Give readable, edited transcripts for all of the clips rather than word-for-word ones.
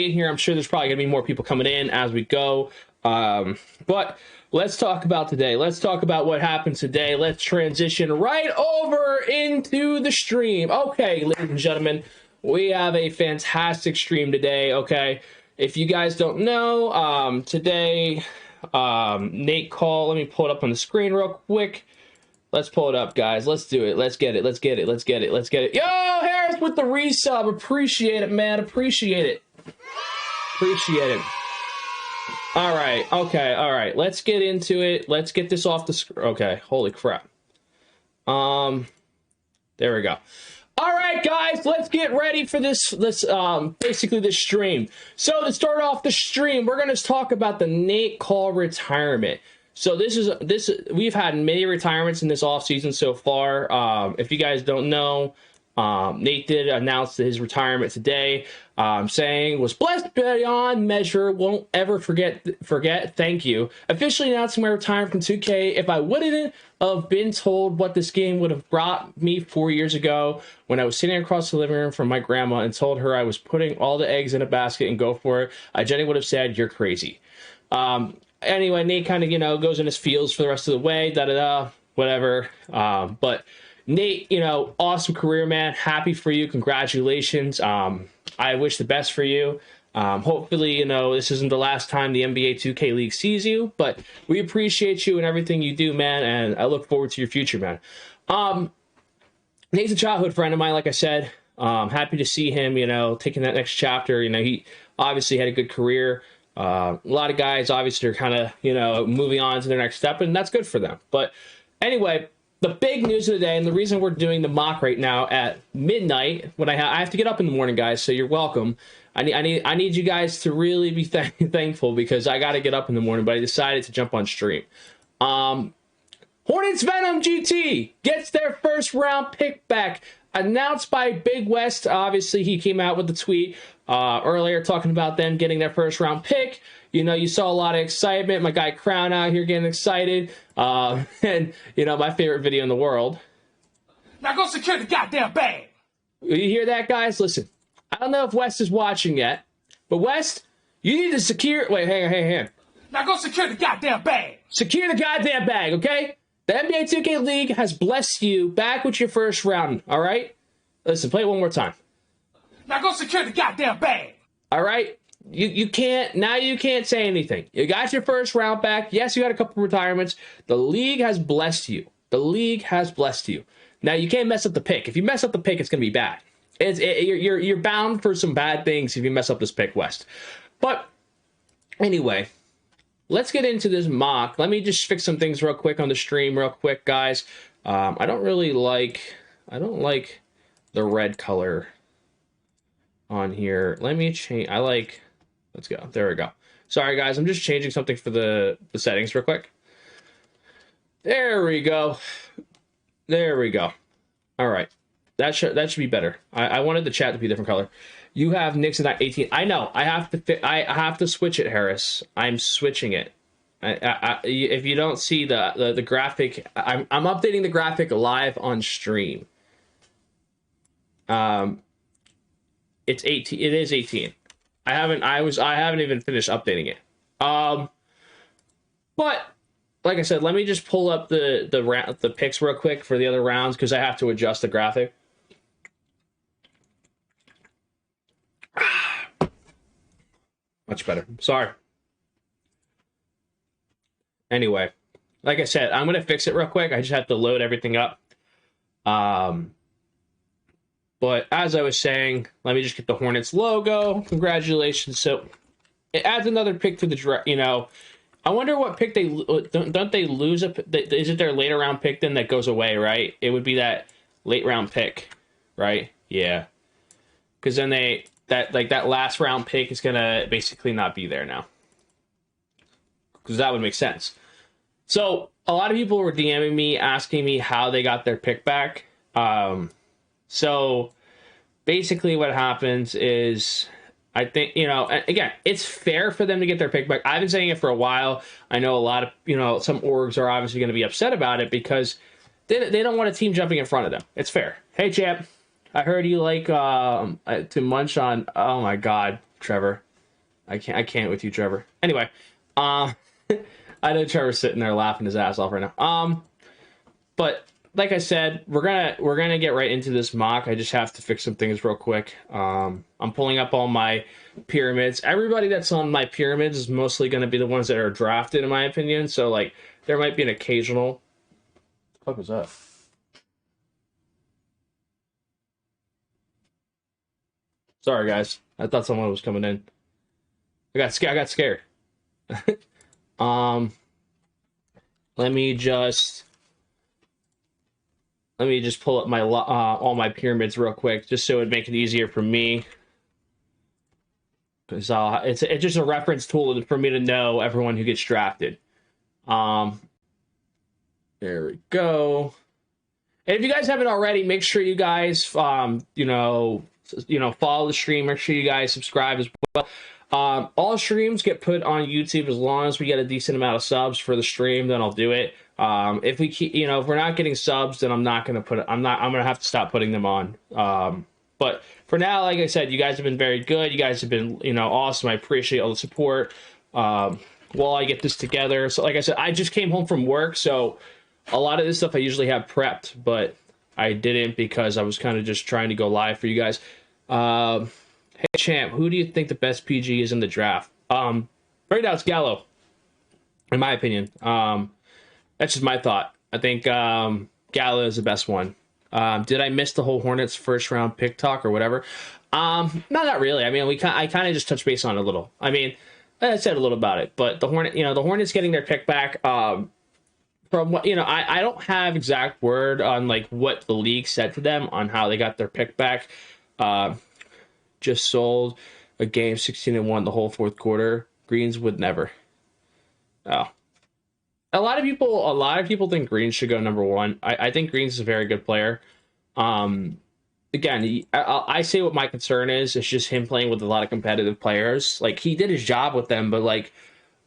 in here. I'm sure there's probably going to be more people coming in as we go. But let's talk about today. Let's talk about what happened today. Let's transition right over into the stream. Okay, ladies and gentlemen, we have a fantastic stream today, okay? If you guys don't know, today, Nate Call, let me pull it up on the screen real quick. Let's pull it up, guys. Let's do it. Let's get it. Let's get it. Let's get it. Let's get it. Yo, Harris with the resub. Appreciate it, man. Appreciate it. Appreciate it. All right. Okay. All right. Let's get into it. Let's get this off the screen. Okay. Holy crap. There we go. All right, guys, let's get ready for basically this stream. So to start off the stream, we're going to talk about the Nate Call retirement. So we've had many retirements in this offseason so far. If you guys don't know, Nate did announce his retirement today, saying, was blessed beyond measure, won't ever forget, thank you. Officially announcing my retirement from 2K. If I wouldn't have been told what this game would have brought me 4 years ago when I was sitting across the living room from my grandma and told her I was putting all the eggs in a basket and go for it, I genuinely would have said, you're crazy. Anyway, Nate kind of, goes in his feels for the rest of the way, whatever. But Nate, awesome career, man. Happy for you. Congratulations. I wish the best for you. Hopefully, this isn't the last time the NBA2K League sees you, but we appreciate you and everything you do, man, and I look forward to your future, man. Nate's a childhood friend of mine, like I said. Happy to see him, taking that next chapter. He obviously had a good career. A lot of guys obviously are kind of, moving on to their next step, and that's good for them. But anyway, the big news of the day, and the reason we're doing the mock right now at midnight, when I have to get up in the morning, guys, so you're welcome. I need you guys to really be thankful because I got to get up in the morning, but I decided to jump on stream. Hornets Venom GT gets their first round pick back. Announced by Big West. Obviously, he came out with the tweet earlier talking about them getting their first round pick. You saw a lot of excitement. My guy Crown out here getting excited. And, my favorite video in the world. Now go secure the goddamn bag. You hear that, guys? Listen, I don't know if West is watching yet, but West, you need to secure... Wait, hang on. Now go secure the goddamn bag. Secure the goddamn bag, okay? The NBA2K League has blessed you back with your first round, all right? Listen, play it one more time. Now go secure the goddamn bag. All right? You can't say anything. You got your first round back. Yes, you got a couple retirements. The league has blessed you. The league has blessed you. Now, you can't mess up the pick. If you mess up the pick, it's going to be bad. You're bound for some bad things if you mess up this pick, West. But anyway... Let's get into this mock. Let me just fix some things real quick on the stream real quick, guys. I don't like the red color on here. Let me change. Let's go. There we go. Sorry, guys. I'm just changing something for the settings real quick. There we go. There we go. All right. That should be better. I wanted the chat to be a different color. You have Nixon at 18. I know. I have to switch it, Harris. I'm switching it. If you don't see the graphic, I'm updating the graphic live on stream. It's 18. It is 18. I haven't even finished updating it. But like I said, let me just pull up the picks real quick for the other rounds because I have to adjust the graphic. Much better. Sorry. Anyway, like I said, I'm going to fix it real quick. I just have to load everything up. But as I was saying, let me just get the Hornets logo. Congratulations. So it adds another pick to the draft. I wonder what pick don't they lose is it their later round pick then that goes away, right? It would be that late round pick, right? Yeah. Because then that last round pick is gonna basically not be there now. Because that would make sense. So a lot of people were DMing me asking me how they got their pick back. So basically what happens is I think, again, it's fair for them to get their pick back. I've been saying it for a while. I know a lot of, some orgs are obviously going to be upset about it because they don't want a team jumping in front of them. It's fair. Hey, champ, I heard you like to munch on. Oh, my God, Trevor. I can't with you, Trevor. Anyway, I know Trevor's sitting there laughing his ass off right now. But like I said, we're gonna get right into this mock. I just have to fix some things real quick. I'm pulling up all my pyramids. Everybody that's on my pyramids is mostly gonna be the ones that are drafted, in my opinion. So like, there might be an occasional. What the fuck was that? Sorry, guys. I thought someone was coming in. I got scared. Let me just pull up my all my pyramids real quick, just so it'd make it easier for me. Because it's just a reference tool for me to know everyone who gets drafted. There we go. And if you guys haven't already, make sure you guys follow the stream. Make sure you guys subscribe as well. All streams get put on YouTube as long as we get a decent amount of subs for the stream. Then I'll do it. If we keep, if we're not getting subs, then I'm gonna have to stop putting them on. But for now, like I said, you guys have been very good. You guys have been, awesome. I appreciate all the support. While I get this together, so like I said, I just came home from work, so a lot of this stuff I usually have prepped, but I didn't because I was kind of just trying to go live for you guys. Hey, champ, who do you think the best PG is in the draft? Right now it's Gallo, in my opinion. That's just my thought. I think Gallo is the best one. Did I miss the whole Hornets first round pick talk or whatever? No, not really. I mean, I kind of just touched base on it a little. I mean, I said a little about it, but the Hornets getting their pick back. From what I don't have exact word on like what the league said to them on how they got their pick back. Just sold a game 16-1 the whole fourth quarter. Greens would never. Oh, a lot of people think Greens should go number one. I think Greens is a very good player. Again, I say what my concern is. It's just him playing with a lot of competitive players. Like, he did his job with them, but like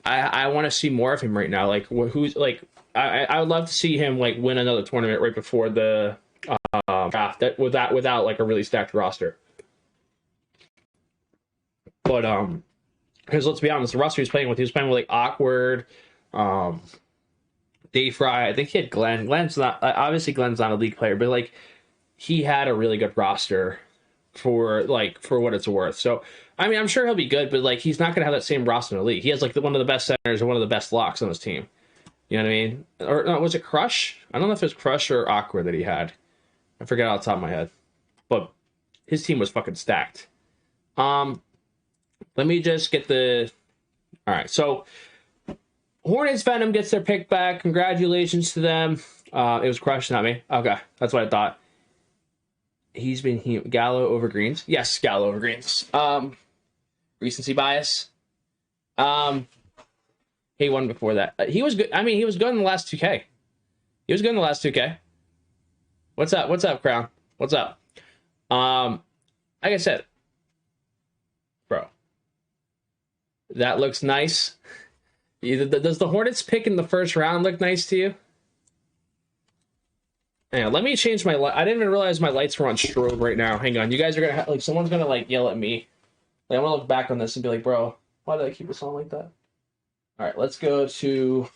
I want to see more of him right now. Like, who's like I would love to see him like win another tournament right before the draft without like a really stacked roster. But because let's be honest, the roster he was playing with like Awkward, Dave Fry. I think he had Glenn. Glenn's not a league player, but like he had a really good roster for what it's worth. So I mean, I'm sure he'll be good, but like he's not gonna have that same roster in the league. He has like one of the best centers and one of the best locks on his team. You know what I mean? Or no, was it Crush? I don't know if it was Crush or Awkward that he had. I forget off the top of my head. But his team was fucking stacked. Let me just get the... All right, so Hornets Venom gets their pick back. Congratulations to them. It was Crush, not me. Okay, that's what I thought. He's been Gallo over Greens. Yes, Gallo over Greens. Recency bias. He won before that. He was good. I mean, he was good in the last 2K. He was good in the last 2K. What's up? What's up, Crown? What's up? Like I said, bro, that looks nice. Does the Hornets pick in the first round look nice to you? Hang on, let me change my light. I didn't even realize my lights were on strobe right now. Hang on, you guys are gonna like someone's gonna like yell at me. Like, I'm gonna look back on this and be like, bro, why did I keep this on like that? All right, let's go to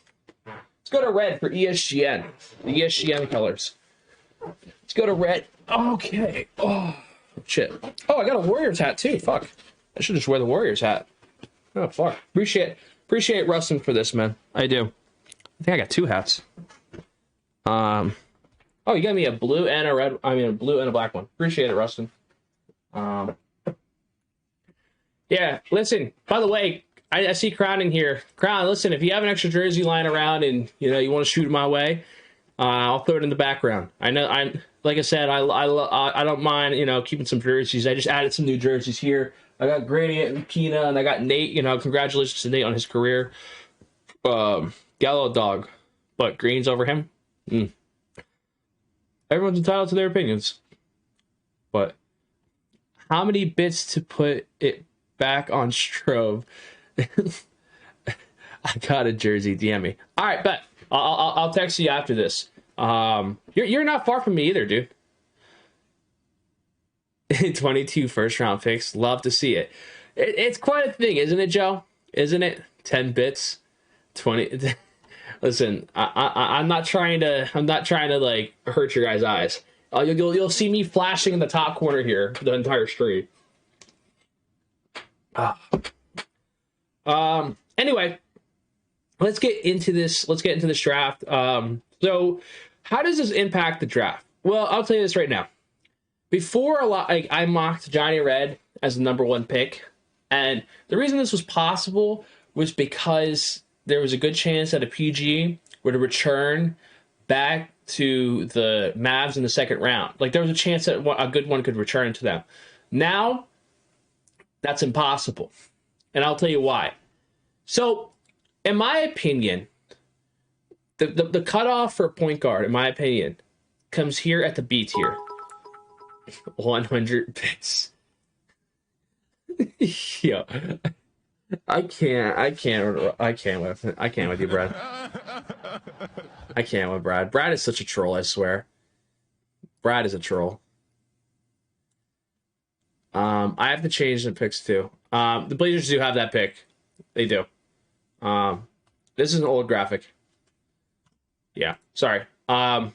red for ESGN. The ESGN colors. Let's go to red. Okay. Oh shit. Oh, I got a Warriors hat too. Fuck. I should just wear the Warriors hat. Oh fuck. Appreciate Rustin for this, man. I do. I think I got two hats. Oh, you got me a blue and a red. I mean, a blue and a black one. Appreciate it, Rustin. Yeah. Listen. By the way, I see Crown in here. Crown, listen. If you have an extra jersey lying around and you want to shoot it my way, I'll throw it in the background. I know. Like I said, I don't mind keeping some jerseys. I just added some new jerseys here. I got Gradient and Pina, and I got Nate. Congratulations to Nate on his career. Gallo dog, but Greens over him. Everyone's entitled to their opinions. But how many bits to put it back on strobe? I got a jersey. DM me. All right, bet. I'll text you after this. You're not far from me either, dude. 22 first round picks. Love to see it. It's quite a thing, isn't it, Joe? Isn't it? 10 bits, 20. Listen, I'm not trying to. I'm not trying to like hurt your guys' eyes. You'll see me flashing in the top corner here for the entire stream. Anyway, let's get into this. Let's get into this draft. So, how does this impact the draft? Well, I'll tell you this right now. Before I mocked Johnny Red as the #1 pick, and the reason this was possible was because there was a good chance that a PG would return back to the Mavs in the second round. Like, there was a chance that a good one could return to them. Now, that's impossible. And I'll tell you why. So, in my opinion, the cutoff for a point guard, in my opinion, comes here at the B tier. 100 bits. Yo. I can't with you, Brad. I can't with Brad. Brad is such a troll, I swear. Brad is a troll. I have to change the picks too. The Blazers do have that pick. They do. This is an old graphic. Yeah, sorry. I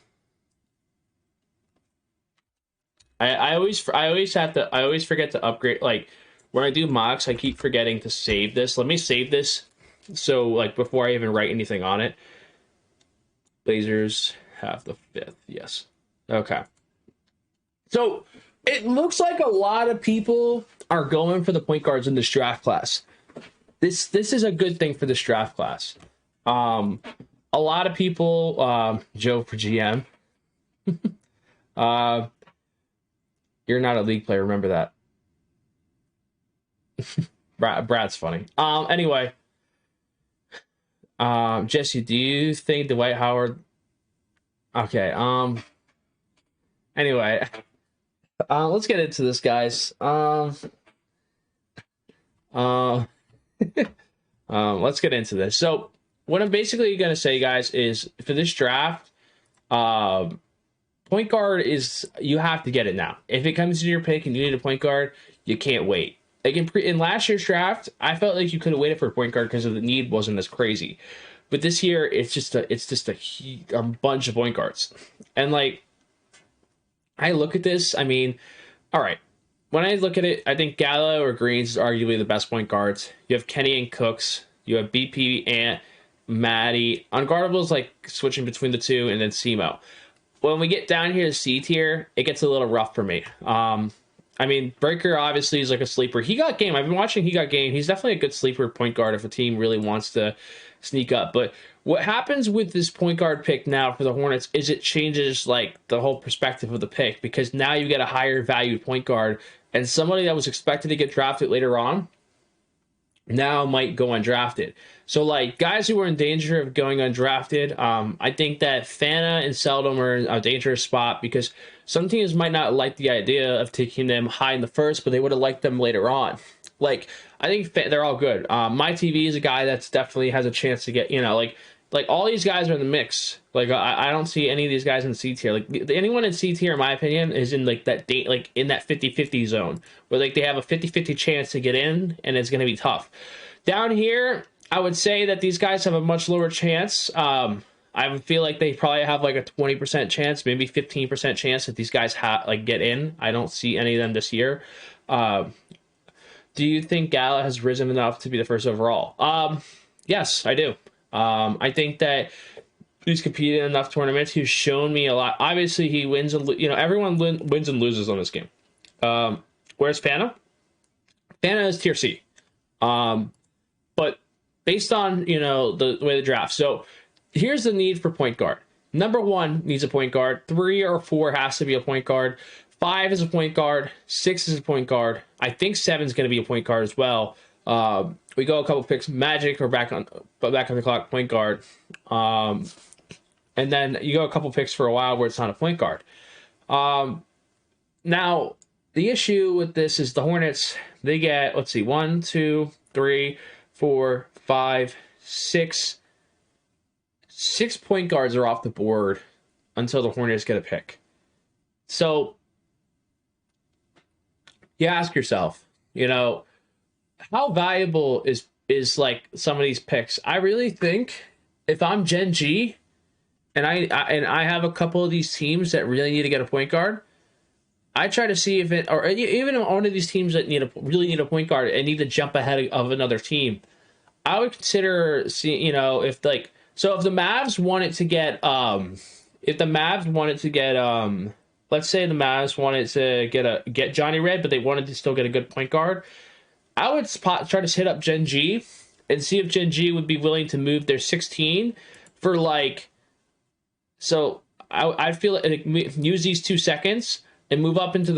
always forget to upgrade. Like, when I do mocks, I keep forgetting to save this. Let me save this, so like before I even write anything on it. Blazers have the 5th. Yes. Okay. So it looks like a lot of people are going for the point guards in this draft class. This is a good thing for this draft class. A lot of people, Joe for GM. You're not a league player. Remember that. Brad's funny. Anyway, Jesse, do you think Dwight Howard? Okay. Anyway, let's get into this, guys. Let's get into this. So, what I'm basically gonna say, guys, is for this draft, point guard is, you have to get it now. If it comes to your pick and you need a point guard, you can't wait. Like in last year's draft, I felt like you could have waited for a point guard because the need wasn't as crazy. But this year, it's just a bunch of point guards. And like, I look at this, I mean, all right. When I look at it, I think Gallo or Greens is arguably the best point guards. You have Kenny and Cooks. You have BP, Ant, Maddie. Unguardables, like switching between the two, and then Semo. When we get down here to C tier, it gets a little rough for me. I mean, Breaker obviously is like a sleeper. He got game. I've been watching He Got Game. He's definitely a good sleeper point guard if a team really wants to sneak up. But what happens with this point guard pick now for the Hornets is it changes like the whole perspective of the pick, because now you get a higher valued point guard, and somebody that was expected to get drafted later on now might go undrafted. So like guys who are in danger of going undrafted, I think that Fana and Seldom are in a dangerous spot, because some teams might not like the idea of taking them high in the first, but they would have liked them later on. Like, I think they're all good. My TV is a guy that's definitely has a chance to get, like all these guys are in the mix. Like, I don't see any of these guys in C tier. Like, anyone in C tier, in my opinion, is in like that date, like in that 50-50 zone, where like they have a 50-50 chance to get in, and it's going to be tough. Down here, I would say that these guys have a much lower chance. I would feel like they probably have like a 20% chance, maybe 15% chance that these guys get in. I don't see any of them this year. Do you think Gala has risen enough to be the first overall? Yes, I do. I think that he's competed in enough tournaments. He's shown me a lot. Obviously, he wins and everyone wins and loses on this game. Where's Fana? Fana is tier C. But based on the way the draft. So here's the need for point guard. Number 1 needs a point guard. 3 or 4 has to be a point guard. 5 is a point guard. 6 is a point guard. I think 7 is going to be a point guard as well. We go a couple picks. Magic or back on the clock, point guard. And then you go a couple picks for a while where it's not a point guard. Now, the issue with this is the Hornets, they get, 1, 2, 3, 4, 5, 6. 6 point guards are off the board until the Hornets get a pick. So you ask yourself, how valuable is like some of these picks? I really think if I'm Gen G and I have a couple of these teams that really need to get a point guard, I try to see if it, or even one of these teams that really need a point guard and need to jump ahead of another team, I would consider seeing, if like, so if the Mavs wanted to get let's say the Mavs wanted to get Johnny Red, but they wanted to still get a good point guard, I would try to hit up Gen G and see if Gen G would be willing to move their 16 for like, so I feel like use these 2 seconds and move up into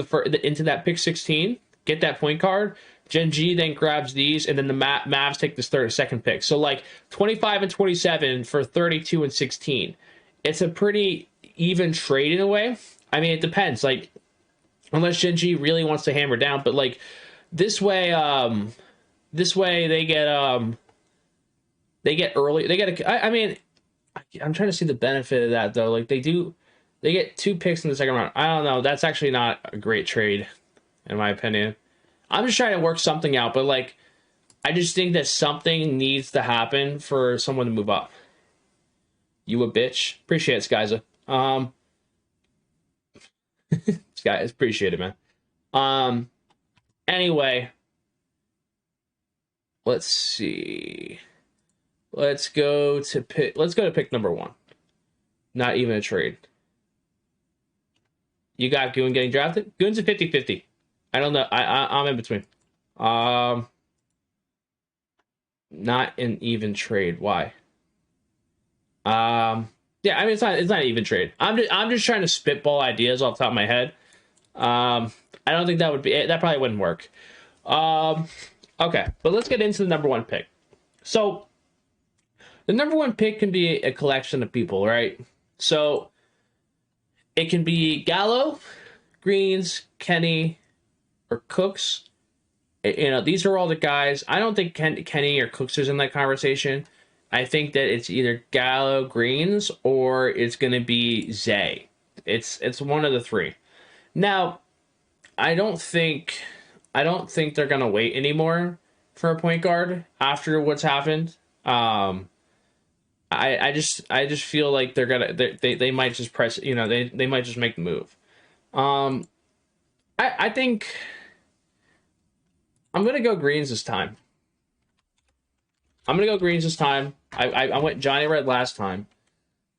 into that pick 16, get that point guard. Gen G then grabs these, and then the Mavs take this second pick. So like 25 and 27 for 32 and 16. It's a pretty even trade in a way. I mean, it depends. Like, unless Gen G really wants to hammer down, but like this way they get early. They get I mean, I'm trying to see the benefit of that though. Like they get 2 picks in the second round. I don't know. That's actually not a great trade, in my opinion. I'm just trying to work something out, but like, I just think that something needs to happen for someone to move up. You a bitch. Appreciate it, Skyza. Guys, appreciate it, man. Anyway, let's see. Let's go to pick number 1. Not even a trade. You got Goon getting drafted? Goon's a 50-50. I don't know. I'm in between. Not an even trade. Why? Yeah, I mean it's not an even trade. I'm just trying to spitball ideas off the top of my head. I don't think that probably wouldn't work. Okay, but let's get into the number 1 pick. So the number 1 pick can be a collection of people, right? So it can be Gallo, Greens, Kenny, or Cooks. These are all the guys. I don't think Kenny or Cooks is in that conversation. I think that it's either Gallo, Greens, or it's going to be Zay. It's one of the 3. Now, I don't think they're going to wait anymore for a point guard after what's happened. I just feel like they might just press, they might just make the move. I think I'm going to go Greens this time. I went Johnny Red last time.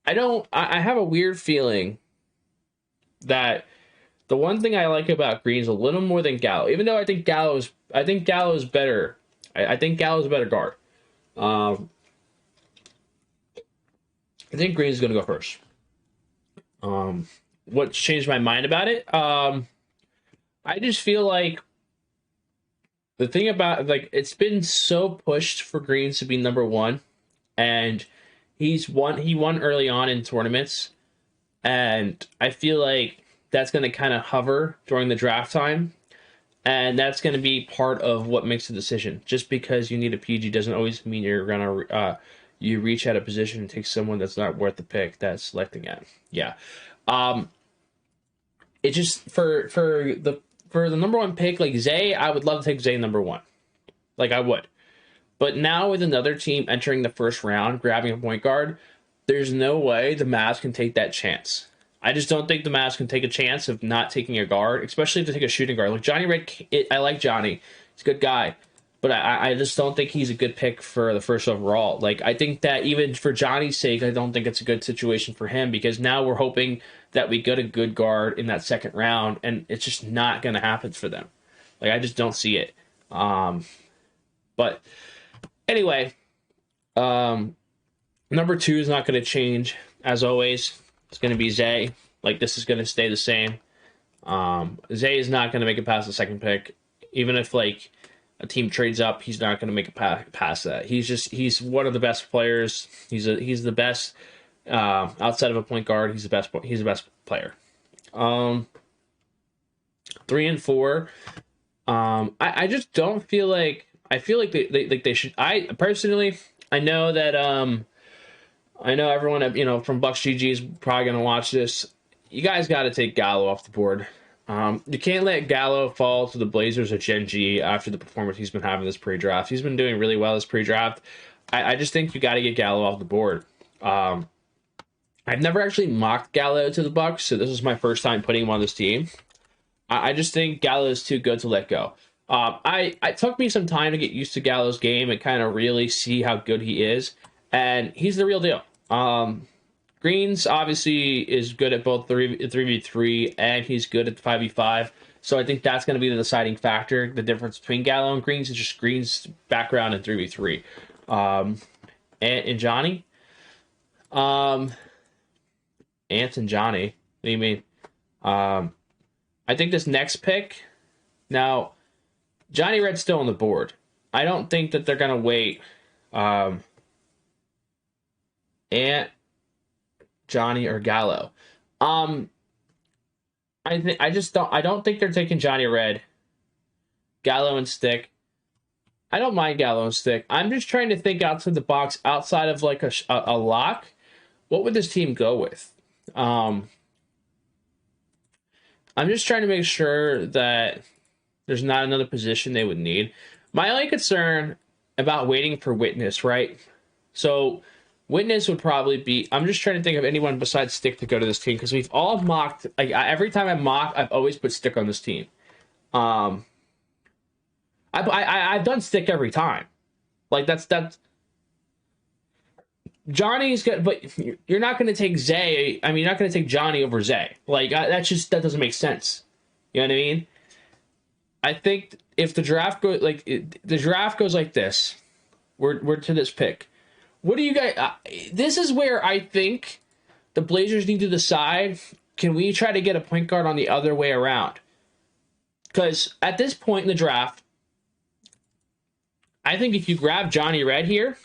I have a weird feeling that the one thing I like about Greens a little more than Gallo, even though I think Gallo is better. I think Gallo's a better guard. I think Green's is going to go first. What changed my mind about it? I just feel like the thing about, like, it's been so pushed for Greens to be number 1, and he won early on in tournaments, and I feel like that's going to kind of hover during the draft time, and that's going to be part of what makes the decision. Just because you need a PG doesn't always mean you're going to you reach out a position and take someone that's not worth the pick that's selecting at. Yeah. It just for the number 1 pick, like Zay, I would love to take Zay number 1. Like I would. But now with another team entering the first round, grabbing a point guard, there's no way the Mavs can take that chance. I just don't think the Mavs can take a chance of not taking a guard, especially to take a shooting guard. Like Johnny Red, I like Johnny. He's a good guy. But I just don't think he's a good pick for the first overall. Like, I think that even for Johnny's sake, I don't think it's a good situation for him, because now we're hoping that we get a good guard in that second round, and it's just not going to happen for them. Like, I just don't see it. But anyway, number 2 is not going to change, as always. It's going to be Zay. Like, this is going to stay the same. Zay is not going to make it past the second pick. Even if, like, a team trades up, he's not going to make it past that. He's one of the best players. He's the best outside of a point guard. He's the best player. 3 and 4. I just don't feel like, I feel like they should. I personally, I know that I know everyone from Bucks GG is probably going to watch this. You guys got to take Gallo off the board. You can't let Gallo fall to the Blazers or Gen G after the performance he's been having this pre-draft. He's been doing really well this pre-draft. I just think you got to get Gallo off the board. I've never actually mocked Gallo to the Bucks, so this is my first time putting him on this team. I just think Gallo is too good to let go. It took me some time to get used to Gallo's game and kind of really see how good he is, and he's the real deal. Greens obviously is good at both 3v3 and he's good at 5v5. So I think that's going to be the deciding factor. The difference between Gallo and Greens is just Greens' background in 3v3. And Johnny? Ant and Johnny. What do you mean? I think this next pick, now, Johnny Red's still on the board. I don't think that they're going to wait. Ant, Johnny, or Gallo. I don't think they're taking Johnny Red, Gallo, and Stick. I don't mind Gallo and Stick. I'm just trying to think outside the box, outside of like a lock. What would this team go with? I'm just trying to make sure that there's not another position they would need. My only concern about waiting for Witness, right? So Witness would probably be, I'm just trying to think of anyone besides Stick to go to this team, because we've all mocked, like every time I mock, I've always put Stick on this team. I've done Stick every time. Like that's Johnny's good, but you're not going to take Zay. I mean, you're not going to take Johnny over Zay. Like that doesn't make sense. You know what I mean? I think if the draft goes like this, we're to this pick. What do you guys? This is where I think the Blazers need to decide: can we try to get a point guard on the other way around? Because at this point in the draft, I think if you grab Johnny Red here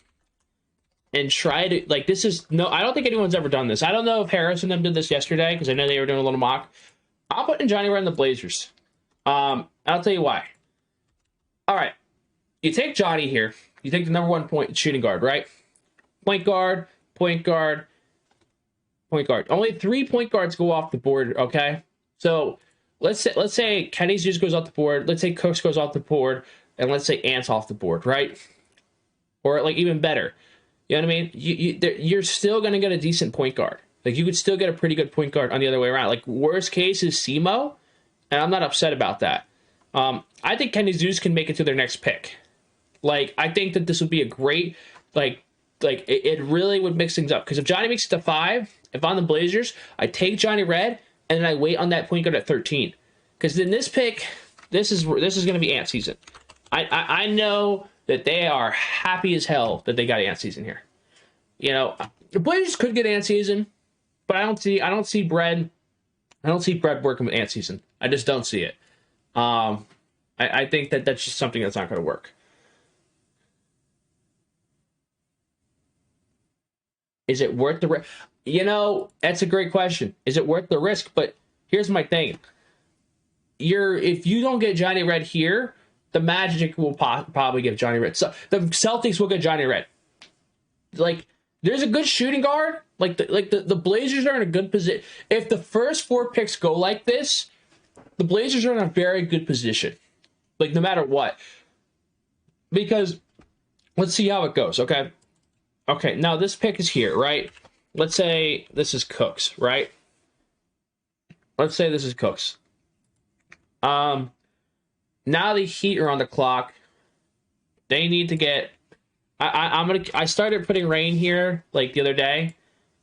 and try to, like, this is no, I don't think anyone's ever done this. I don't know if Harris and them did this yesterday because I know they were doing a little mock. I'm putting Johnny Red in the Blazers. I'll tell you why. All right, you take Johnny here. You take the number 1 point shooting guard, right? Point guard, point guard, point guard. Only 3 point guards go off the board, okay? So let's say Kenny Zeus goes off the board. Let's say Cooks goes off the board. And let's say Ant's off the board, right? Or like even better. You know what I mean? You're still going to get a decent point guard. Like you could still get a pretty good point guard on the other way around. Like worst case is Simo. And I'm not upset about that. I think Kenny Zeus can make it to their next pick. Like I think that this would be a great, it really would mix things up. Because if Johnny makes it to 5, if I'm the Blazers, I take Johnny Red and then I wait on that point guard at 13. Because in this pick, this is going to be Ant season. I know that they are happy as hell that they got Ant season here. You know, the Blazers could get Ant season, but I don't see Bread working with Ant season. I just don't see it. I think that that's just something that's not going to work. Is it worth the risk? You know, that's a great question. Is it worth the risk? But here's my thing. If you don't get Johnny Red here, the Magic will probably give Johnny Red. So the Celtics will get Johnny Red. Like, there's a good shooting guard. The Blazers are in a good position. If the first 4 picks go like this, the Blazers are in a very good position. Like, no matter what. Because, let's see how it goes, okay? Okay, now this pick is here, right? Let's say this is Cooks, right? Let's say this is Cooks. Now the Heat are on the clock. They need to get. I started putting Rain here like the other day.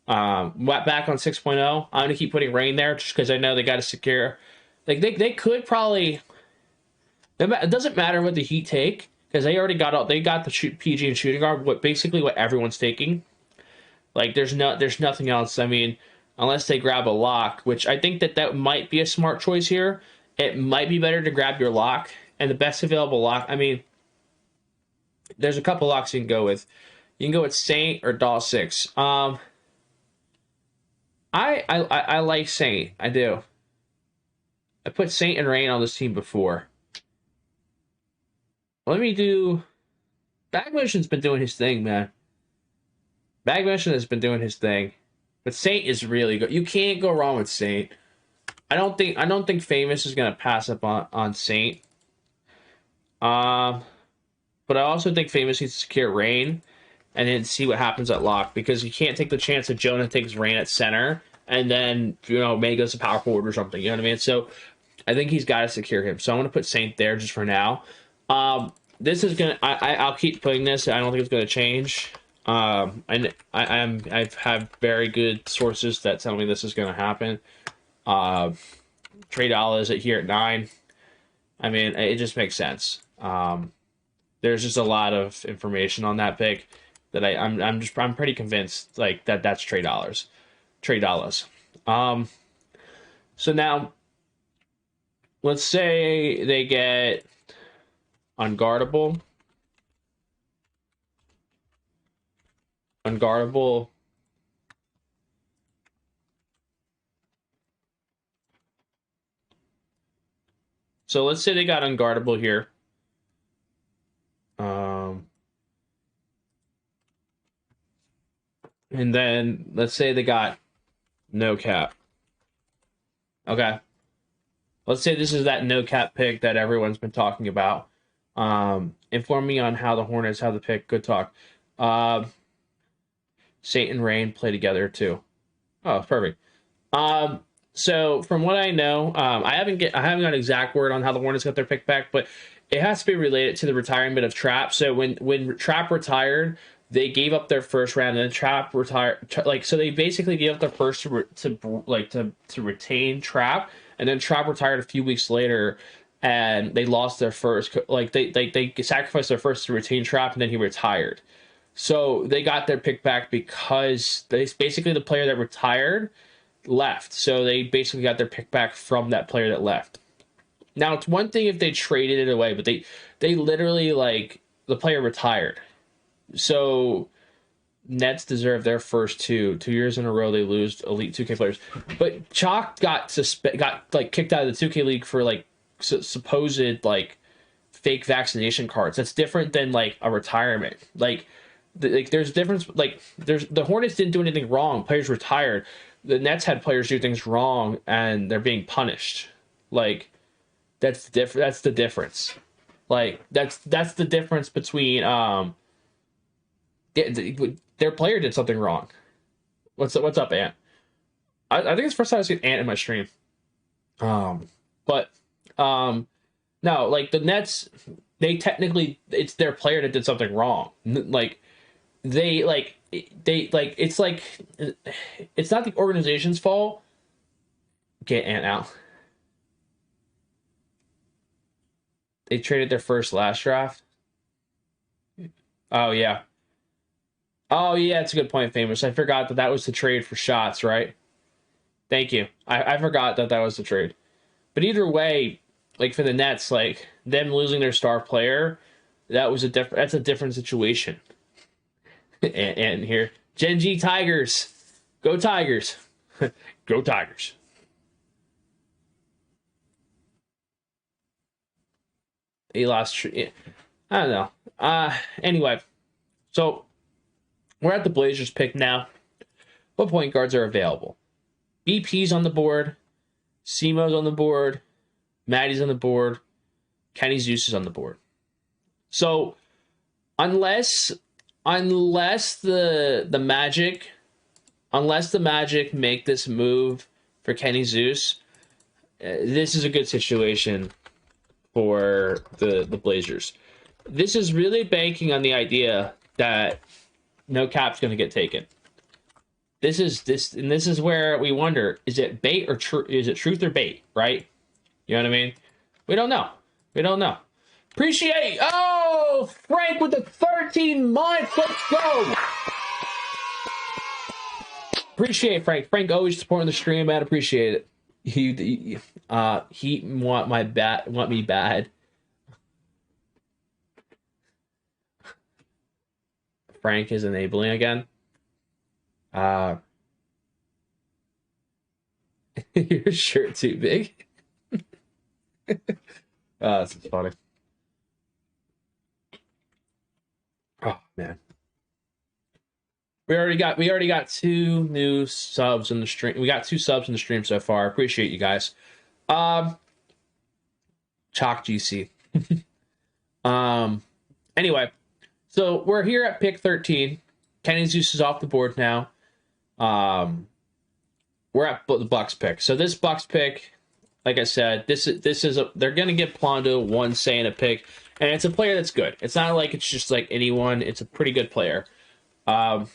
Back on 6.0. I'm gonna keep putting Rain there just because I know they got to secure. Like they could probably. It doesn't matter what the Heat take because they already got they got the PG and shooting guard. What everyone's taking. Like there's nothing else. I mean, unless they grab a lock, which I think that might be a smart choice here. It might be better to grab your lock and the best available lock. I mean, there's a couple locks you can go with. You can go with Saint or Daw 6. I like Saint. I do. I put Saint and Rain on this team before. Let me do. Bagmotion's been doing his thing, man. Bagmotion has been doing his thing, but Saint is really good. You can't go wrong with Saint. I don't think Famous is gonna pass up on Saint. But I also think Famous needs to secure Rain and then see what happens at lock, because you can't take the chance that Jonah takes Rain at center and then, you know, May goes to power forward or something. You know what I mean? So I think he's got to secure him. So I'm going to put Saint there just for now. This is going to, I'll keep putting this. I don't think it's going to change. And I've had very good sources that tell me this is going to happen. Trey Dolla is here at 9. I mean, it just makes sense. There's just a lot of information on that pick that I'm pretty convinced like that's Trey Dollars. So now let's say they get unguardable. So let's say they got unguardable here. And then let's say they got no cap. Okay. Let's say this is that no cap pick that everyone's been talking about. Inform me on how the Hornets have the pick. Good talk. Saint and Rain play together too. Oh, perfect. So from what I know, I haven't got exact word on how the Hornets got their pick back, but it has to be related to the retirement of Trap. So when Trap retired, they gave up their first round, and then Trap retired. So they basically gave up their first to retain Trap, and then Trap retired a few weeks later, and they lost their first. Like they sacrificed their first to retain Trap, and then he retired. So they got their pick back because basically the player that retired left. So they basically got their pick back from that player that left. Now, it's one thing if they traded it away, but they literally, like, the player retired. So Nets deserve their first 2 years in a row. They lose elite 2K players. But Chalk got kicked out of the 2K League for, like, supposed, like, fake vaccination cards. That's different than, like, a retirement. There's a difference. The Hornets didn't do anything wrong. Players retired. The Nets had players do things wrong, and they're being punished. That's the difference. That's the difference between their player did something wrong. What's up, Ant? I think it's the first time I see Ant in my stream. No, like the Nets, they technically it's their player that did something wrong. It's not the organization's fault. Get Ant out. They traded their first last draft. Oh yeah. Oh yeah, it's a good point, Famous. I forgot that was the trade for shots, right? Thank you. I forgot that was the trade. But either way, like for the Nets, like them losing their star player, that's a different situation. and here, Gen G Tigers, go Tigers, go Tigers. He lost. I don't know. Anyway, so we're at the Blazers pick now. What point guards are available? BP's on the board. Simo's on the board. Maddie's on the board. Kenny Zeus is on the board. So unless the Magic make this move for Kenny Zeus, this is a good situation for the Blazers. This is really banking on the idea that no cap's going to get taken. This is where we wonder: is it bait or is it truth or bait? Right? You know what I mean? We don't know. Appreciate. Oh, Frank with the 13 months. Let's go. Appreciate Frank. Frank always supporting the stream, man. Appreciate it. He want me bad. Frank is enabling again. Your shirt too big. That's funny. Oh man. We already got 2 new subs in the stream. We got 2 subs in the stream so far. Appreciate you guys. Chalk GC. Anyway, so we're here at pick 13. Kenny Zeus is off the board now. We're at the Bucks pick. So this Bucks pick, like I said, they're gonna get Plondo 1 say in a pick, and it's a player that's good. It's not like it's just like anyone. It's a pretty good player. I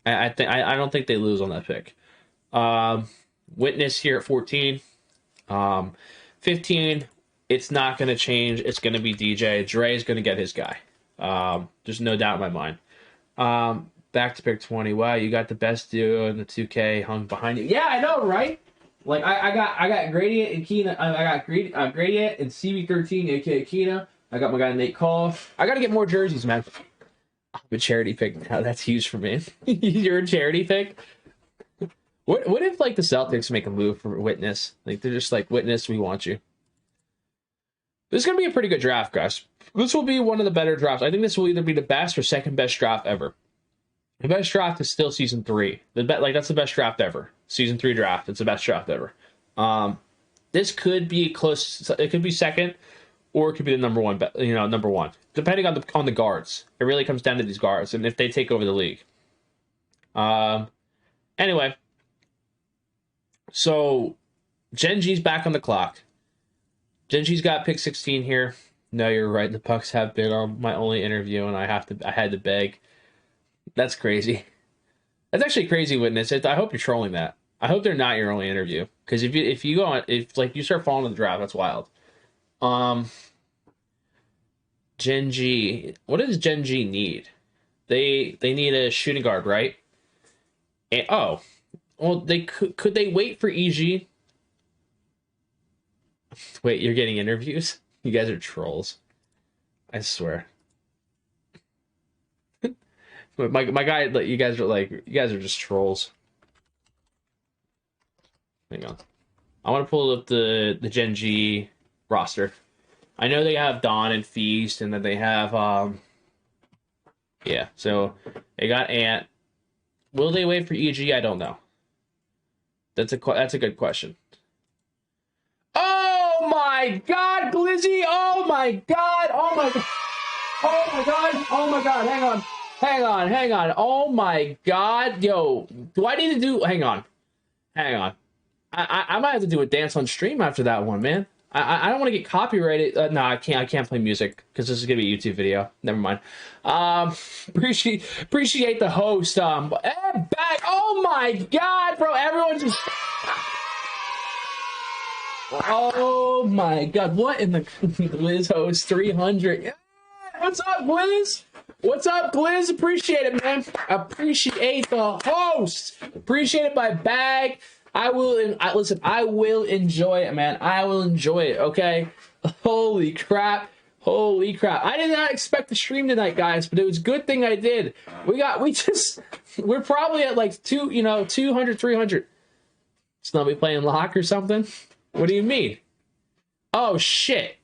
don't think they lose on that pick. Witness here at 14. 15, it's not going to change. It's going to be DJ. Dre is going to get his guy. There's no doubt in my mind. Back to pick 20. Wow, you got the best duo in the 2K hung behind you. Yeah, I know, right? Like I got Gradient and Keena. I got Gradient and CB13, aka Keena. I got my guy Nate Call. I got to get more jerseys, man. I'm a charity pick now. That's huge for me. You're a charity pick. What if like the Celtics make a move for Witness? Like they're just like, Witness, we want you. This is gonna be a pretty good draft, guys. This will be one of the better drafts. I think this will either be the best or second best draft ever. The best draft is still season 3. That's the best draft ever. Season 3 draft. It's the best draft ever. This could be close. It could be second, or it could be the number one. Number one, depending on the guards. It really comes down to these guards and if they take over the league. Anyway. So, Genji's back on the clock. Genji's got pick 16 here. No, you're right. The Bucks have been on my only interview, and I had to beg. That's crazy. That's actually crazy, Witness. I hope you're trolling that. I hope they're not your only interview, because if you go on, if like you start following the draft, that's wild. Genji. What does Genji need? They need a shooting guard, right? And, well, they could they wait for EG? Wait, you're getting interviews? You guys are trolls. I swear. my guy, you guys are just trolls. Hang on. I want to pull up the Gen G roster. I know they have Dawn and Feast, and then they have yeah. So they got Ant. Will they wait for EG? I don't know. That's a good question. Oh my God, Glizzy! Oh my God! Oh my God! Oh my God! Oh my God! Hang on! Oh my God! Yo, do I need to do? Hang on! I might have to do a dance on stream after that one, man. I don't want to get copyrighted. No, I can't play music because this is gonna be a YouTube video. Never mind. Appreciate the host. Back. Oh my God, bro! Everyone just. Oh my God! What in the Gliz host 300? Yeah. What's up, Gliz? What's up, Gliz? Appreciate it, man. Appreciate the host. Appreciate it, my bag. Listen, I will enjoy it, man. I will enjoy it, okay? Holy crap. I did not expect the stream tonight, guys, but it was a good thing I did. We're probably at like 200, 300. Snubby be playing lock or something? What do you mean? Oh, shit.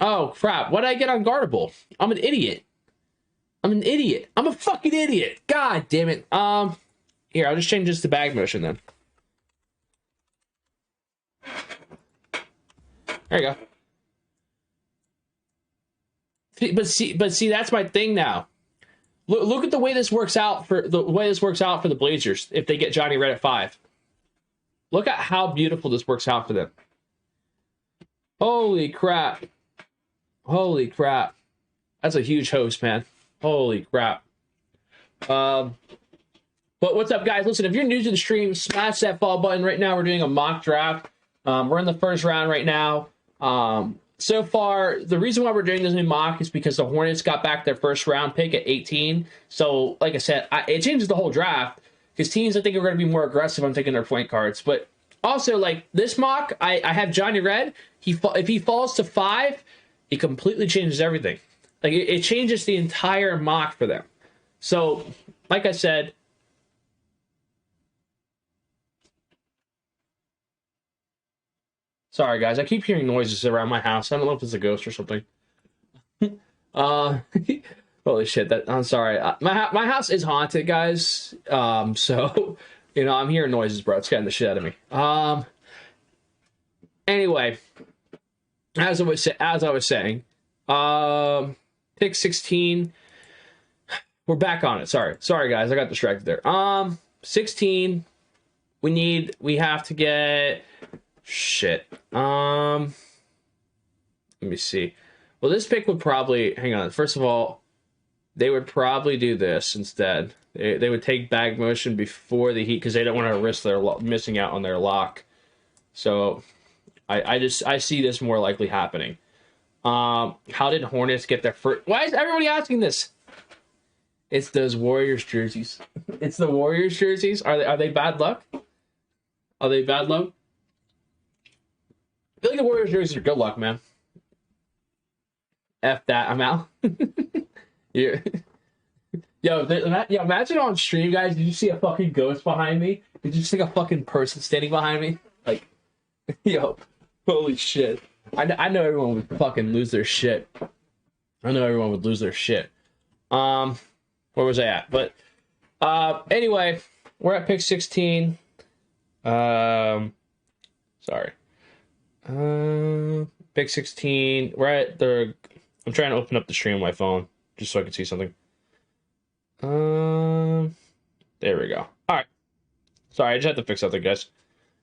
Oh, crap. What did I get unguardable? I'm an idiot. I'm a fucking idiot. God damn it. Here, I'll just change this to bag motion then. There you go. But see, that's my thing now. Look at the way this works out for the Blazers if they get Johnny Red at 5. Look at how beautiful this works out for them. Holy crap. That's a huge host, man. Holy crap. But what's up, guys? Listen, if you're new to the stream, smash that follow button right now. We're doing a mock draft. We're in the first round right now. So far, the reason why we're doing this new mock is because the Hornets got back their first round pick at 18. So, like I said, it changes the whole draft because teams, I think, are going to be more aggressive on taking their point guards. But also, like this mock, I have Johnny Red. If he falls to 5, it completely changes everything. Like it changes the entire mock for them. So, like I said. Sorry, guys. I keep hearing noises around my house. I don't know if it's a ghost or something. But Holy shit! I'm sorry. My house is haunted, guys. So I'm hearing noises, bro. It's getting the shit out of me. Anyway, as I was saying, pick 16. We're back on it. Sorry, guys. I got distracted there. 16. We have to get shit. Let me see. Well, this pick would probably hang on. First of all, they would probably do this instead. They would take bag motion before the Heat because they don't want to risk their missing out on their lock. So I see this more likely happening. How did Hornets get their first? Why is everybody asking this? It's those Warriors jerseys. It's the Warriors jerseys. Are they bad luck? Are they bad luck? I feel like the Warriors jerseys are good luck, man. F that, I'm out. Yeah. Yo, imagine on stream, guys, did you see a fucking ghost behind me? Did you see a fucking person standing behind me? Like, yo, holy shit. I know everyone would fucking lose their shit. I know everyone would lose their shit. Where was I at? But, anyway, we're at pick 16. Sorry. Pick 16. We're at the... I'm trying to open up the stream on my phone just so I can see something. There we go. All right. Sorry, I just had to fix something, guys.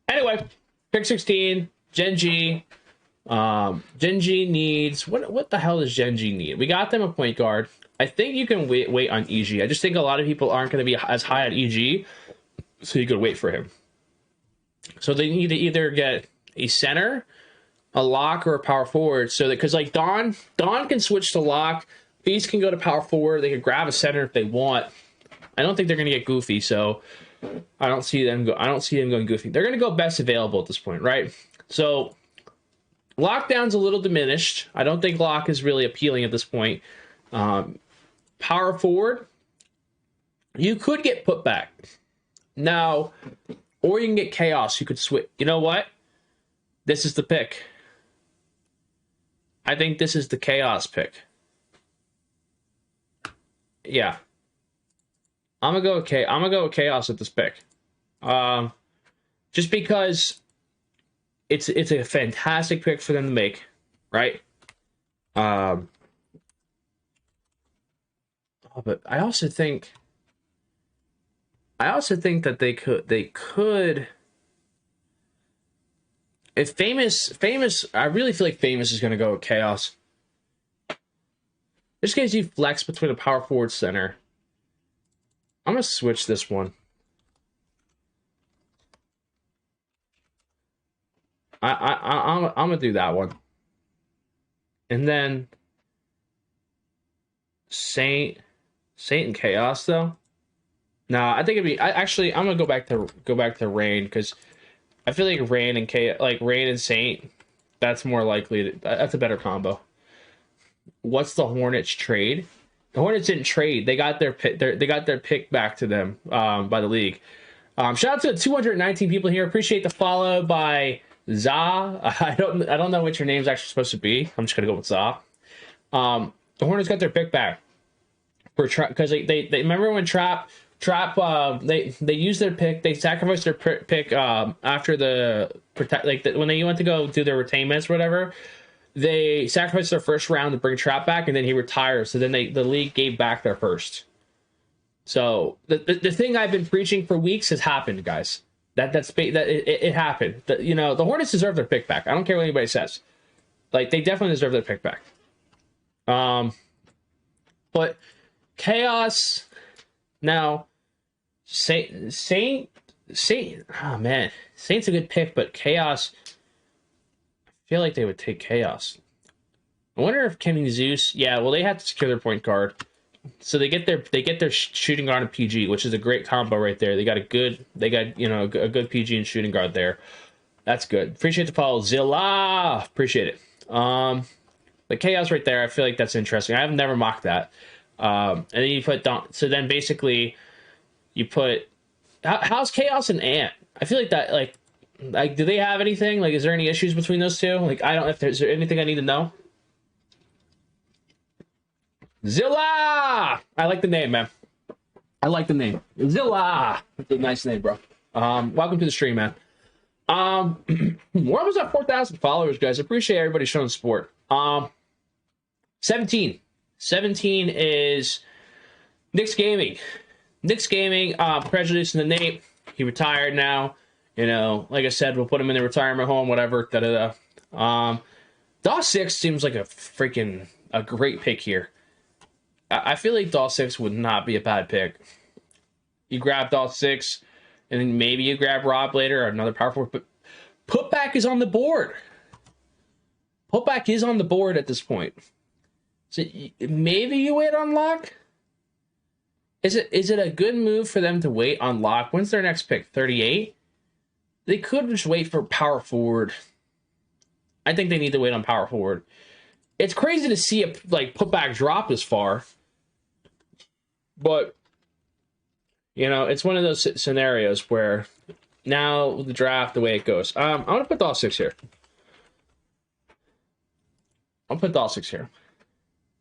Anyway, pick 16. Gen G needs... What the hell does Gen G need? We got them a point guard. I think you can wait on EG. I just think a lot of people aren't going to be as high on EG, so you could wait for him. So they need to either get a center, a lock, or a power forward. So that because like Don can switch to lock, Beast can go to power forward. They could grab a center if they want. I don't think they're going to get goofy, so I don't see them going goofy. They're going to go best available at this point, right? So lockdown's a little diminished. I don't think lock is really appealing at this point. Power forward, you could get put back now, or you can get chaos. You could switch. You know what? This is the pick. I think this is the chaos pick. Yeah. I'm gonna go with chaos at this pick. Just because it's a fantastic pick for them to make, right? But I also think that they could if famous I really feel like famous is gonna go with chaos. This gives you flex between a power forward center. I'm gonna switch this one. I'm gonna do that one. And then Saint and Chaos though. No, I think it'd be. I'm gonna go back to Rain because I feel like Rain and Saint. That's more likely. That's a better combo. What's the Hornets trade? The Hornets didn't trade. They got their pick back to them by the league. Shout out to the 219 people here. Appreciate the follow by Za. I don't know what your name's actually supposed to be. I'm just gonna go with Za. The Hornets got their pick back for because they remember when Trap they used their pick. They sacrificed their pick after the when they went to go do their retainments or whatever. They sacrificed their first round to bring Trap back, and then he retired. So then the league gave back their first. So the thing I've been preaching for weeks has happened, guys. It happened. The Hornets deserve their pick back. I don't care what anybody says. Like they definitely deserve their pick back. But Chaos now Saint. Oh man, Saint's a good pick, but Chaos. I feel like they would take Chaos. I wonder if Kenny Zeus. Yeah, well, they have to secure their point guard, so they get their shooting guard and PG, which is a great combo right there. They got a good PG and shooting guard there. That's good. Appreciate the follow, Zilla. Appreciate it. The Chaos right there. I feel like that's interesting. I've never mocked that. And then you put Don. So then basically, you put how's Chaos and Ant? I feel like that Like, do they have anything? Like, is there any issues between those two? Like, I don't know if there's anything I need to know. Zilla! I like the name, man. I like the name. Zilla! It's a nice name, bro. Welcome to the stream, man. We're almost at 4,000 followers, guys. I appreciate everybody showing support. 17. 17 is Knicks Gaming. Knicks Gaming, congratulations to Nate. He retired now. You know, like I said, we'll put him in the retirement home, whatever. DAW 6 seems like a great pick here. I feel like DAW 6 would not be a bad pick. You grab DAW 6, and then maybe you grab Rob later or another power forward. But putback is on the board. Putback is on the board at this point. So maybe you wait on lock. Is it a good move for them to wait on lock? When's their next pick? 38? They could just wait for power forward. I think they need to wait on power forward. It's crazy to see it like putback drop this far. But you know, it's one of those scenarios where now the draft, the way it goes. I'm going to put DAW 6 here. I'll put DAW 6 here.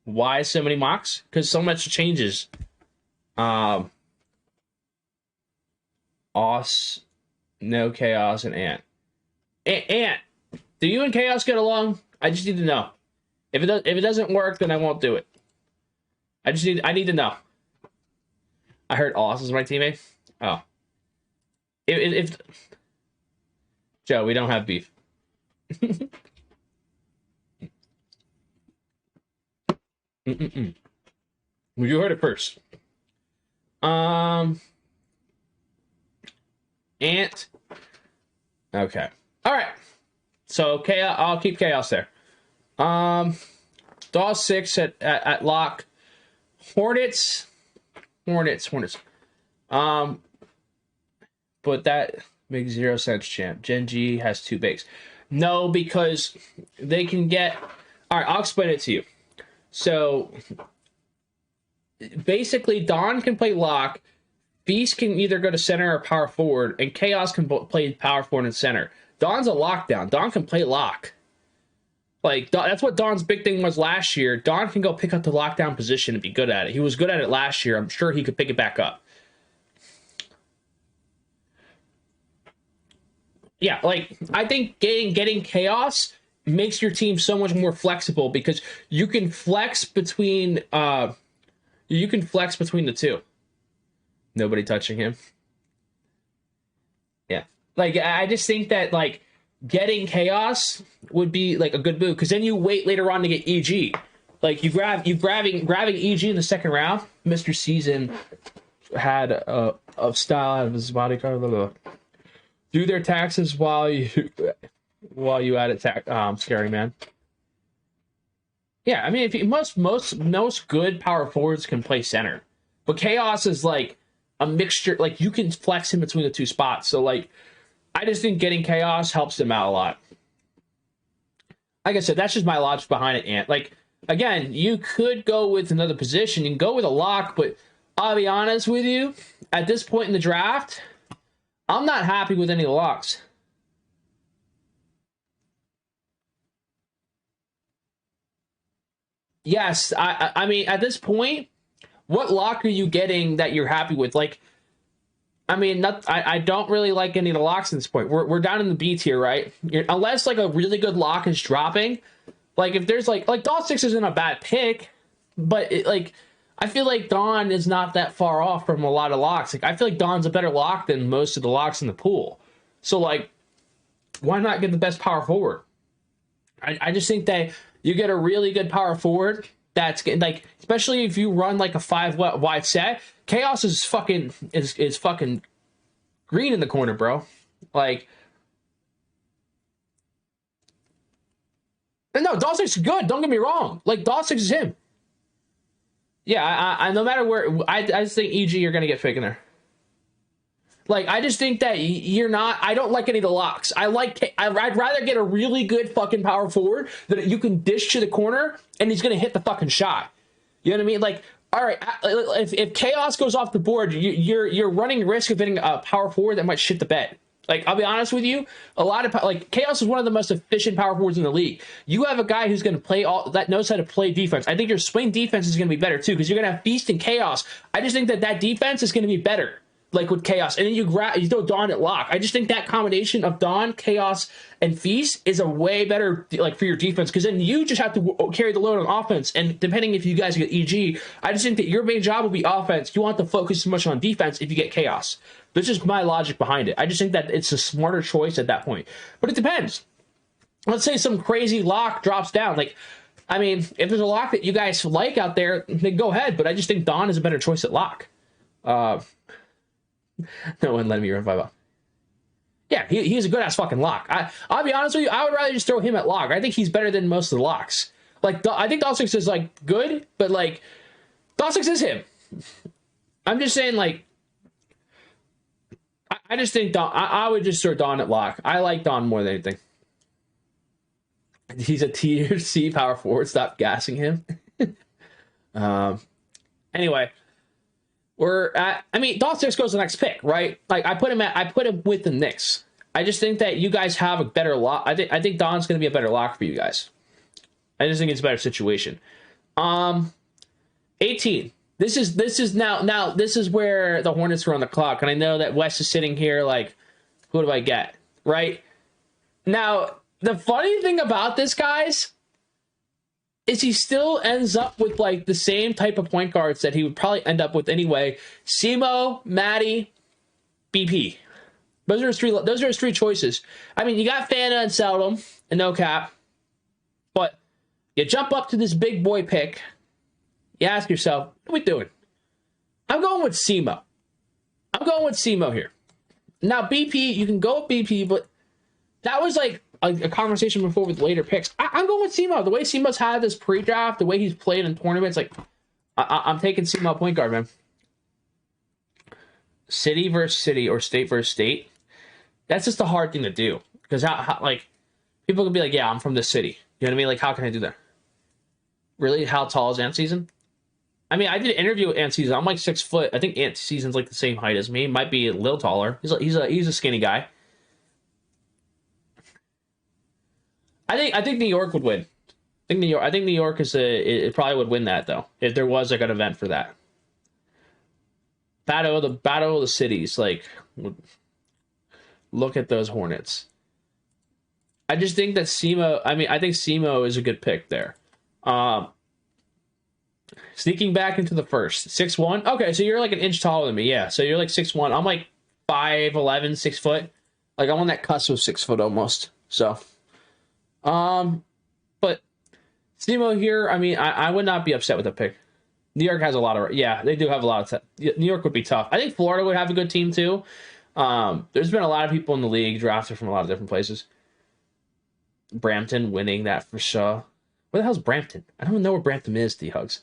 Why so many mocks? Because so much changes. Os, no Chaos, and Ant. Ant, do you and Chaos get along? I just need to know. If it doesn't work, then I won't do it. I need to know. I heard Os is my teammate. Oh. If Joe, we don't have beef. You heard it first. Ant. Okay. All right. So Chaos, I'll keep Chaos there. DAW 6 at lock. Hornets. But that makes 0 sense, champ. Gen G has 2 bigs. No, because they can get... All right, I'll explain it to you. So, basically, Don can play lock. Beast can either go to center or power forward, and Chaos can play power forward and center. Don's a lockdown. Don can play lock. Like, that's what Don's big thing was last year. Don can go pick up the lockdown position and be good at it. He was good at it last year. I'm sure he could pick it back up. Yeah, like, I think getting Chaos makes your team so much more flexible because you can flex between the two. Nobody touching him. Yeah. Like, I just think that, like, getting Chaos would be like a good move because then you wait later on to get EG. Like grabbing EG in the second round. Mr. Season had a style out of his body card. Do their taxes while you at it. Scary man. Yeah, I mean, if most good power forwards can play center, but Chaos is like a mixture. Like you can flex in between the two spots. So like. I just think getting Chaos helps them out a lot. Like I said, that's just my logic behind it, Ant. Like, again, you could go with another position. You can go with a lock, but I'll be honest with you. At this point in the draft, I'm not happy with any of the locks. Yes, I mean, at this point, what lock are you getting that you're happy with? Like, I mean, I don't really like any of the locks at this point. We're down in the B tier, right? Unless like a really good lock is dropping. Like if there's like Dawn 6 isn't a bad pick, but I feel like Dawn is not that far off from a lot of locks. Like I feel like Dawn's a better lock than most of the locks in the pool. So like, why not get the best power forward? I just think that you get a really good power forward. That's like, especially if you run like a 5 wide set. Chaos is fucking green in the corner, bro. Like, no, Dawn 6 is good. Don't get me wrong. Like, Dawn 6 is him. Yeah, I no matter where, I just think EG you're gonna get fake in there. Like, I just think that you're not. I don't like any of the locks. I'd rather get a really good fucking power forward that you can dish to the corner and he's gonna hit the fucking shot. You know what I mean? Like, all right, if Chaos goes off the board, you're running risk of hitting a power forward that might shit the bed. Like, I'll be honest with you, a lot of like Chaos is one of the most efficient power forwards in the league. You have a guy who's going to play all that, knows how to play defense. I think your swing defense is going to be better too, because you're going to have Feast and Chaos. I just think that defense is going to be better, like with Chaos. And then you throw Dawn at lock. I just think that combination of Dawn, Chaos, and Feast is a way better like for your defense, because then you just have to carry the load on offense. And depending if you guys get EG, I just think that your main job will be offense. You want to focus so much on defense if you get Chaos. That's just my logic behind it. I just think that it's a smarter choice at that point. But it depends. Let's say some crazy lock drops down. Like, I mean, if there's a lock that you guys like out there, then go ahead. But I just think Dawn is a better choice at lock. No one let me run 5 up. Yeah, he's a good-ass fucking lock. I'll be honest with you, I would rather just throw him at lock. I think he's better than most of the locks. Like, I think Dawsix is, like, good, but, like, Dawsix is him. I'm just saying, like, I just think Dawn, I would just throw Dawn at lock. I like Dawn more than anything. He's a tier C power forward. Stop gassing him. Anyway, we're at, I mean, Dawsix goes to the next pick, right? Like, I put him with the Knicks. I just think that you guys have a better lock. I think Dawn's going to be a better lock for you guys. I just think it's a better situation. 18. This is now this is where the Hornets are on the clock, and I know that Wes is sitting here like, who do I get? Right? Now, the funny thing about this, guys, is he still ends up with like the same type of point guards that he would probably end up with anyway. Simo, Matty, BP. Those are his three choices. I mean, you got Fana and Seldom and no cap, but you jump up to this big boy pick. You ask yourself, what are we doing? I'm going with Simo. I'm going with Simo here. Now, BP, you can go with BP, but that was like a conversation before with later picks. I'm going with Simo. The way Simo's had this pre-draft, the way he's played in tournaments, like, I'm taking Simo point guard, man. City versus city or state versus state. That's just a hard thing to do. Because, how like, people can be like, yeah, I'm from this city. You know what I mean? Like, how can I do that? Really? How tall is Ant Season? I mean, I did an interview with Ant Season. I'm like 6 foot. I think Ant Season's like the same height as me. Might be a little taller. He's a skinny guy. I think New York would win. I think New York is it probably would win that though, if there was like an event for that. Battle of the cities. Like, look at those Hornets. I just think that Simo. I mean, I think Simo is a good pick there. Sneaking back into the first. 6'1". Okay, so you're like an inch taller than me. Yeah, so you're like 6'1". I'm like 5'11", 6 foot. Like, I'm on that cusp of 6 foot almost. So, but Simo here, I mean, I would not be upset with the pick. New York has a lot of, yeah, they do have a lot of, New York would be tough. I think Florida would have a good team too. There's been a lot of people in the league drafted from a lot of different places. Brampton winning that for sure. Where the hell's Brampton? I don't even know where Brampton is, D-Hugs.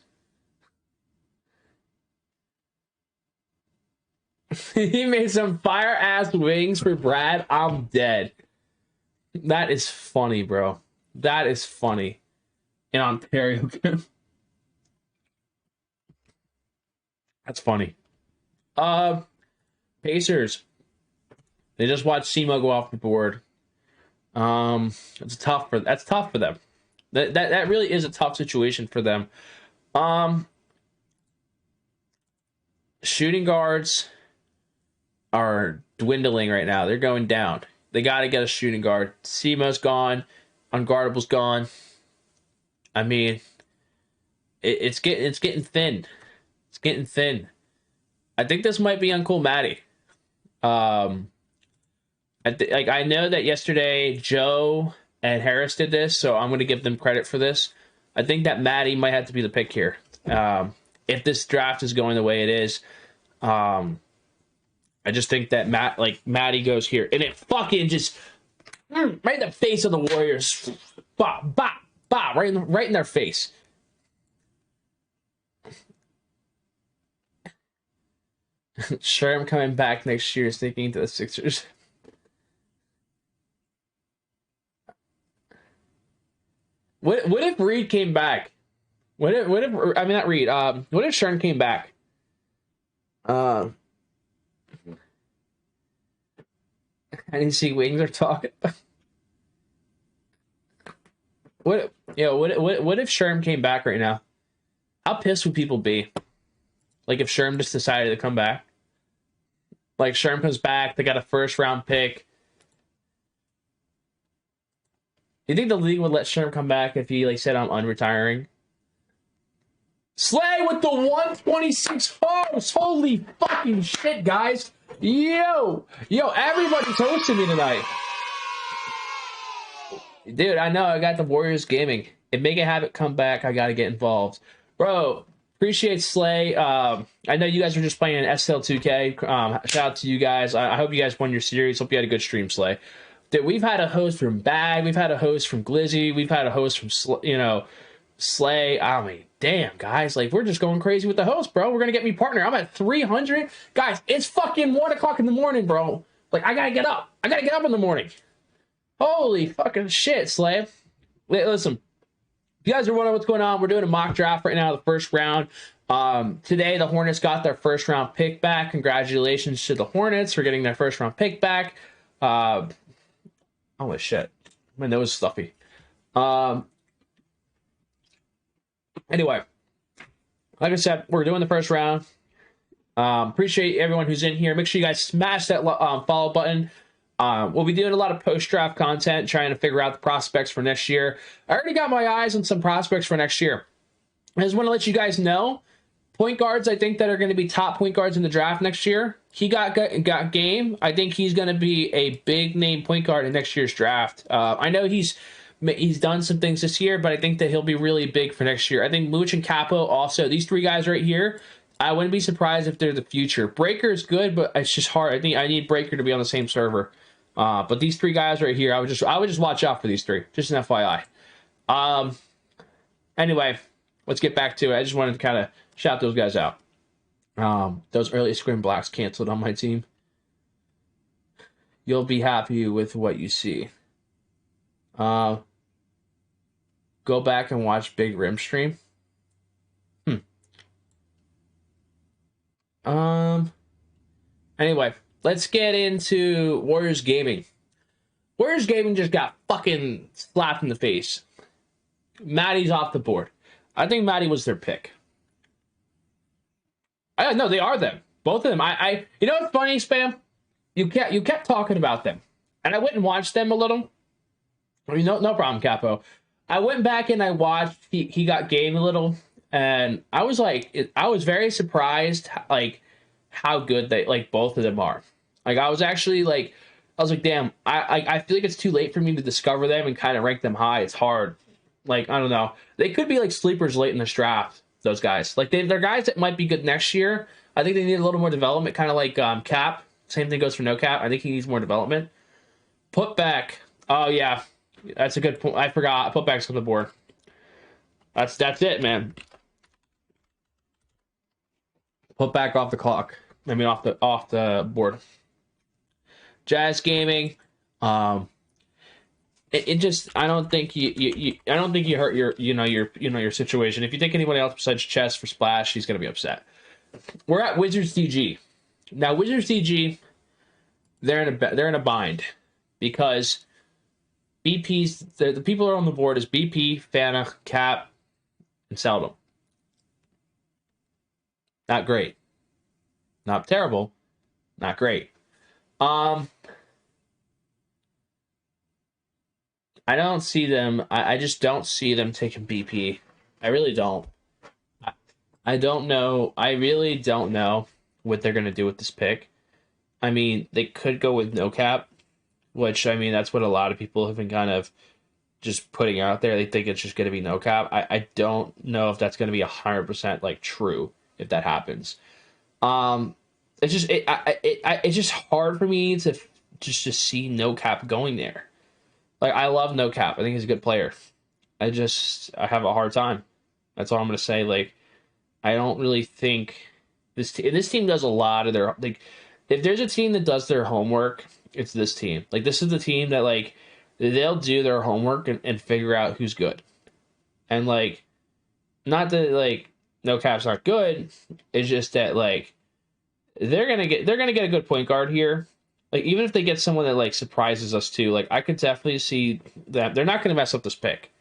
He made some fire-ass wings for Brad. I'm dead. That is funny, bro. That is funny. In Ontario. That's funny. Pacers. They just watched Simo go off the board. That's tough for them. That really is a tough situation for them. Shooting guards are dwindling right now. They're going down. They got to get a shooting guard. Simo's gone. Unguardable's gone. I mean, it's getting thin. It's getting thin. I think this might be Uncle Matty. I know that yesterday Joe and Harris did this, so I'm going to give them credit for this. I think that Matty might have to be the pick here. If this draft is going the way it is, I just think that Matty goes here, and it fucking just right in the face of the Warriors, bah, bah, bah, right in their face. Sure, I'm coming back next year, sneaking into the Sixers. What if Reed came back? What if I mean not Reed? What if Sherm came back? I didn't see Wings are talking. What if Sherm came back right now? How pissed would people be? Like if Sherm just decided to come back? Like Sherm comes back, they got a first round pick. Do you think the league would let Sherm come back if he like said I'm unretiring? Slay with the 126 hosts. Holy fucking shit, guys. Yo, everybody's hosting me tonight. Dude, I know I got the Warriors gaming. If Make It Habit come back, I gotta get involved. Bro, appreciate Slay. I know you guys were just playing SL2K. Shout out to you guys. I hope you guys won your series. Hope you had a good stream, Slay. Dude, we've had a host from Bag. We've had a host from Glizzy. We've had a host from, Slay. I mean, damn, guys. Like, we're just going crazy with the host, bro. We're going to get me partner. I'm at 300. Guys, it's fucking 1 o'clock in the morning, bro. Like, I got to get up. I got to get up in the morning. Holy fucking shit, Slay. Wait, listen. If you guys are wondering what's going on, we're doing a mock draft right now, the first round. Today, the Hornets got their first round pick back. Congratulations to the Hornets for getting their first round pick back. Holy shit. My nose is stuffy. Anyway, like I said, we're doing the first round. Appreciate everyone who's in here. Make sure you guys smash that follow button. We'll be doing a lot of post-draft content, trying to figure out the prospects for next year. I already got my eyes on some prospects for next year. I just want to let you guys know, point guards, I think that are going to be top point guards in the draft next year. He got game. I think he's going to be a big name point guard in next year's draft. I know he's done some things this year, but I think that he'll be really big for next year. I think Mooch and Capo also, these three guys right here, I wouldn't be surprised if they're the future. Breaker is good, but it's just hard. I think I need Breaker to be on the same server. But these three guys right here, I would just watch out for these three. Just an FYI. Anyway, let's get back to it. I just wanted to kind of shout those guys out. Those early scrim blocks canceled on my team. You'll be happy with what you see. Go back and watch Big Rim stream. Anyway, let's get into Warriors Gaming. Warriors Gaming just got fucking slapped in the face. Maddie's off the board. I think Maddie was their pick. No, they are them. Both of them. You know what's funny, Spam? You kept talking about them, and I went and watched them a little. I mean, no problem, Capo. I went back and I watched. He got game a little, and I was like, I was very surprised, like how good they both of them are. Like I was like, damn. I feel like it's too late for me to discover them and kind of rank them high. It's hard. Like I don't know. They could be like sleepers late in this draft. Those guys, like they're guys that might be good next year. I think they need a little more development, kind of like Cap. Same thing goes for No Cap. I think he needs more development. Put back. Oh yeah, that's a good point. I forgot. Put back's on the board. That's it, man. Put back off the clock. I mean, off the board. Jazz Gaming. It just I don't think you hurt your situation. If you think anybody else besides Chess for Splash, he's gonna be upset. We're at Wizards DG. Now Wizards DG, they're in a bind because BP's the people that are on the board is BP, Fana, Cap, and Seldom. Not great. Not terrible. Not great. I don't see them. I just don't see them taking BP. I really don't. I don't know. I really don't know what they're going to do with this pick. I mean, they could go with No Cap, which, I mean, that's what a lot of people have been kind of just putting out there. They think it's just going to be No Cap. I don't know if that's going to be 100% like true if that happens. It's just it's just hard for me to see No Cap going there. Like, I love No Cap. I think he's a good player. I have a hard time. That's all I'm going to say. Like, I don't really think this team does a lot of their, like, if there's a team that does their homework, it's this team. Like, this is the team that, like, they'll do their homework and figure out who's good. And, like, not that, like, No Cap's not good. It's just that, like, they're gonna get a good point guard here. Like, even if they get someone that, like, surprises us, too, like, I could definitely see that. They're not going to mess up this pick.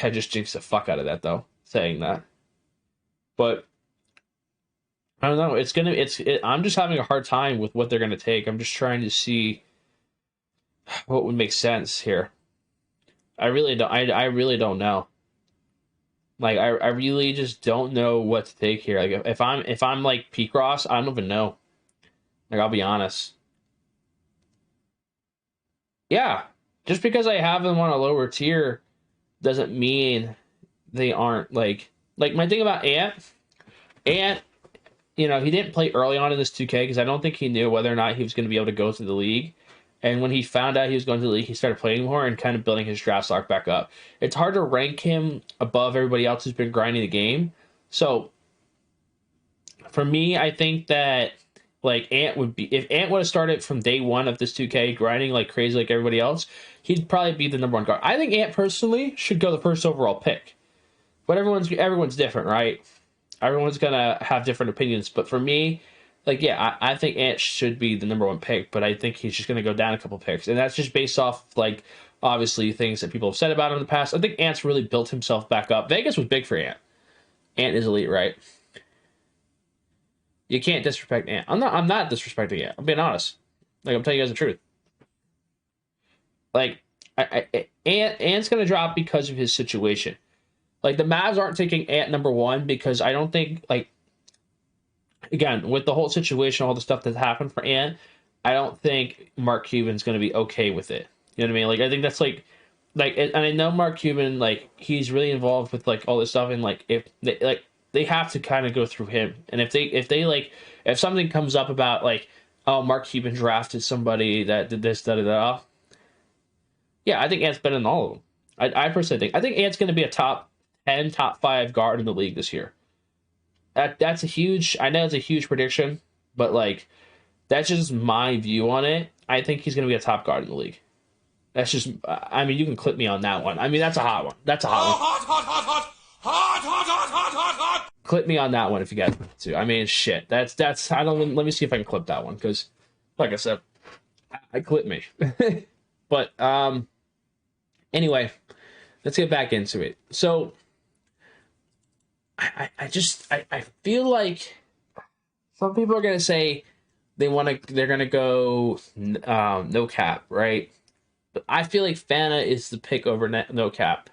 I just jinxed the fuck out of that, though, saying that. But, I don't know. I'm just having a hard time with what they're going to take. I'm just trying to see what would make sense here. I really don't know. Like, I really just don't know what to take here. Like, if I'm like P Cross, I don't even know. Like, I'll be honest. Yeah, just because I have them on a lower tier doesn't mean they aren't like my thing about Ant, you know, he didn't play early on in this 2K because I don't think he knew whether or not he was going to be able to go to the league. And when he found out he was going to the league, he started playing more and kind of building his draft stock back up. It's hard to rank him above everybody else who's been grinding the game. So for me, I think that like Ant would be, if Ant would have started from day one of this 2K grinding like crazy like everybody else, he'd probably be the number one guard. I think Ant personally should go the first overall pick. But everyone's different, right? Everyone's gonna have different opinions. But for me, like, yeah, I think Ant should be the number one pick, but I think he's just gonna go down a couple picks. And that's just based off, like, obviously things that people have said about him in the past. I think Ant's really built himself back up. Vegas was big for Ant. Ant is elite, right? You can't disrespect Ant. I'm not disrespecting Ant. I'm being honest. Like, I'm telling you guys the truth. Like, Ant's gonna drop because of his situation. Like, the Mavs aren't taking Ant number one because I don't think, like, again, with the whole situation, all the stuff that's happened for Ant, I don't think Mark Cuban's going to be okay with it. You know what I mean? Like, I think that's, like, and I know Mark Cuban, like, he's really involved with, like, all this stuff, and, like, if they, like, they have to kind of go through him. And if they, like, if something comes up about, like, oh, Mark Cuban drafted somebody that did this, da-da-da, yeah, I think Ant's better than all of them. I personally think Ant's going to be a top 10, top 5 guard in the league this year. That's a huge, I know it's a huge prediction, but like, that's just my view on it. I think he's going to be a top guard in the league. That's just, I mean, you can clip me on that one. I mean, that's a hot one. That's a hot one. Clip me on that one if you guys want to. I mean, shit. That's, I don't, let me see if I can clip that one, because, like I said, I clip me. But, anyway, let's get back into it. So, I feel like some people are gonna say they're gonna go no cap, right? But I feel like Fana is the pick over no cap.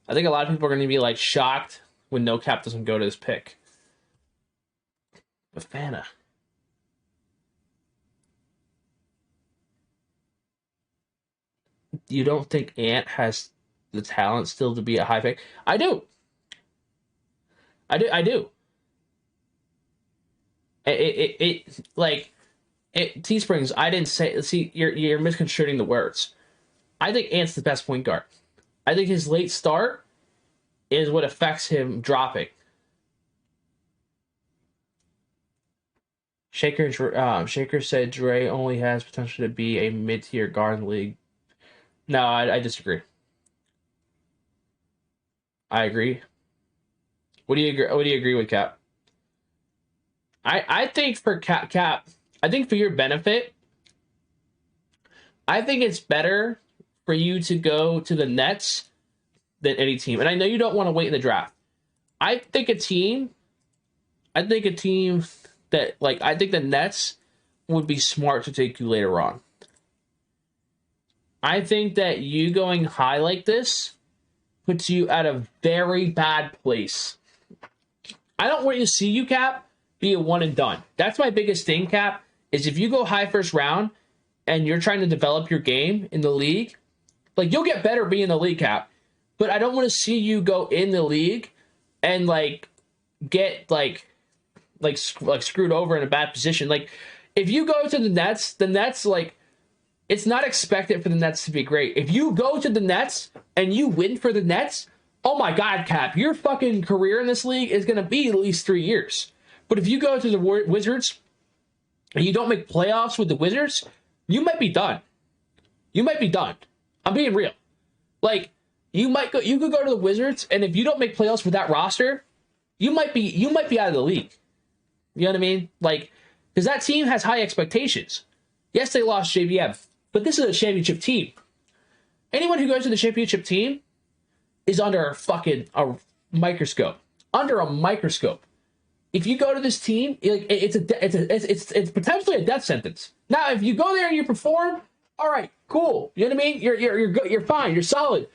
I think a lot of people are gonna be like shocked when no cap doesn't go to this pick. But Fana, you don't think Ant has the talent still to be a high pick? I do. Teesprings, I didn't say, see, you're misconstruing the words. I think Ant's the best point guard. I think his late start is what affects him dropping. Shaker said Dre only has potential to be a mid-tier guard in the league. No, I disagree. I agree. What do you agree? What do you agree with, Cap? I think for Cap, I think for your benefit, I think it's better for you to go to the Nets than any team. And I know you don't want to wait in the draft. I think a team that, like, I think the Nets would be smart to take you later on. I think that you going high like this puts you at a very bad place. I don't want you to see you, Cap, be a one and done. That's my biggest thing, Cap, is if you go high first round and you're trying to develop your game in the league, like, you'll get better being in the league, Cap. But I don't want to see you go in the league and, like, get, like screwed over in a bad position. Like, if you go to the Nets, like, it's not expected for the Nets to be great. If you go to the Nets and you win for the Nets, oh my God, Cap, your fucking career in this league is going to be at least 3 years. But if you go to the Wizards and you don't make playoffs with the Wizards, you might be done. You might be done. I'm being real. Like, you could go to the Wizards, and if you don't make playoffs with that roster, you might be out of the league. You know what I mean? Like, because that team has high expectations. Yes, they lost JBM, but this is a championship team. Anyone who goes to the championship team is under a microscope. Under a microscope. If you go to this team, it's potentially a death sentence. Now, if you go there and you perform, all right, cool. You know what I mean? You're good. You're fine. You're solid.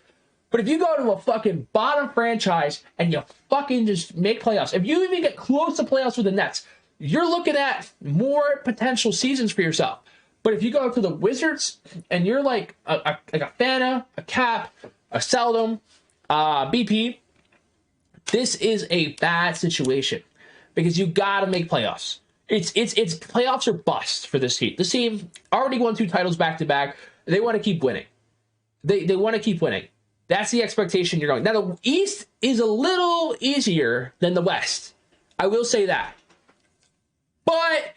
But if you go to a fucking bottom franchise and you fucking just make playoffs, if you even get close to playoffs with the Nets, you're looking at more potential seasons for yourself. But if you go to the Wizards and you're like a Fana, a Cap, a Seldom, BP, this is a bad situation because you got to make playoffs. It's playoffs or bust for this team. This team already won 2 titles back to back. They want to keep winning. They want to keep winning. That's the expectation you're going. Now, the East is a little easier than the West. I will say that. But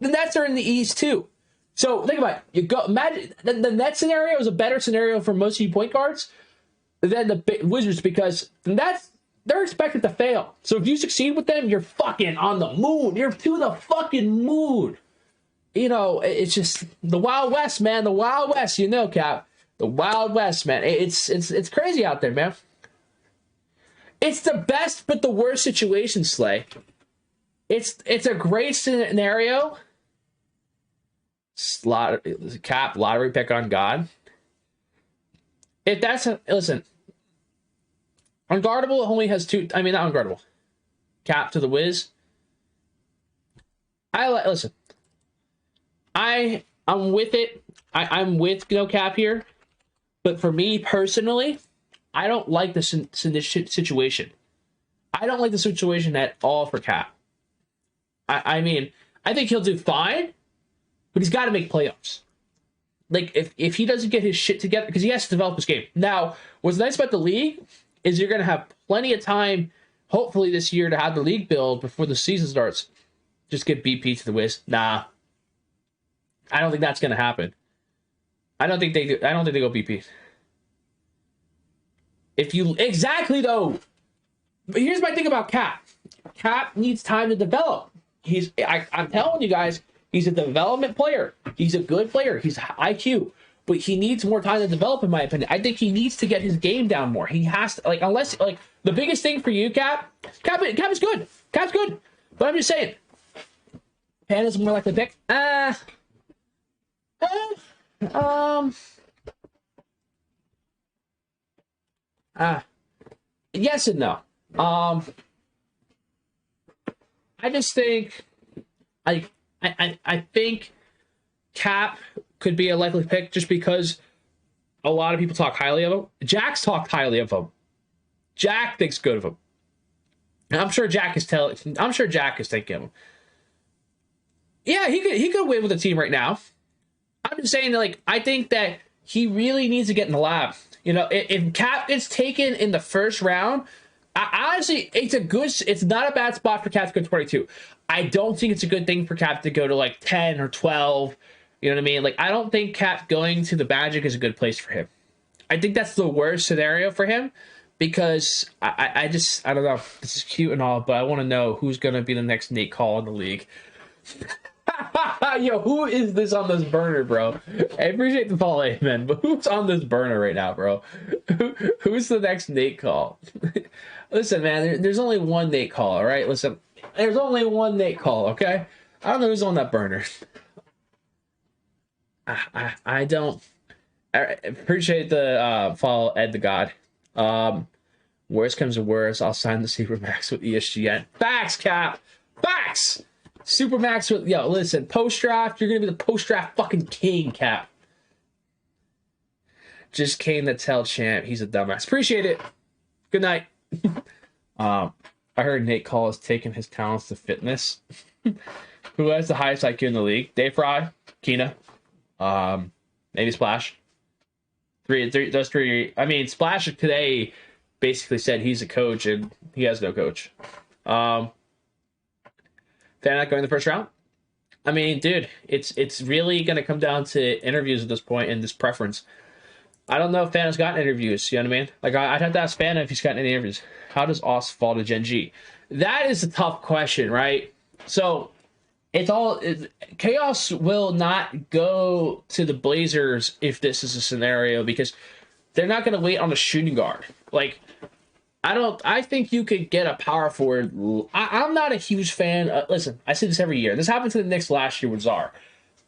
the Nets are in the East, too. So, think about it. Imagine the Nets scenario is a better scenario for most of you point guards than the Wizards because they're expected to fail. So, if you succeed with them, you're fucking on the moon. You're to the fucking moon. You know, it's just the Wild West, man. The Wild West, you know, Cap. The Wild West, man. It's crazy out there, man. It's the best but the worst situation, Slay. It's a great scenario. Cap, lottery pick on God. If that's listen, unguardable only has 2. I mean, not unguardable. Cap to the Wiz. Listen. I'm with it. I'm with Cap here. But for me personally, I don't like the situation. I don't like the situation at all for Cap. I mean, I think he'll do fine, but he's got to make playoffs. Like, if he doesn't get his shit together, because he has to develop his game. Now, what's nice about the league is you're going to have plenty of time, hopefully this year, to have the league build before the season starts. Just get BP to the Wiz. Nah. I don't think that's going to happen. I don't think they go BP. Exactly though. But here's my thing about Cap. Cap needs time to develop. I'm telling you guys, he's a development player. He's a good player. He's IQ, but he needs more time to develop, in my opinion. I think he needs to get his game down more. He has to, unless the biggest thing for you, Cap is good. Cap's good, but I'm just saying, Pan is more like the pick. Yes and no. I just think I think Cap could be a likely pick just because a lot of people talk highly of him. Jack's talked highly of him. Jack thinks good of him. And I'm sure Jack is thinking of him. Yeah, he could win with the team right now. I'm just saying, I think that he really needs to get in the lab. You know, if Cap gets taken in the first round, honestly, it's not a bad spot for Cap to go 22. I don't think it's a good thing for Cap to go to 10 or 12. You know what I mean? I don't think Cap going to the Magic is a good place for him. I think that's the worst scenario for him because I don't know. This is cute and all, but I want to know who's going to be the next Nate Call in the league. Yo, who is this on this burner, bro? I appreciate the follow, man, but who's on this burner right now, bro? Who's the next Nate Call? Listen, man, there's only one Nate Call, all right? Listen, there's only one Nate Call, okay? I don't know who's on that burner. I don't. I appreciate the follow, Ed the God. Worst comes to worst, I'll sign the Supermax with ESGN. Facts, Cap! Facts! Supermax with, listen, post-draft, you're going to be the post-draft fucking king, Cap. Just Kane the tell champ. He's a dumbass. Appreciate it. Good night. I heard Nate Call has taken his talents to fitness. Who has the highest IQ in the league? Dave Fry, Keena, maybe Splash. Those three. I mean, Splash today basically said he's a coach and he has no coach. They're not going the first round. I mean, dude, it's really going to come down to interviews at this point and this preference. I don't know if Fana's gotten interviews. You know what I mean? I'd have to ask Fana if he's gotten any interviews. How does Oz fall to Gen G? That is a tough question, right? So, Chaos will not go to the Blazers if this is a scenario, because they're not going to wait on a shooting guard. Like, I think you could get a power forward. I'm not a huge fan. Listen, I say this every year. This happened to the Knicks last year with Czar.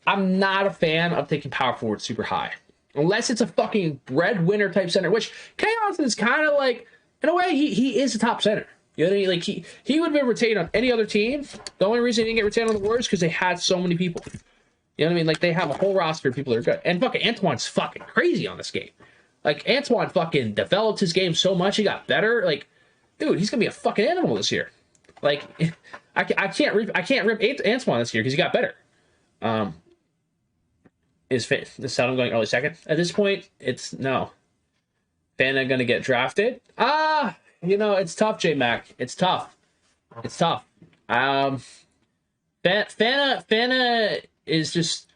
I'm not a fan of taking power forward super high. Unless it's a fucking breadwinner type center, which Chaos is kind of like, in a way, he is a top center. You know what I mean? Like, he would have been retained on any other team. The only reason he didn't get retained on the Warriors is because they had so many people. You know what I mean? Like, they have a whole roster of people that are good. And fucking Antoine's fucking crazy on this game. Like, Antoine fucking developed his game so much, he got better. Like, dude, he's gonna be a fucking animal this year. Like, I can't rip Antoine this year because he got better. Is Seldom going early second? At this point, it's no. Fana gonna get drafted? It's tough, J-Mac. It's tough. Fana is just,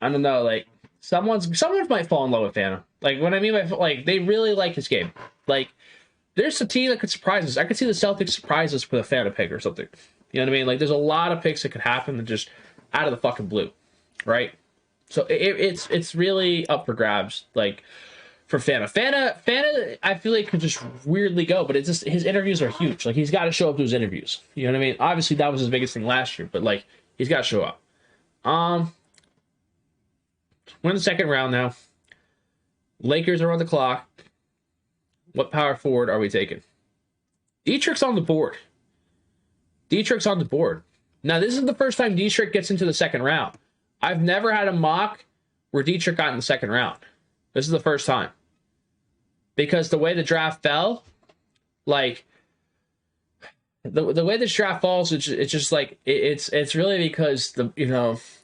I don't know, like, someone might fall in love with Fana. Like, what I mean by, like, they really like his game. Like, there's a team that could surprise us. I could see the Celtics surprise us with a Fana pick or something. You know what I mean? Like, there's a lot of picks that could happen that just out of the fucking blue, right? So it's really up for grabs, like, for Fana. Fana, I feel like could just weirdly go, but it's just his interviews are huge. Like, he's got to show up to his interviews. You know what I mean? Obviously, that was his biggest thing last year, but, like, he's got to show up. We're in the second round now. Lakers are on the clock. What power forward are we taking? Dietrich's on the board. Now, this is the first time Dietrich gets into the second round. I've never had a mock where Dietrich got in the second round. This is the first time. Because the way the draft fell, like, the way this draft falls, it's just like, it's really because the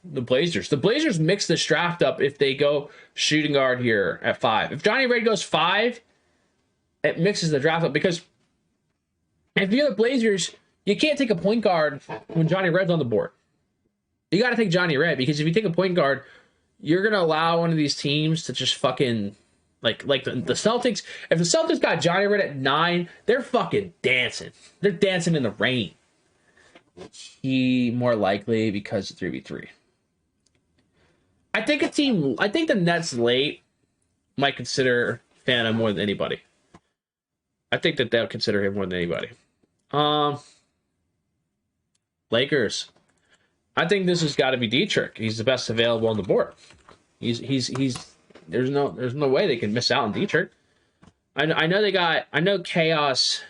Blazers mix this draft up if they go shooting guard here at 5. If Johnny Red goes 5, it mixes the draft up, because if you're the Blazers, you can't take a point guard when Johnny Red's on the board. You got to take Johnny Red, because if you take a point guard, you're going to allow one of these teams to just fucking, like the Celtics. If the Celtics got Johnny Red at 9, they're fucking dancing. They're dancing in the rain. He more likely because of 3v3. I think the Nets late might consider Fana more than anybody. I think that they'll consider him more than anybody. Lakers. I think this has got to be Dietrich. He's the best available on the board. He's there's no way they can miss out on Dietrich. I know Chaos.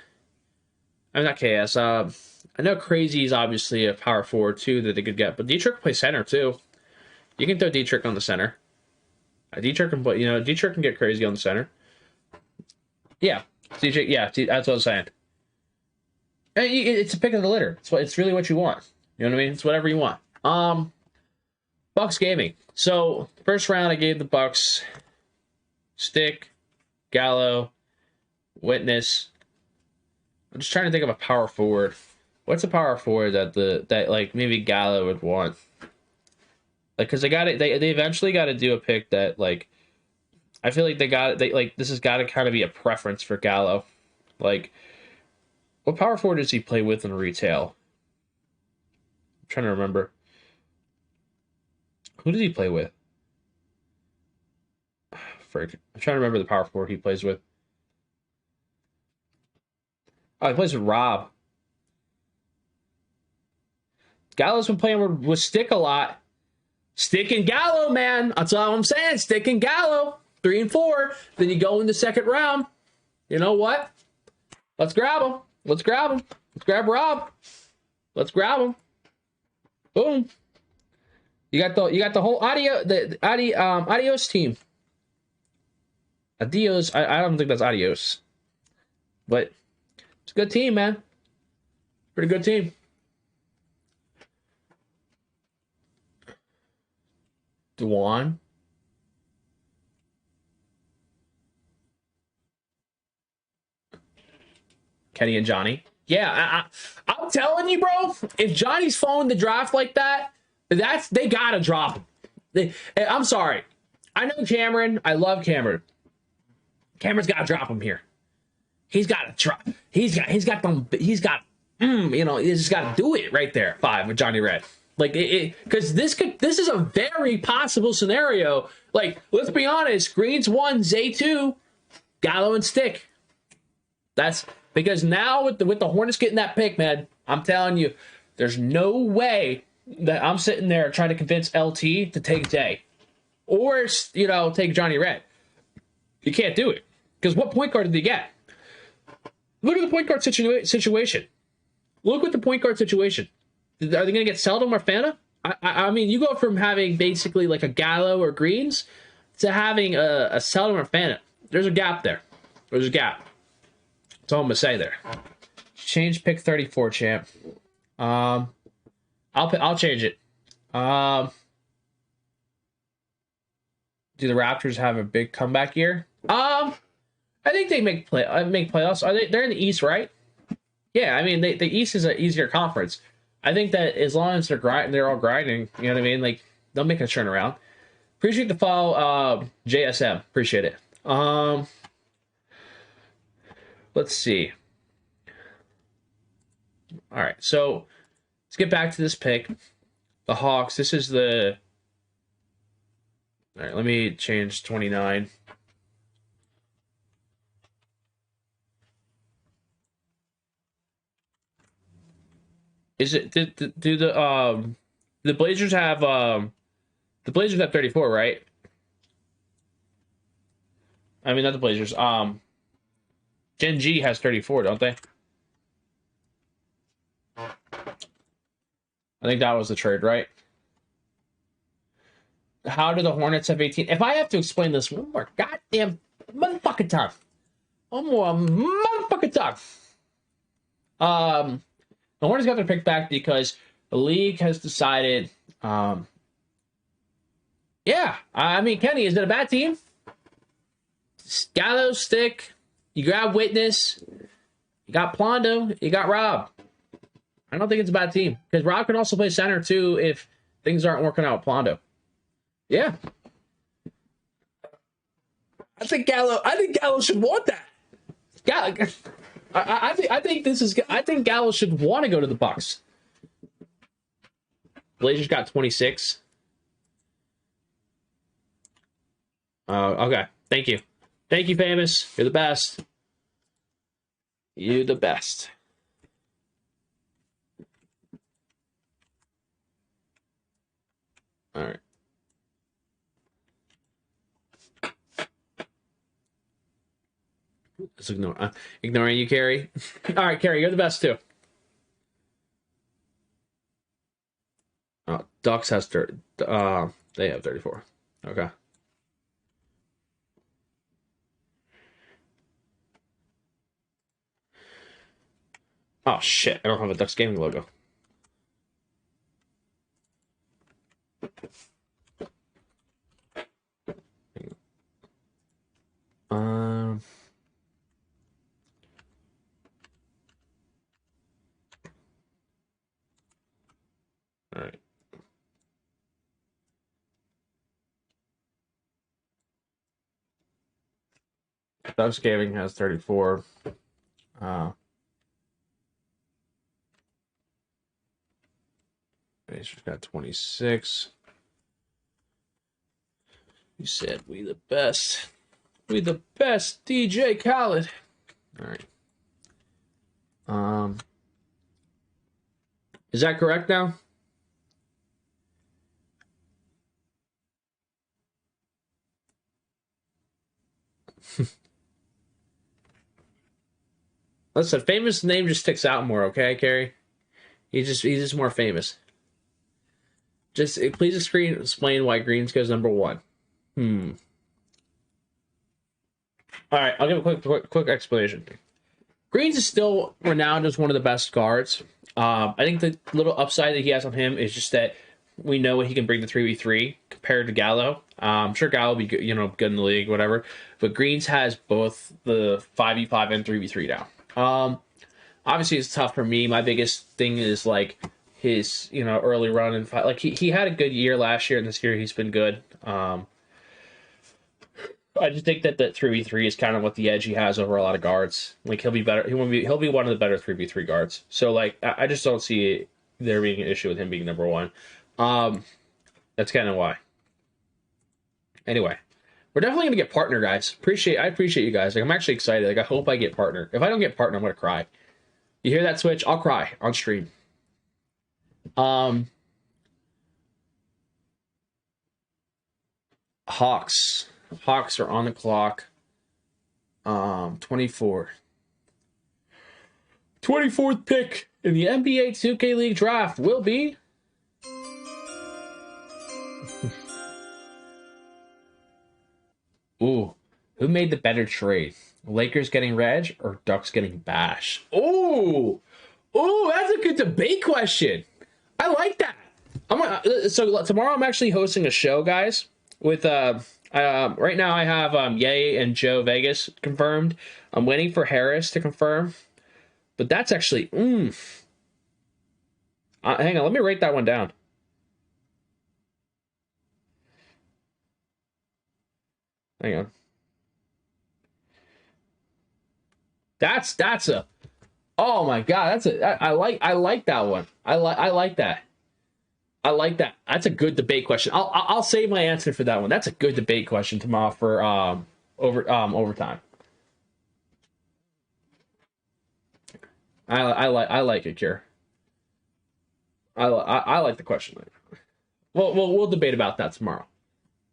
I'm not Chaos. I know Crazy is obviously a power forward too that they could get, but Dietrich plays center too. You can throw Dietrich on the center. Dietrich can get Crazy on the center. Yeah, Dietrich. Yeah, that's what I'm saying. It's a pick of the litter. It's really what you want. You know what I mean? It's whatever you want. Bucks Gaming. So, first round I gave the Bucks Stick, Gallo, Witness. I'm just trying to think of a power forward. What's a power forward that like maybe Gallo would want? Like, because they eventually got to do a pick that, like, I feel like this has got to kind of be a preference for Gallo. Like, what power forward does he play with in retail? I'm trying to remember. Who did he play with? Frick. I'm trying to remember the power forward he plays with. Oh, he plays with Rob. Gallo's been playing with Stick a lot. Stick and Gallo, man. That's all I'm saying. Stick and Gallo. 3 and 4. Then you go in the second round. You know what? Let's grab him. Let's grab Rob. Let's grab him. Boom. You got the whole Adios team. Adios. I don't think that's Adios. But it's a good team, man. Pretty good team. Dwan. Kenny and Johnny. Yeah, I'm telling you, bro. If Johnny's following the draft like that, they gotta drop him. I'm sorry. I know Cameron. I love Cameron. Cameron's gotta drop him here. He's gotta drop. He's just gotta do it right there. 5 with Johnny Red. Like because this is a very possible scenario. Like, let's be honest, Green's 1, Zay 2, Gallo and Stick. That's because now with the Hornets getting that pick, man, I'm telling you, there's no way that I'm sitting there trying to convince LT to take Zay or, you know, take Johnny Red. You can't do it because what point guard did they get? Look at the point guard situation. Look at the point guard situation. Are they going to get Seldom or Fanta? I mean, you go from having basically like a Gallo or Greens to having a Seldom or Fanta. There's a gap there. There's a gap. That's all I'm going to say there. Change pick 34, champ. I'll change it. Do the Raptors have a big comeback year? I think they make playoffs. They're in the East, right? Yeah, I mean, the East is an easier conference. I think that as long as they're all grinding, you know what I mean? Like, they'll make a turnaround. Appreciate the follow, JSM. Appreciate it. Let's see. All right, so let's get back to this pick. The Hawks. This is the... All right, let me change 29. Is it do the Blazers have 34, right? I mean, not the Blazers. Gen G has 34, don't they? I think that was the trade, right? How do the Hornets have 18? If I have to explain this one more goddamn motherfucking time, one more motherfucking time. The Hornets got their pick back because the league has decided, yeah, I mean, Kenny, is it a bad team? Gallo, Stick, you grab Witness, you got Plondo, you got Rob. I don't think it's a bad team because Rob can also play center too if things aren't working out with Plondo. Yeah. I think Gallo should want that. Gallo, I think Gallo should want to go to the Bucks. Blazers got 26. Okay. Thank you. Thank you, Famous. You're the best. You the best. All right. Let's ignoring you, Carrie. All right, Carrie, you're the best too. Ducks has 30. They have 34. Okay. Oh shit! I don't have a Ducks gaming logo. All right. Ducks gaming has 34. She's got 26. You said we the best. We the best, DJ Khaled. All right. Is that correct now? Listen, famous name just sticks out more, okay, Carrie? He's just more famous. Just please explain why Greens goes number 1. All right, I'll give a quick explanation. Greens is still renowned as one of the best guards. I think the little upside that he has on him is just that we know what he can bring to 3v3 compared to Gallo. I'm sure Gallo will be good, good in the league, whatever. But Greens has both the 5v5 and 3v3 now. Obviously, it's tough for me. My biggest thing is like his early run and fight. Like he had a good year last year, and this year he's been good. I just think that 3v3 is kind of what the edge he has over a lot of guards. Like he'll be better. He'll be one of the better 3v3 guards. So like I just don't see there being an issue with him being number one. That's kind of why. Anyway, we're definitely gonna get partner, guys. I appreciate you guys. Like, I'm actually excited. Like, I hope I get partner. If I don't get partner, I'm gonna cry. You hear that, Switch? I'll cry on stream. Hawks are on the clock. 24. 24th pick in the NBA 2K League draft will be ooh, who made the better trade? Lakers getting Reg or Ducks getting Bash? Ooh, that's a good debate question. I like that. So tomorrow I'm actually hosting a show, guys. With right now I have Ye and Joe Vegas confirmed. I'm waiting for Harris to confirm, but that's actually hang on, let me write that one down. Hang on. That's a oh my god, I like that one. I like that. I like that. That's a good debate question. I'll save my answer for that one. That's a good debate question tomorrow for overtime. I like it, Kier. I like the question. We'll debate about that tomorrow.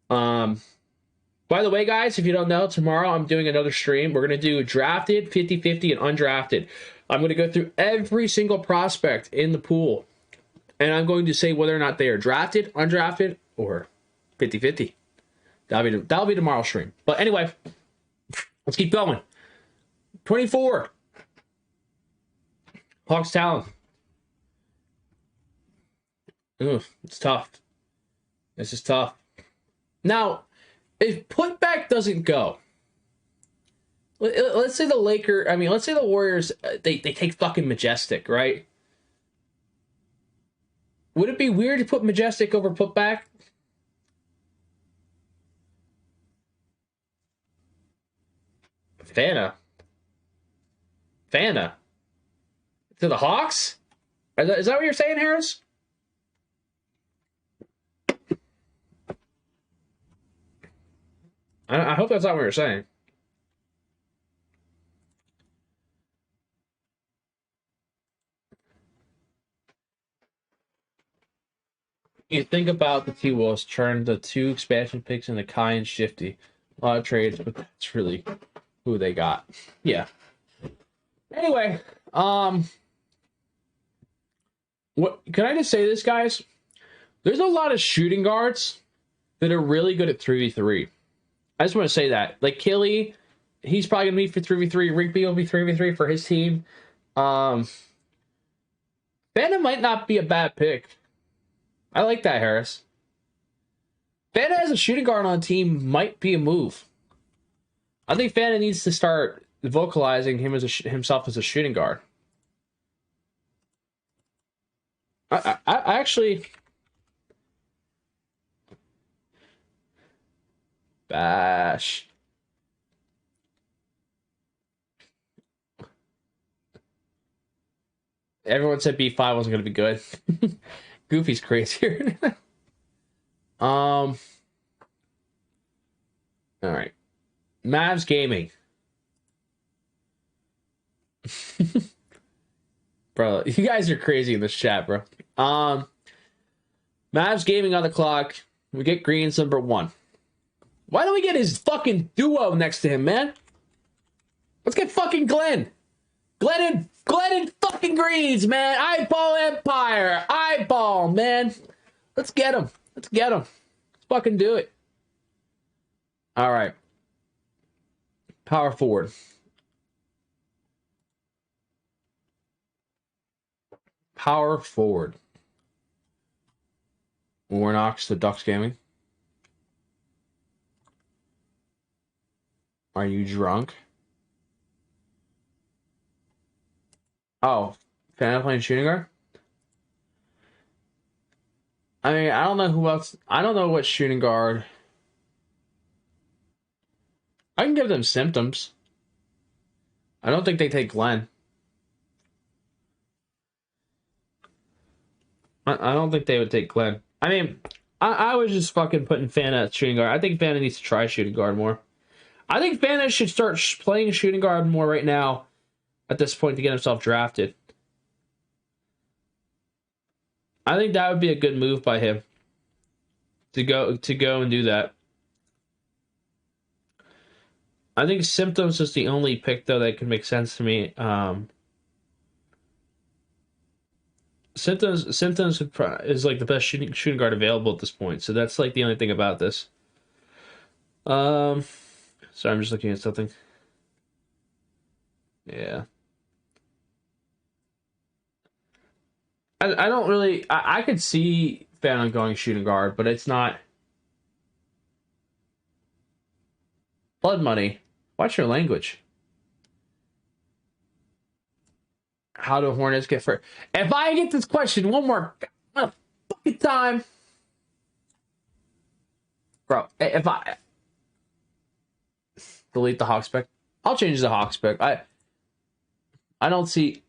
By the way, guys, if you don't know, tomorrow I'm doing another stream. We're going to do drafted, 50-50, and undrafted. I'm going to go through every single prospect in the pool, and I'm going to say whether or not they are drafted, undrafted, or 50-50. That'll be tomorrow's stream. But anyway, let's keep going. 24. Hawks talent. Ooh, it's tough. This is tough. Now, if putback doesn't go, let's say let's say the Warriors, they take fucking Majestic, right? Would it be weird to put Majestic over putback? Fana. To the Hawks? Is that what you're saying, Harris? I hope that's not what you're saying. You think about the T-Wolves turned the 2 expansion picks into Kai and Shifty. A lot of trades, but that's really who they got. Yeah. Anyway, what can I just say this, guys? There's a lot of shooting guards that are really good at 3v3. I just want to say that. Like Killy, he's probably going to be for 3v3. Rigby will be 3v3 for his team. Venom might not be a bad pick. I like that, Harris. Fanta as a shooting guard on a team might be a move. I think Fanta needs to start vocalizing himself as a shooting guard. I actually... Bash. Everyone said B5 wasn't going to be good. Goofy's crazier. All right. Mavs Gaming. Bro, you guys are crazy in this chat, bro. Mavs Gaming on the clock. We get Green's number 1. Why don't we get his fucking duo next to him, man? Let's get fucking Glenn. Glenn and fucking Greens, man. Eyeball Empire. Eyeball, man. Let's get him. Let's fucking do it. All right. Power forward. Warnock's the Ducks Gaming. Are you drunk? Oh, fan playing shooting guard? I mean, I don't know who else. I don't know what shooting guard. I can give them symptoms. I don't think they take Glenn. I don't think they would take Glenn. I mean, I was just fucking putting Fanta at shooting guard. I think Fanta needs to try shooting guard more. I think Fanta should start playing shooting guard more right now at this point to get himself drafted. I think that would be a good move by him to go and do that. I think Symptoms is the only pick though that could make sense to me. Symptoms is like the best shooting guard available at this point, so that's like the only thing about this. Sorry, I'm just looking at something. Yeah. I don't really... I could see Phantom going shooting guard, but it's not... Blood money. Watch your language. How do Hornets get first? If I get this question one more fucking time... Bro, if I... Delete the Hawks pick. I'll change the Hawks pick. I don't see...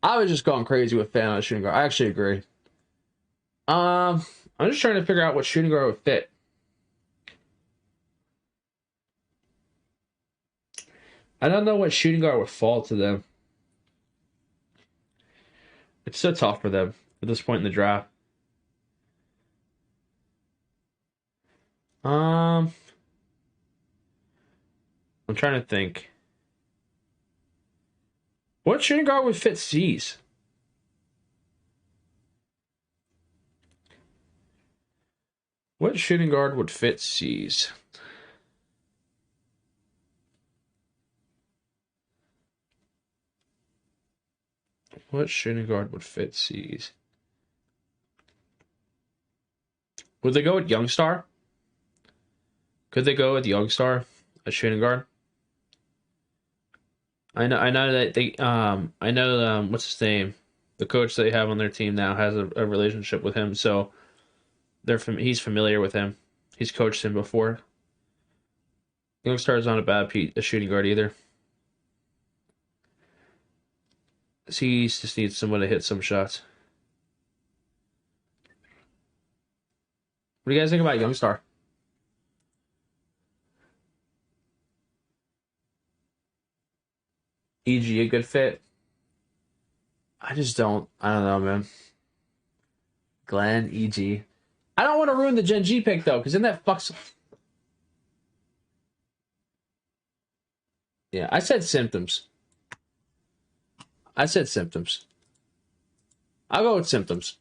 I was just going crazy with Phantom shooting guard. I actually agree. I'm just trying to figure out what shooting guard would fit. I don't know what shooting guard would fall to them. It's so tough for them at this point in the draft. I'm trying to think. What shooting guard would fit C's? What shooting guard would fit C's? What shooting guard would fit C's? Would they go with Youngstar? Could they go with Youngstar, a shooting guard? I know that they what's his name? The coach they have on their team now has a relationship with him, so he's familiar with him. He's coached him before. Youngstar is not a bad a shooting guard either. He just needs someone to hit some shots. What do you guys think about Youngstar? EG a good fit? I don't know, man. Glenn, EG. I don't want to ruin the Gen G pick, though, because then that fucks... Yeah, I said Symptoms. I'll go with Symptoms.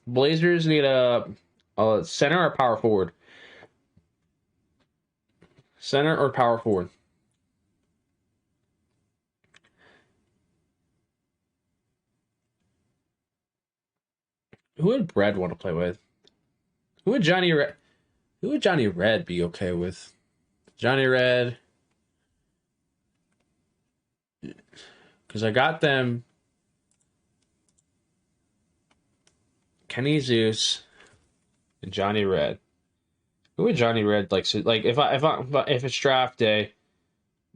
Blazers need a center or power forward? Center or power forward? Who would Brad want to play with? Who would Johnny Red be okay with? Johnny Red. Because I got them Kenny Zeus and Johnny Red. Who would Johnny Red like? So, like if it's draft day, I'm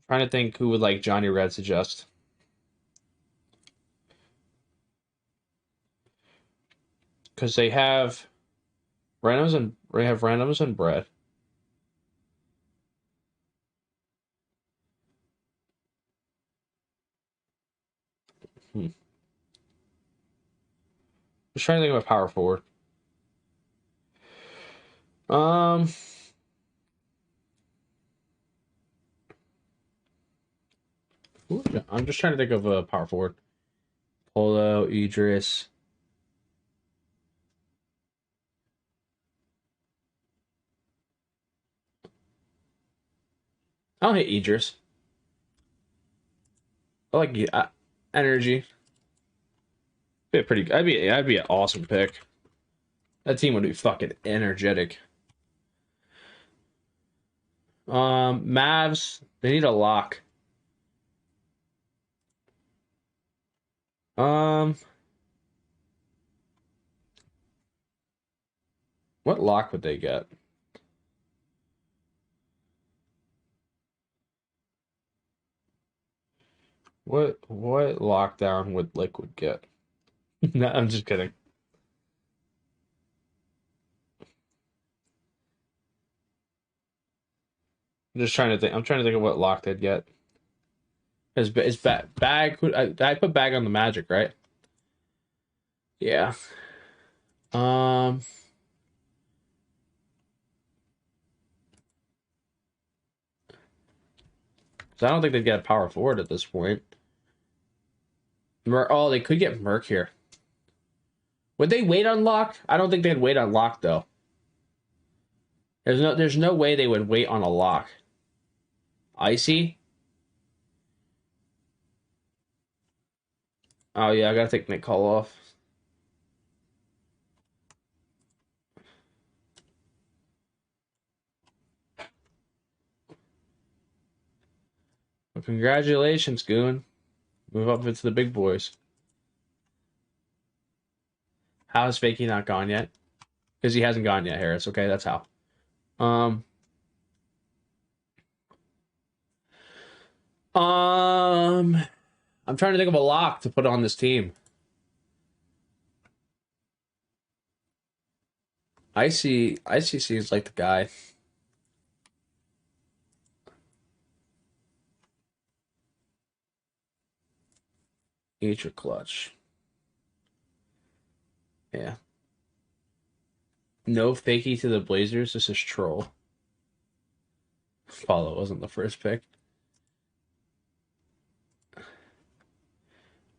trying to think who would like Johnny Red suggest. Because they have Reynolds and Brett. Just trying to think of a power forward. I'm just trying to think of a power forward. Polo, Idris. I don't hate Idris. I like energy. That'd be an awesome pick. That team would be fucking energetic. Mavs, they need a lock. What lock would they get? What lockdown would Liquid get? No, I'm just kidding. I'm just trying to think. I'm trying to think of what lock they'd get. Is bag? I put bag on the Magic, right? Yeah. Um. So I don't think they'd get a power forward at this point. Oh, they could get Merc here. Would they wait on lock? I don't think they'd wait on lock though. There's no way they would wait on a lock. Icy. Oh yeah, I gotta take Nick Call off. Well, congratulations, Goon. Move up into the big boys. How is Fakey not gone yet? Because he hasn't gone yet, Harris. Okay, that's how. Um, I'm trying to think of a lock to put on this team. Icy seems like the guy. Eat your clutch. Yeah. No Fakey to the Blazers. This is troll. Follow wasn't the first pick.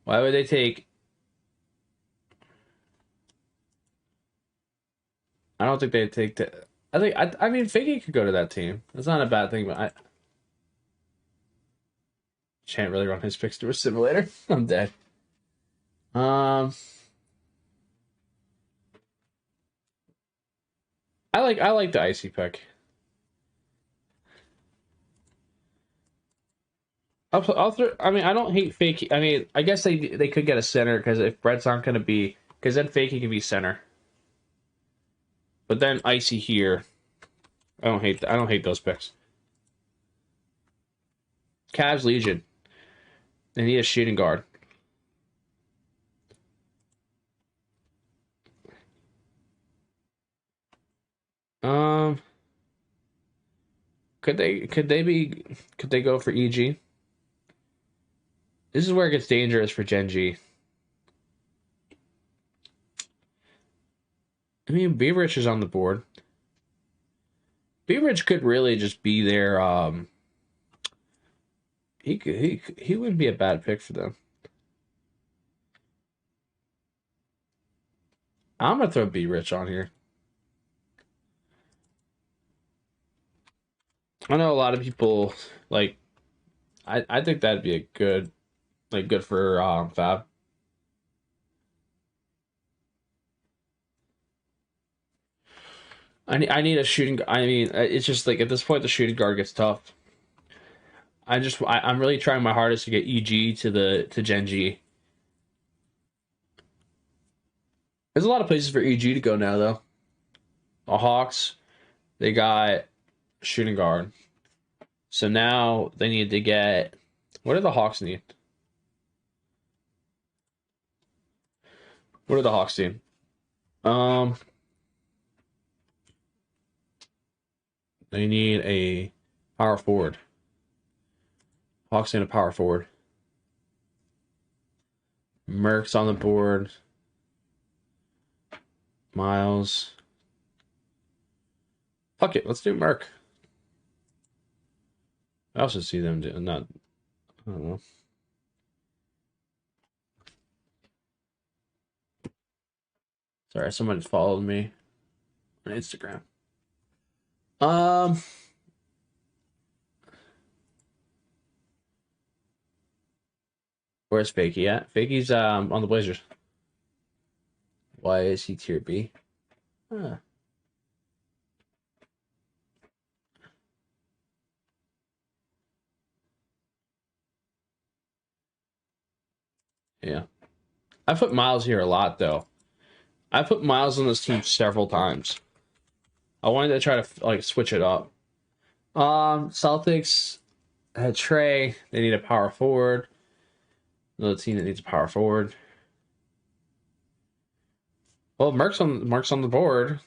Why would they take? I don't think they'd take the. I mean Fakey could go to that team. That's not a bad thing, but I can't really run his picks through a simulator. I'm dead. Um, I like the icy pick. I'll throw. I mean, I don't hate Fakey. I mean, I guess they could get a center because if Brett's not going to be, because then Fakey can be center. But then icy here. I don't hate those picks. Cavs Legion. They need a shooting guard. Um, could they go for EG? This is where it gets dangerous for Gen G. I mean, Beaverich is on the board. Beaverich could really just be there. He wouldn't be a bad pick for them. I'm gonna throw Beaverich on here. I know a lot of people like. I think that'd be a good, good for Fab. I need a shooting. I mean, it's just like at this point the shooting guard gets tough. I'm really trying my hardest to get EG to Gen G. There's a lot of places for EG to go now though. The Hawks, they got shooting guard. So now they need to get. What do the Hawks need? What do the Hawks need? They need a power forward. Hawks need a power forward. Merck's on the board. Miles. Fuck it, let's do Merck. I also see them doing not. I don't know. Sorry, someone followed me on Instagram. Where's Fakey at? Fakey's on the Blazers. Why is he tier B? Huh. Yeah. I put Miles here a lot though. I put Miles on this team several times. I wanted to try to switch it up. Celtics had Trey. They need a power forward. Another team that needs a power forward. Well, Mark's on the board.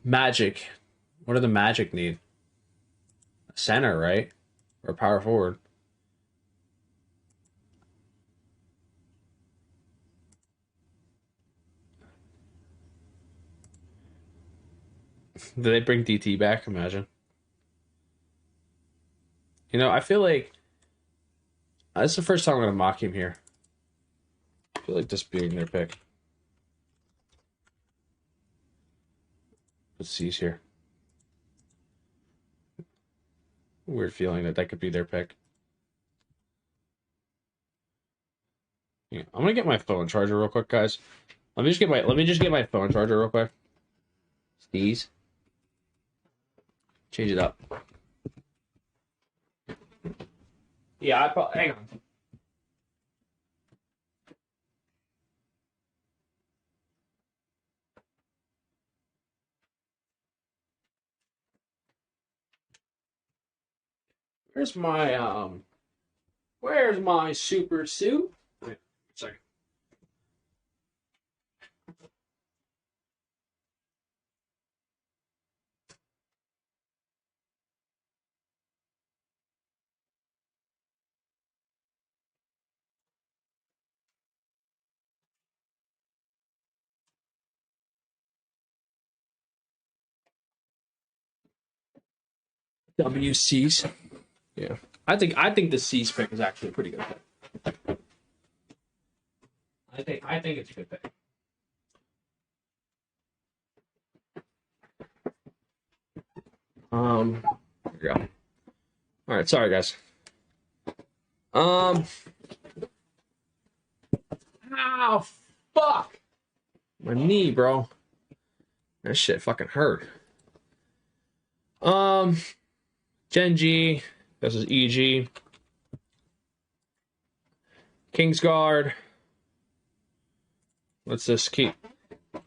Magic. What do the Magic need? A center, right? Or power forward. Did they bring DT back? Imagine. You know, I feel like this is the first time I'm gonna mock him here. I feel like this being their pick. Let's see here. Weird feeling that could be their pick. Yeah, I'm gonna get my phone charger real quick, guys. Let me just get my phone charger real quick. Sneeze. Change it up. Yeah, hang on. Where's my super suit? Wait a second. WCs. Yeah. I think the C's pick is actually a pretty good pick. I think it's a good pick. Here we go. All right, sorry guys. Ow, fuck. My knee, bro. That shit fucking hurt. Genji. This is EG. Kingsguard. Let's keep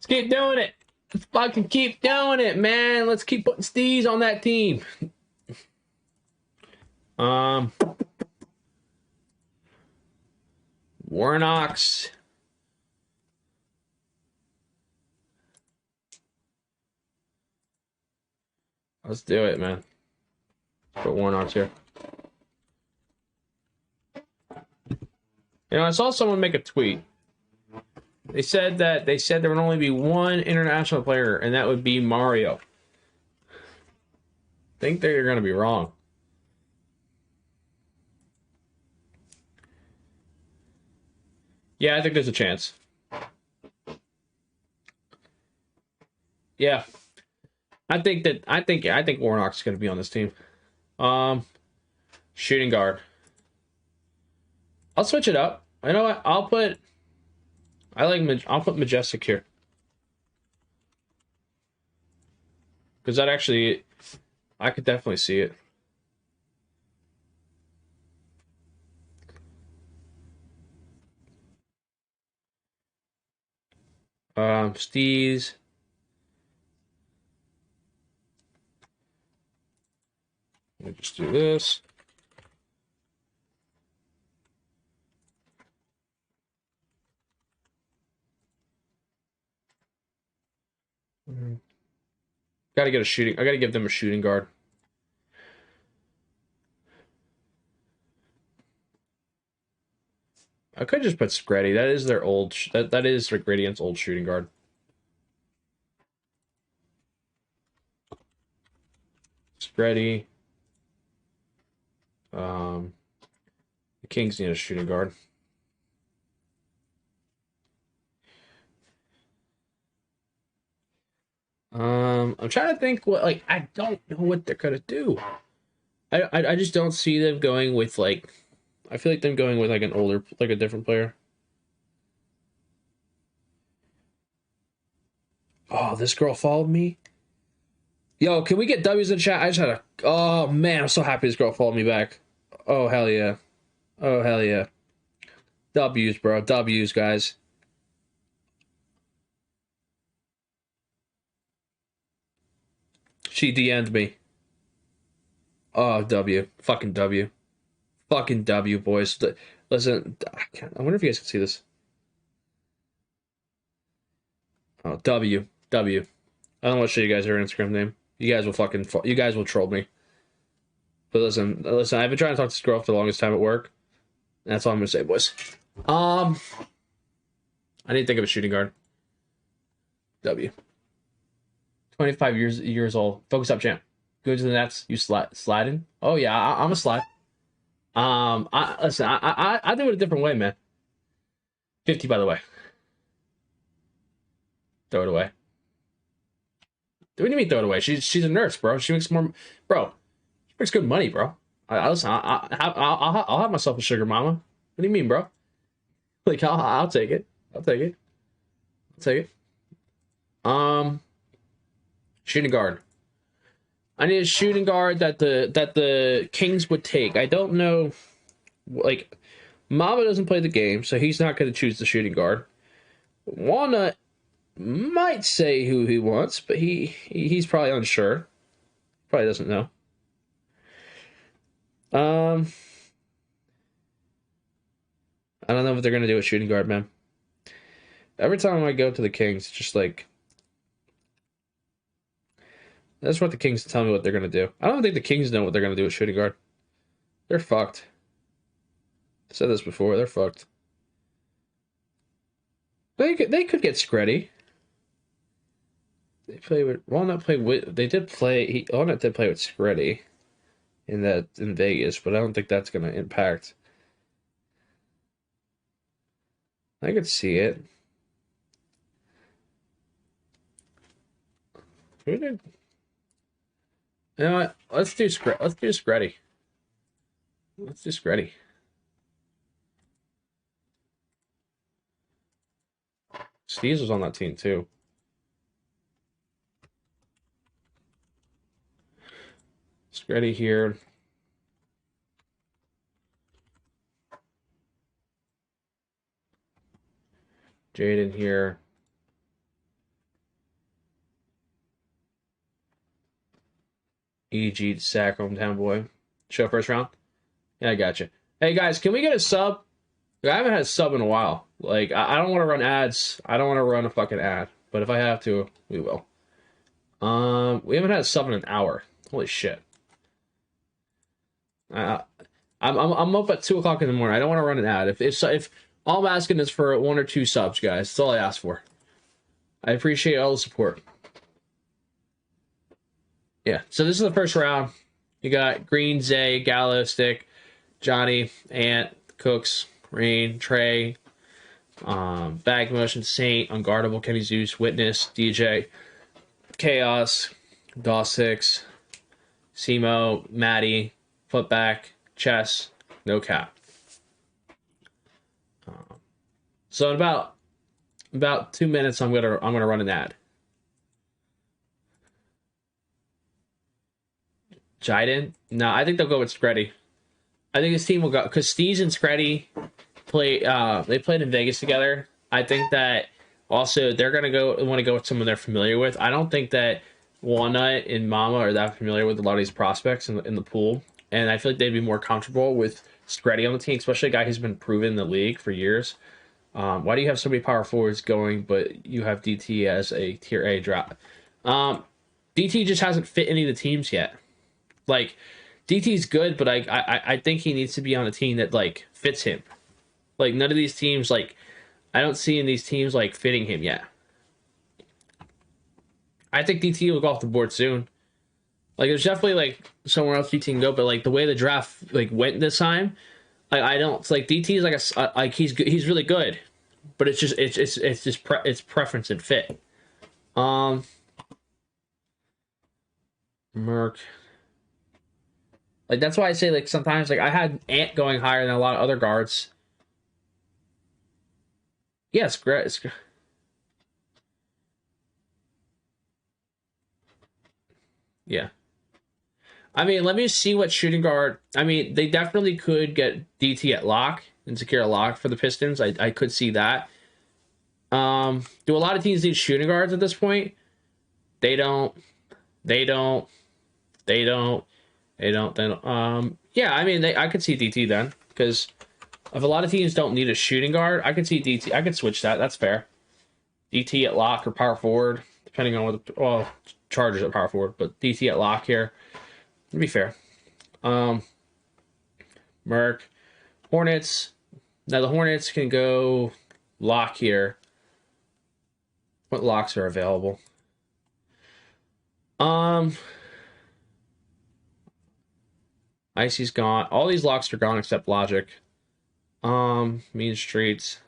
doing it. Let's fucking keep doing it, man. Let's keep putting stees on that team. Warnox. Let's do it, man. Put Warnox here. You know, I saw someone make a tweet. They said there would only be one international player, and that would be Mario. I think they're going to be wrong. Yeah, I think there's a chance. Yeah. I think Warnock's going to be on this team. Shooting guard. I'll switch it up. You know what? I'll put Majestic here. Because that actually, I could definitely see it. Steez. Let me just do this. Gotta get a shooting. I gotta give them a shooting guard. I could just put Screddy. That is their old. That is Rick Radiant's old shooting guard. Screddy. The Kings need a shooting guard. I'm trying to think what, like, I don't know what they're gonna do. I just don't see them going with, like, I feel like them going with, like, an older, like, a different player. Oh, this girl followed me. Yo, can we get W's in chat? I just had a, oh man, I'm so happy this girl followed me back. Oh hell yeah. Oh hell yeah. W's, bro. W's, guys. She DM'd me. Oh, W. Fucking W. Fucking W, boys. Listen, I wonder if you guys can see this. Oh, W. W. I don't want to show you guys her Instagram name. You guys will troll me. But listen, I've been trying to talk to this girl for the longest time at work. That's all I'm gonna say, boys. I need to think of a shooting guard. W. 25 years old. Focus up, champ. Go to the Nets. You sliding? Oh yeah, I'm a slide. I do it a different way, man. 50, by the way. Throw it away. What do you mean throw it away? She's a nurse, bro. She makes more, bro. She makes good money, bro. I'll have myself a sugar mama. What do you mean, bro? Like I'll take it. I'll take it. I'll take it. Shooting guard. I need a shooting guard that the Kings would take. I don't know, like, Mama doesn't play the game, so he's not going to choose the shooting guard. Walnut might say who he wants, but he's probably unsure. Probably doesn't know. I don't know what they're going to do with shooting guard, man. Every time I go to the Kings, it's just like, that's what the Kings tell me what they're going to do. I don't think the Kings know what they're going to do with shooting guard. They're fucked. I said this before. They're fucked. They could get Screddy. They play with Walnut. Walnut did play with Screddy in Vegas, but I don't think that's going to impact. I could see it. Who did? You know what? Let's do Screddy. Let's do Screddy. Steves was on that team too. Screddy here. Jaden here. EG sack, hometown boy. Show first round? Yeah, I got you. Hey guys, can we get a sub? I haven't had a sub in a while. Like, I don't want to run ads. I don't want to run a fucking ad. But if I have to, we will. We haven't had a sub in an hour. Holy shit. I'm up at 2 o'clock in the morning. I don't want to run an ad. If all I'm asking is for 1 or 2 subs, guys. That's all I ask for. I appreciate all the support. Yeah, so this is the first round. You got Green, Zay, Gallo, Stick, Johnny, Ant, Cooks, Rain, Trey, Bag Motion, Saint, Unguardable, Kenny Zeus, Witness, DJ, Chaos, Daw6, Simo, Maddie, Footback, Chess, No Cap. So in about 2 minutes, I'm gonna run an ad. Jaden? No, I think they'll go with Screddy. I think this team will go because Steez and Screddy they played in Vegas together. I think that also they're gonna want to go with someone they're familiar with. I don't think that Walnut and Mama are that familiar with a lot of these prospects in the pool, and I feel like they'd be more comfortable with Screddy on the team, especially a guy who's been proven in the league for years. Why do you have so many power forwards going, but you have DT as a tier A draft? DT just hasn't fit any of the teams yet. Like, DT's good, but I think he needs to be on a team that, like, fits him. Like, none of these teams, like, I don't see in these teams, like, fitting him yet. I think DT will go off the board soon. Like, there's definitely, like, somewhere else DT can go, but, like, the way the draft, like, went this time, I don't, it's like, DT is, like, he's good, he's really good. But it's just preference and fit. Merc. Like, that's why I say, like, sometimes, like, I had Ant going higher than a lot of other guards. Yeah, it's great. Yeah. I mean, let me see what shooting guard... I mean, they definitely could get DT at lock. and secure a lock for the Pistons. I could see that. Do a lot of teams need shooting guards at this point? They don't. Yeah, I mean, I could see DT then, because if a lot of teams don't need a shooting guard, I could see DT. I could switch that. That's fair. DT at lock or power forward, depending on what. Well, Chargers at power forward, but DT at lock here would be fair. Merc, Hornets. Now the Hornets can go lock here. What locks are available? Icy's gone. All these locks are gone except Logic. Mean Streets.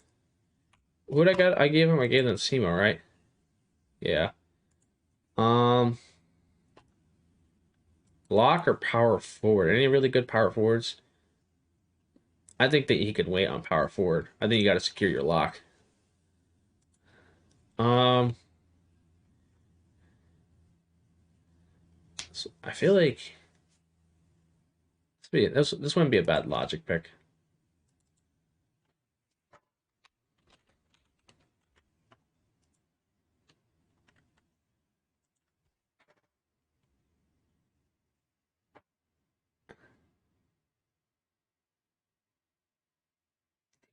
Who'd I get? I gave them Simo, right? Yeah. Lock or power forward? Any really good power forwards? I think that he could wait on power forward. I think you got to secure your lock. So I feel like this wouldn't be a bad Logic pick.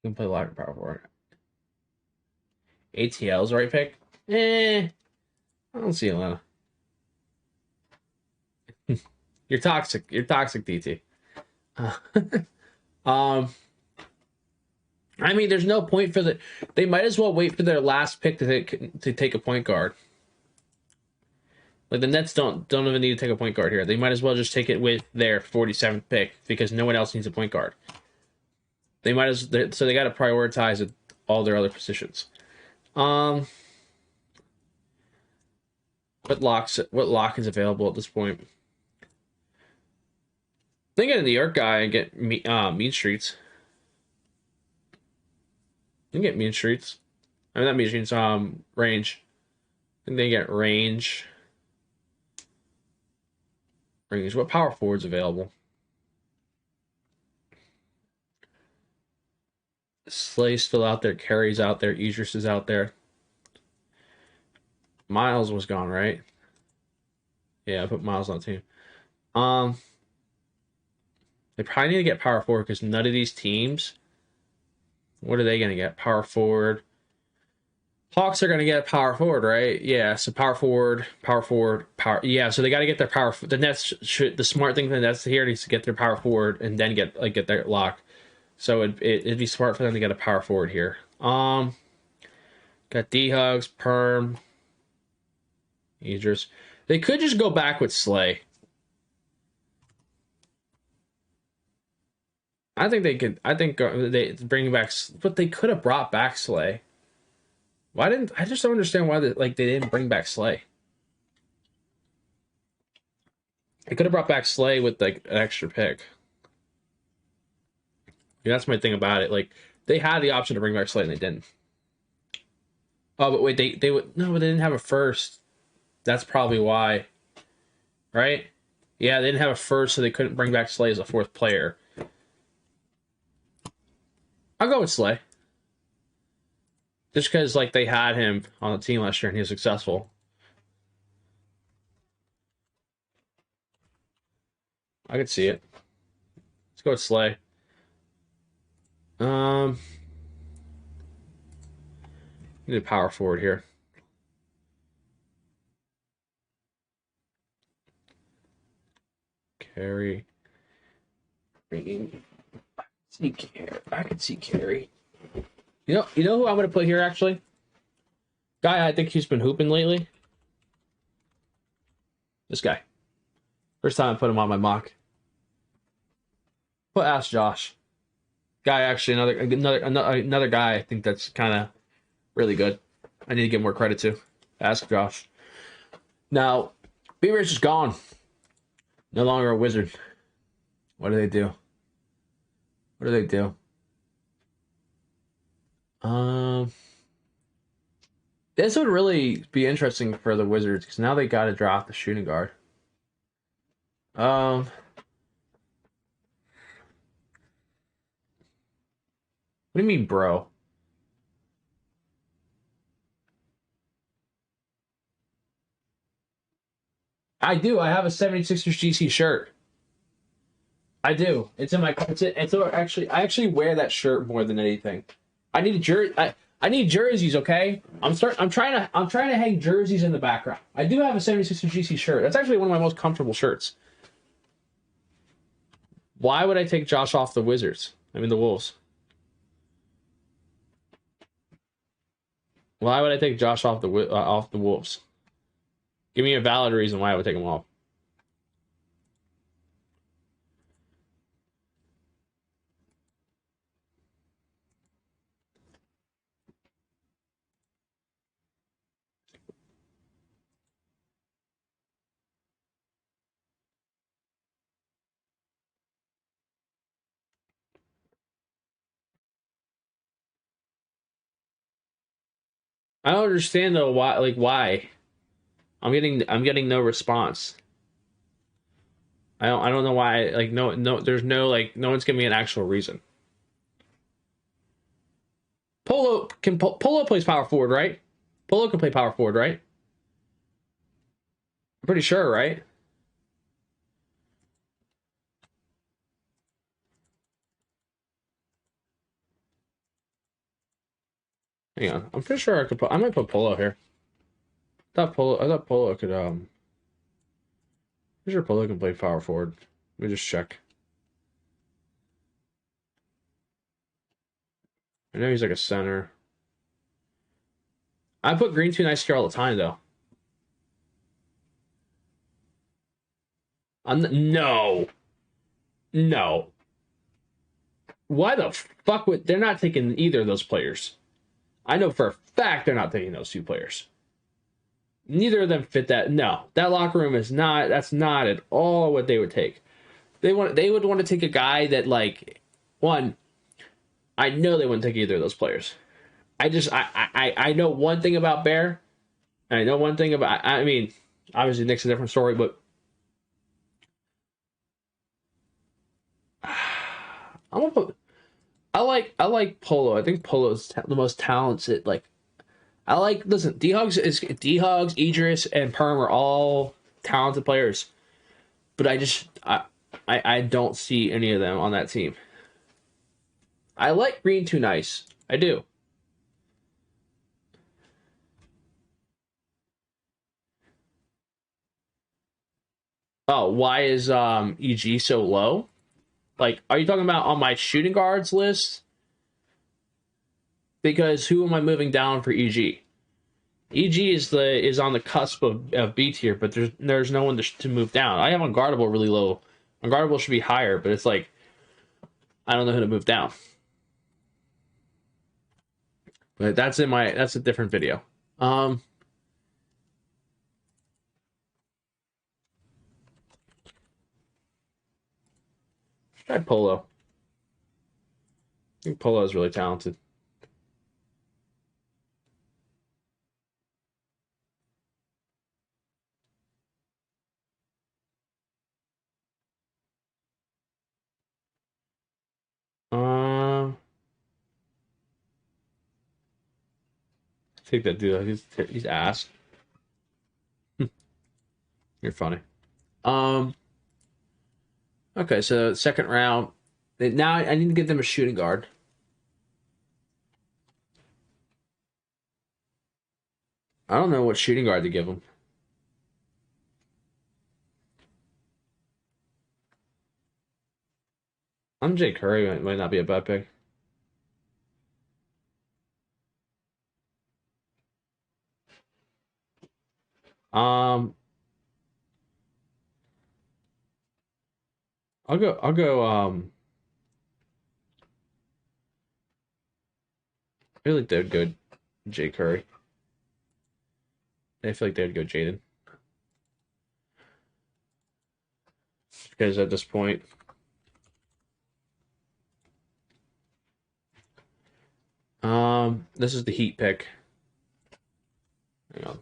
You can play Lock or power forward. ATL's right pick? I don't see a lot of. You're toxic. You're toxic, DT. I mean, there's no point for the. They might as well wait for their last pick to take a point guard. Like the Nets don't even need to take a point guard here. They might as well just take it with their 47th pick because no one else needs a point guard. They might as so they got to prioritize all their other positions. What lock is available at this point? They get a New York guy and get Mean Streets. You can get Mean Streets. I mean, not Mean Streets, Range. I think they get Range. What power forward's available? Slay's still out there. Carey's out there. Idris is out there. Miles was gone, right? Yeah, I put Miles on the team. They probably need to get power forward because none of these teams. What are they going to get? Power forward. Hawks are going to get power forward, right? Yeah, so power forward. Yeah, so they got to get their power. The Nets should. The smart thing for the Nets here is to get their power forward and then get their lock. So it'd be smart for them to get a power forward here. Got D-Hugs, Perm, Idris. They could just go back with Slay. I think they could. I think they bring back, but they could have brought back Slay. Why didn't I just don't understand why they didn't bring back Slay? They could have brought back Slay with like an extra pick. Yeah, that's my thing about it. Like they had the option to bring back Slay and they didn't. Oh, but wait, they would no, but they didn't have a first. That's probably why. Right? Yeah, they didn't have a first, so they couldn't bring back Slay as a fourth player. I'll go with Slay. Just because like they had him on the team last year and he was successful. I could see it. Let's go with Slay. Need a power forward here. Carey. I could see Carey. You know who I'm gonna put here actually? Guy I think he's been hooping lately. This guy. First time I put him on my mock. But ask Josh. Guy actually another guy I think that's kind of really good. I need to give more credit to. Ask Josh. Now, B-Rich is gone. No longer a Wizard. What do they do? What do they do? This would really be interesting for the Wizards because now they got to draft the shooting guard. What do you mean, bro? I do. I have a 76ers GC shirt. I do. It's in my. Actually, I actually wear that shirt more than anything. I need a jersey. I need jerseys. Okay. I'm trying to hang jerseys in the background. I do have a 76ers GC shirt. That's actually one of my most comfortable shirts. Why would I take Josh off the Wizards? I mean the Wolves. Why would I take Josh off the Wolves? Give me a valid reason why I would take him off. I don't understand though why. Like why? I'm getting no response. I don't know why. Like no. There's no like no one's giving me an actual reason. Polo plays power forward, right? Polo can play power forward, right? I'm pretty sure, right? Hang on, I'm pretty sure I might put Polo here. I thought Polo could pretty sure Polo can play power forward. Let me just check. I know he's like a center. I put Green 2 nice here all the time though. No. No. Why the fuck would they're not taking either of those players? I know for a fact they're not taking those two players. Neither of them fit that. No, that locker room is not. That's not at all what they would take. They would want to take a guy that like one. I know they wouldn't take either of those players. I know one thing about Bear. And I know one thing about. I mean, obviously Nick's a different story, but I'm gonna put. I like Polo. I think Polo's the most talented. Like listen, D-Hugs, Idris, and Perm are all talented players. But I don't see any of them on that team. I like Green 2 nice. I do. Oh, why is EG so low? Like, are you talking about on my shooting guards list? Because who am I moving down for EG? EG is on the cusp of B tier, but there's no one to move down. I have Unguardable really low. Unguardable should be higher, but it's like I don't know who to move down. But that's a different video. Try Polo. I think Polo is really talented. Take that dude. He's ass. You're funny. Okay, so second round. Now I need to get them a shooting guard. I don't know what shooting guard to give them. Jay Curry might not be a bad pick. I'll go I feel like they'd go Jay Curry. I feel like they'd go Jaden. Because at this point this is the Heat pick. Hang on.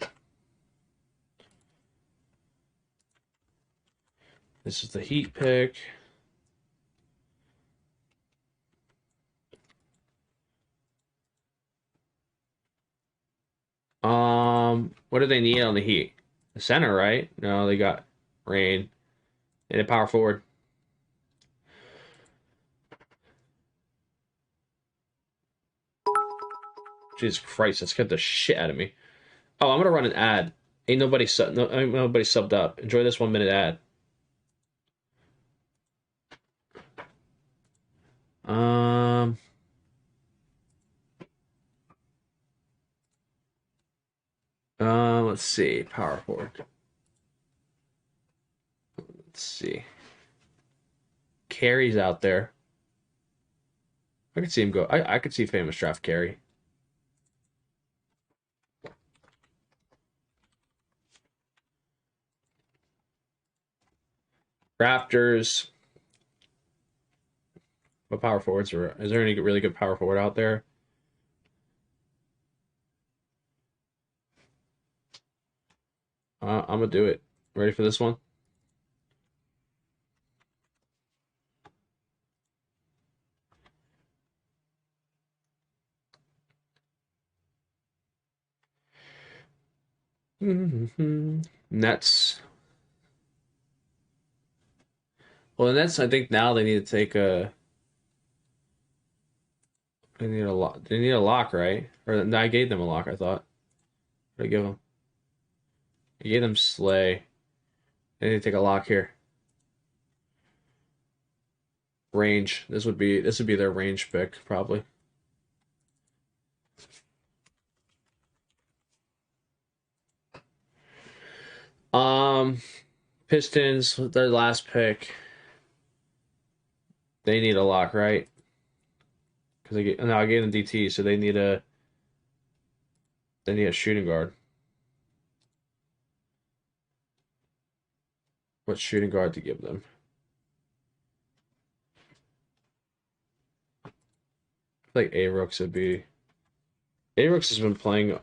This is the Heat pick. What do they need on the Heat? The center, right? No, they got Rain. They need a power forward. Jesus Christ, that scared the shit out of me. Oh, I'm gonna run an ad. Ain't nobody ain't nobody subbed up. Enjoy this 1 minute ad. Um, let's see. Power forward. Let's see. Carey's out there. I could see him go. I could see famous draft Carey. Raptors. What power forwards are? Is there any really good power forward out there? I'm gonna do it. Ready for this one? Nets. Well, the Nets, I think now they need to take a. They need a lock. They need a lock, right? Or no, I gave them a lock. I thought. What did I give them? I gave them Slay. They need to take a lock here. Range. This would be their range pick probably. Um, Pistons. Their last pick. They need a lock, right? Because I gave them DT, so they need a shooting guard. What shooting guard to give them? I feel like A-Rooks would be. A-Rooks has been playing.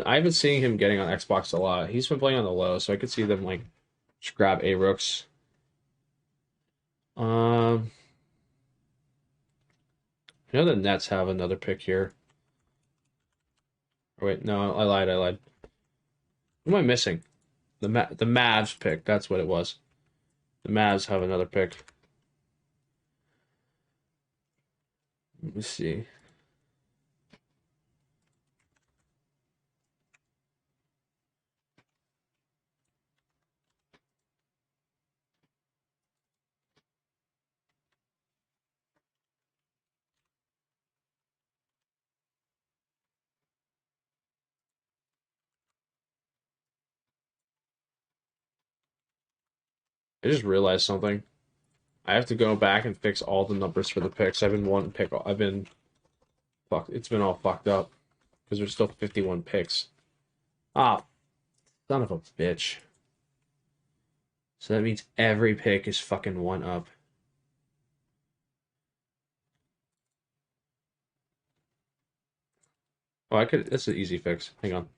I've been seeing him getting on Xbox a lot. He's been playing on the low, so I could see them like just grab A-Rooks. Um, you know the Nets have another pick here. Oh, wait, no, I lied. What am I missing? The Mavs pick. That's what it was. The Mavs have another pick. Let me see. I just realized something. I have to go back and fix all the numbers for the picks. I've been one pick. I've been fuck. It's been all fucked up because there's still 51 picks. Ah, son of a bitch. So that means every pick is fucking one up. Oh, I could. That's an easy fix. Hang on.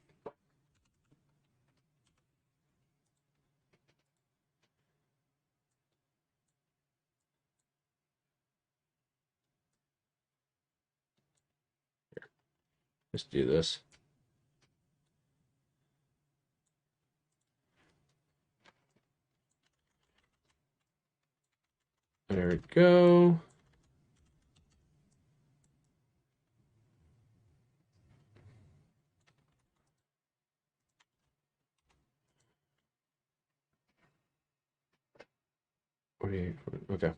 Let's do this. There we go. Okay.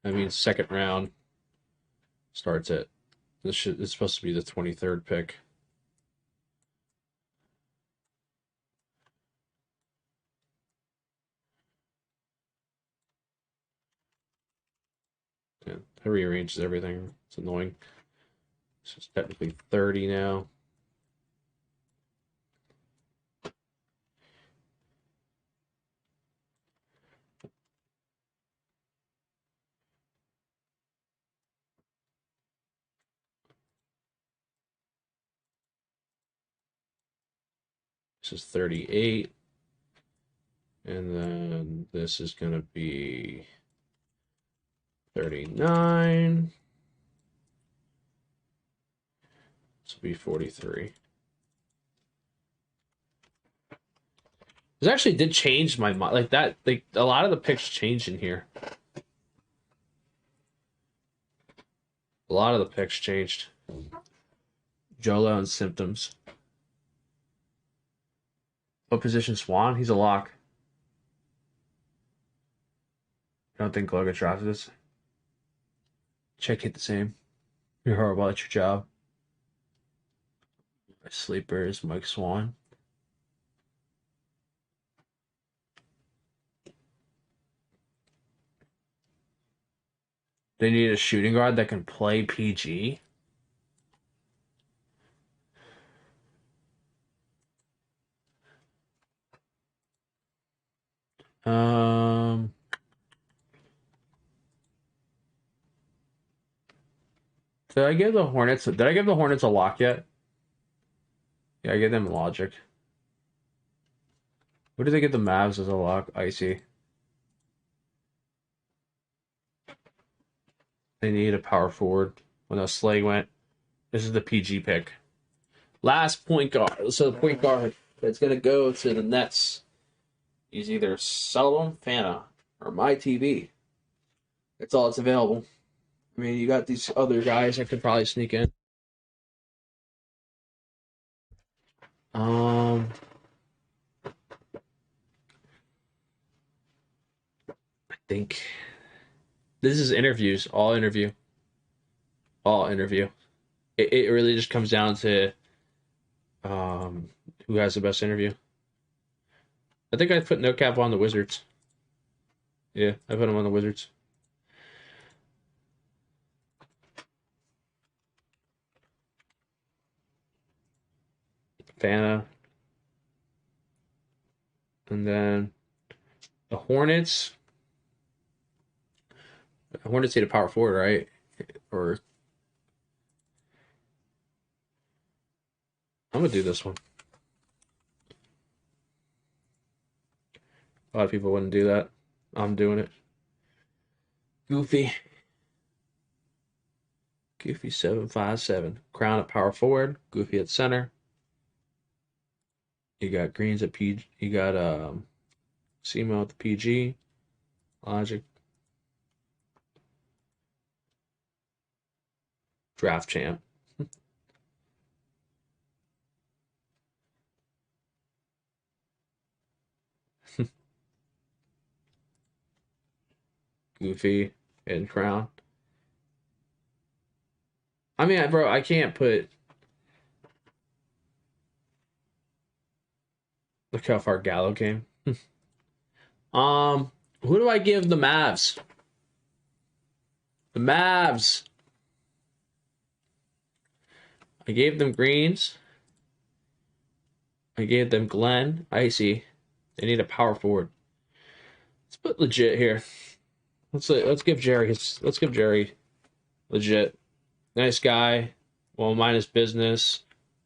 That means second round starts at it's supposed to be the 23rd pick. Yeah, that rearranges everything. It's annoying. So it's technically 30 now. This is 38. And then this is going to be 39. This will be 43. This actually did change my mind. Like that, like a lot of the picks changed in here. A lot of the picks changed. Jolo and symptoms. What position Swan? He's a lock. I don't think Logan drafted this. Check hit the same. You're horrible at your job. My sleeper is Mike Swan. They need a shooting guard that can play PG. Did I give the Hornets a lock yet? Yeah, I gave them logic. What did they get the Mavs as a lock? Icy. They need a power forward. When the Slay went, this is the PG pick. Last point guard. So the point guard that's gonna go to the Nets is either Sullivan, Fana, or My TV. That's all that's available. I mean, you got these other guys that could probably sneak in. I think this is interviews, all interview. It really just comes down to who has the best interview. I think I put no cap on the Wizards. Yeah, I put him on the Wizards. Fana. And then the Hornets. The Hornets need a power forward, right? Or I'm gonna do this one. A lot of people wouldn't do that. I'm doing it. Goofy 757. Crown at power forward. Goofy at center. You got Greens at PG. You got Semo at the PG. Logic. Draft champ. Goofy and Crown. I mean, bro, I can't put. Look how far Gallo came. Who do I give the Mavs? The Mavs. I gave them Greens. I gave them Glenn. Icy. They need a power forward. Let's put legit here. Let's give Jerry legit. Nice guy. Won't mind his business.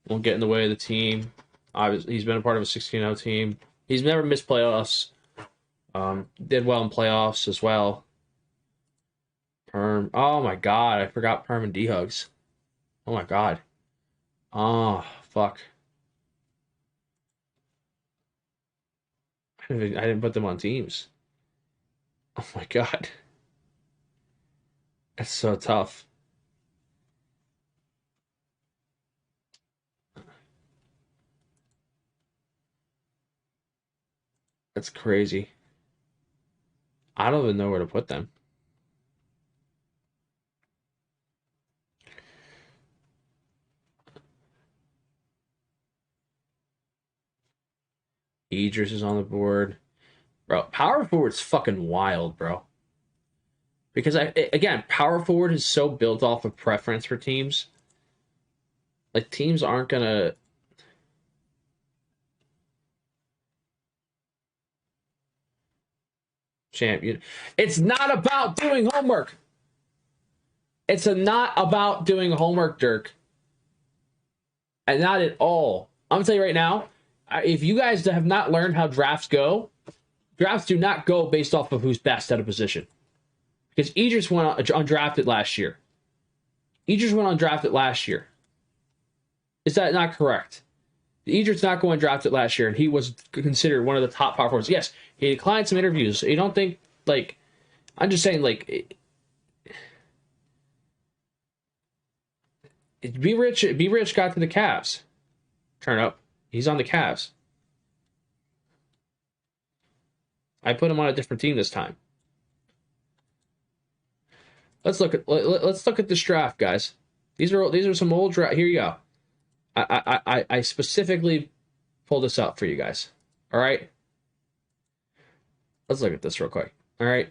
Won't get in the way of the team. Obviously, he's been a part of a 16-0 team. He's never missed playoffs. Did well in playoffs as well. Perm. Oh my god, I forgot Perm and D-Hugs. Oh my god. Oh, fuck. I didn't put them on teams. Oh my god. That's so tough. That's crazy. I don't even know where to put them. Idris is on the board. Bro, power forward's fucking wild, bro. Because, again, power forward is so built off of preference for teams. Like, teams aren't going to... Champion. It's not about doing homework. It's not about doing homework, Dirk. And not at all. I'm going to tell you right now, if you guys have not learned how drafts go, drafts do not go based off of who's best at a position. Because Idris went undrafted last year. Is that not correct? Edrich's not going drafted last year, and he was considered one of the top power forwards. Yes, he declined some interviews. You don't think, like, I'm just saying, like, Be Rich got to the Cavs. Turn up. He's on the Cavs. I put him on a different team this time. Let's look at this draft, guys. These are some old draft. Here you go. I specifically pulled this up for you guys. All right. Let's look at this real quick. All right.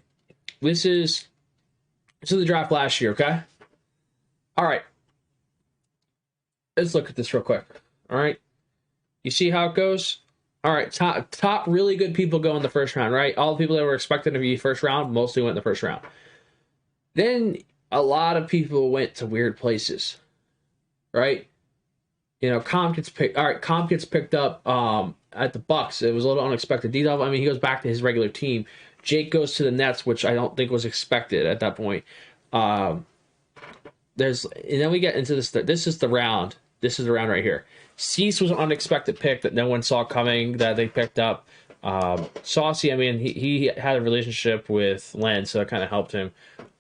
This is the draft last year. Okay. All right. Let's look at this real quick. All right. You see how it goes? All right. Top really good people go in the first round, right? All the people that were expected to be first round mostly went in the first round. Then a lot of people went to weird places, right? You know, Comp gets picked. All right, Comp gets picked up at the Bucks. It was a little unexpected. D-Dub, I mean, he goes back to his regular team. Jake goes to the Nets, which I don't think was expected at that point. And then we get into this. This is the round. This is the round right here. Cease was an unexpected pick that no one saw coming that they picked up. Saucy, I mean, he had a relationship with Len, so that kind of helped him.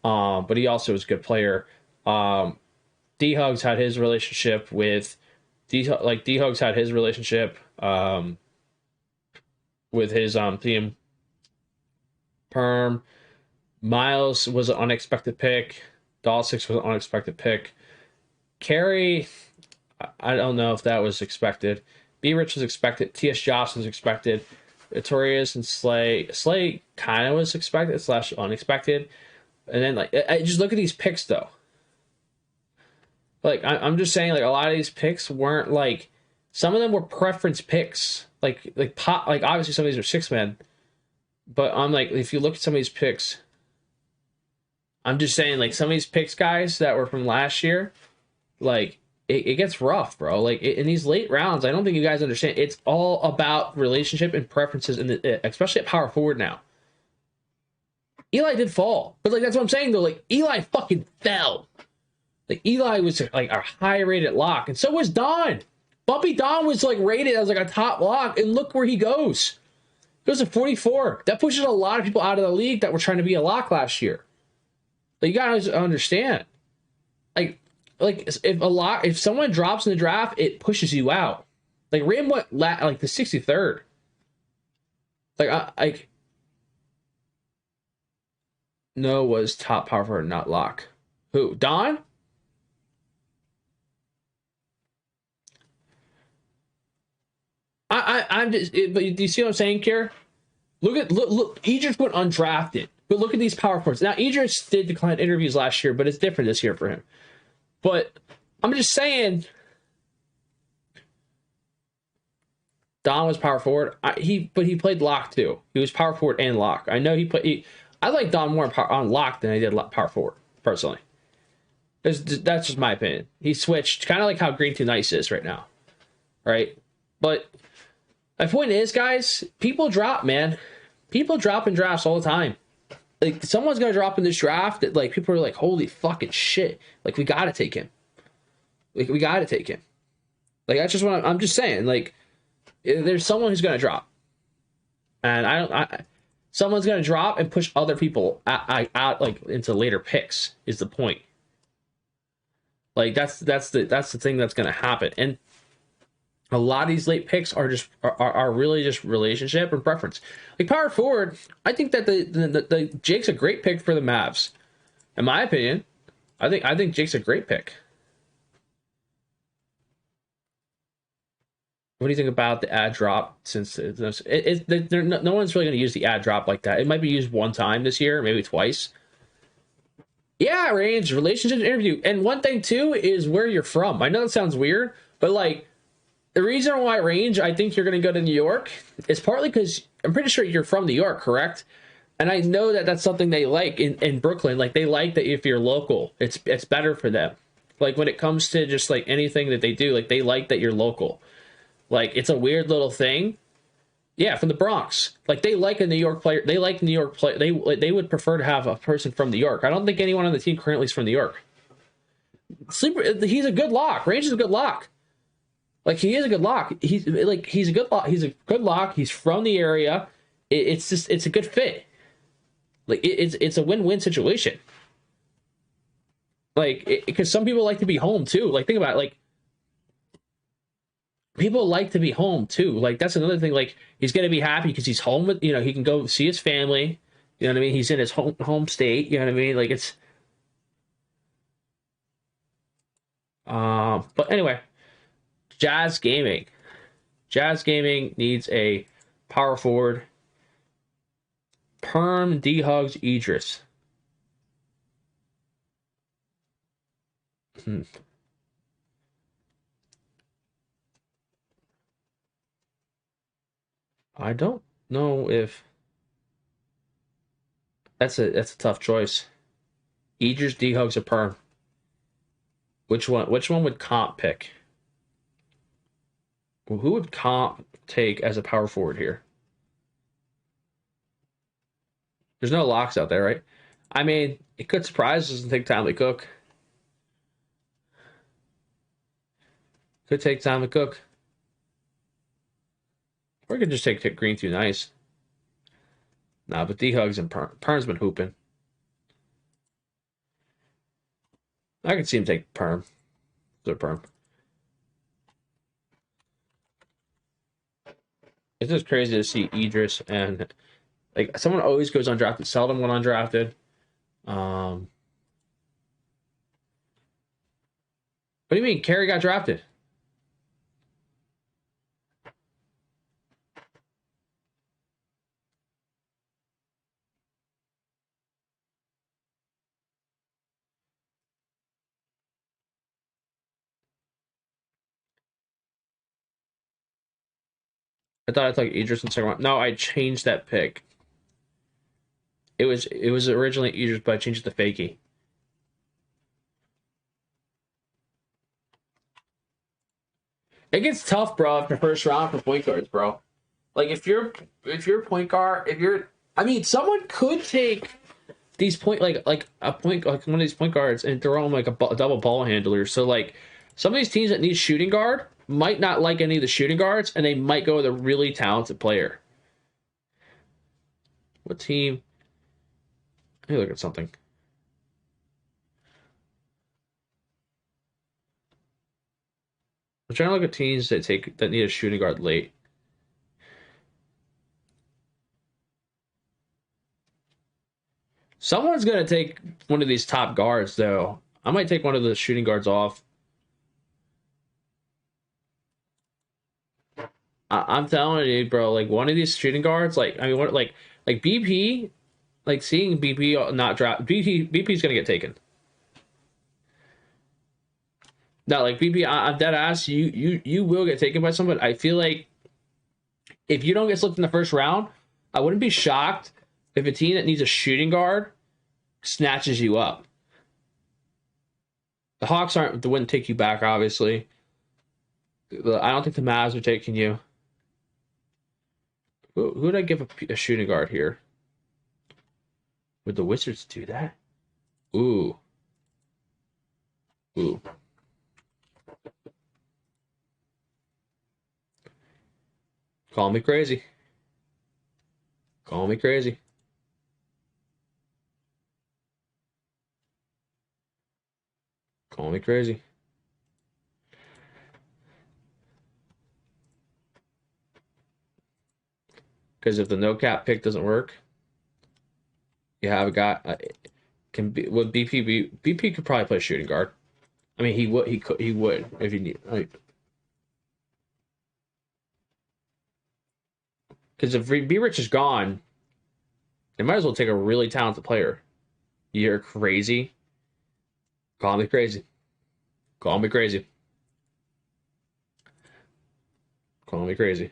But he also was a good player. D-Hugs had his relationship with D-Hugs had his relationship with his team. Perm. Miles was an unexpected pick. Dawsix was an unexpected pick. Carey, I don't know if that was expected. B. Rich was expected. T.S. Johnson was expected. Victorious and Slay kind of was expected / unexpected. And then, like, I just look at these picks, though. Like, I'm just saying, like, a lot of these picks weren't, like, some of them were preference picks. Like obviously some of these are six men. But I'm like, if you look at some of these picks, I'm just saying, like, some of these picks, guys, that were from last year, like, it gets rough, bro. Like, in these late rounds, I don't think you guys understand. It's all about relationship and preferences, especially at power forward now. Eli did fall. But, like, that's what I'm saying, though. Like, Eli fucking fell. Like, Eli was, like, a high-rated lock. And so was Don. Bumpy Don was, like, rated as, like, a top lock. And look where he goes. He goes to 44. That pushes a lot of people out of the league that were trying to be a lock last year. Like, you guys understand. Like if someone drops in the draft, it pushes you out. Like, Ram went, like, the 63rd. Like, No was top power forward, not lock. Who? Don? I'm just. But do you see what I'm saying, Kier? Look. Idris went undrafted, but look at these power forwards. Now, Idris did decline interviews last year, but it's different this year for him. But I'm just saying, Don was power forward. But he played lock too. He was power forward and lock. I know I like Don more on lock than I did power forward, personally. That's just my opinion. He switched, kind of like how Green 2 Nice is right now. Right? But my point is, guys, people drop, man. People drop in drafts all the time. Like, someone's going to drop in this draft that, like, people are like, holy fucking shit. Like, we got to take him. Like, we got to take him. Like, that's just what I'm just saying. Like, there's someone who's going to drop. And someone's going to drop and push other people out like, into later picks is the point. Like, that's the thing that's going to happen. And a lot of these late picks are really just relationship and preference. Like, power forward, I think that the Jake's a great pick for the Mavs. In my opinion, I think Jake's a great pick. What do you think about the ad drop? Since no one's really going to use the ad drop like that. It might be used one time this year, maybe twice. Yeah, range, relationship, interview. And one thing, too, is where you're from. I know that sounds weird, but, like, the reason why range, I think you're going to go to New York is partly because I'm pretty sure you're from New York, correct? And I know that that's something they like in Brooklyn. Like, they like that if you're local, it's better for them. Like, when it comes to just, like, anything that they do, like, they like that you're local. Like, it's a weird little thing. Yeah, from the Bronx. Like, they like a New York player. They like New York player. They would prefer to have a person from New York. I don't think anyone on the team currently is from New York. Sleeper, he's a good lock. Range is a good lock. Like, he is a good lock. He's a good lock. He's a good lock. He's from the area. It's a good fit. Like, it's a win-win situation. Like, because some people like to be home too. Like, think about it. Like, people like to be home too. Like, that's another thing. Like, he's gonna be happy because he's home with, he can go see his family. You know what I mean? He's in his home state. You know what I mean? Like, it's but anyway, Jazz Gaming. Jazz Gaming needs a power forward. Perm, D-Hugs, Idris. I don't know if that's a tough choice. Idris, D-Hugs, or Perm. Which one would Comp pick? Well, who would Comp take as a power forward here? There's no locks out there, right? I mean, it could surprise us and take time to cook. Could take time to cook. Or we could just take Green through nice. Nah, but D-Hugs and Perm's been hooping. I could see him take Perm. The Perm. It's just crazy to see Idris and like someone always goes undrafted. Seldom went undrafted. What do you mean? Carey got drafted. I thought I took Idris in second round. No, I changed that pick. It was originally Idris, but I changed it to Fakey. It gets tough, bro, after first round for point guards, bro. Like if you're point guard, I mean, someone could take these like a point like one of these point guards and throw them like a double ball handler. So like some of these teams that need shooting guard might not like any of the shooting guards, and they might go with a really talented player. What team? Let me look at something. I'm trying to look at teams that need a shooting guard late. Someone's gonna take one of these top guards, though. I might take one of the shooting guards off. I'm telling you, bro. Like one of these shooting guards, like I mean, what like BP, like seeing BP not draft BP's gonna get taken. No, like BP, I'm dead ass. You will get taken by someone. I feel like if you don't get slipped in the first round, I wouldn't be shocked if a team that needs a shooting guard snatches you up. The Hawks wouldn't take you back, obviously. I don't think the Mavs are taking you. Who'd I give a shooting guard here? Would the Wizards do that? Ooh. Ooh. Call me crazy. Call me crazy. Call me crazy. Because if the no cap pick doesn't work, you have a guy can be would BP could probably play shooting guard. I mean, he would if he need. Because if B Rich is gone, they might as well take a really talented player. You're crazy. Call me crazy. Call me crazy. Call me crazy.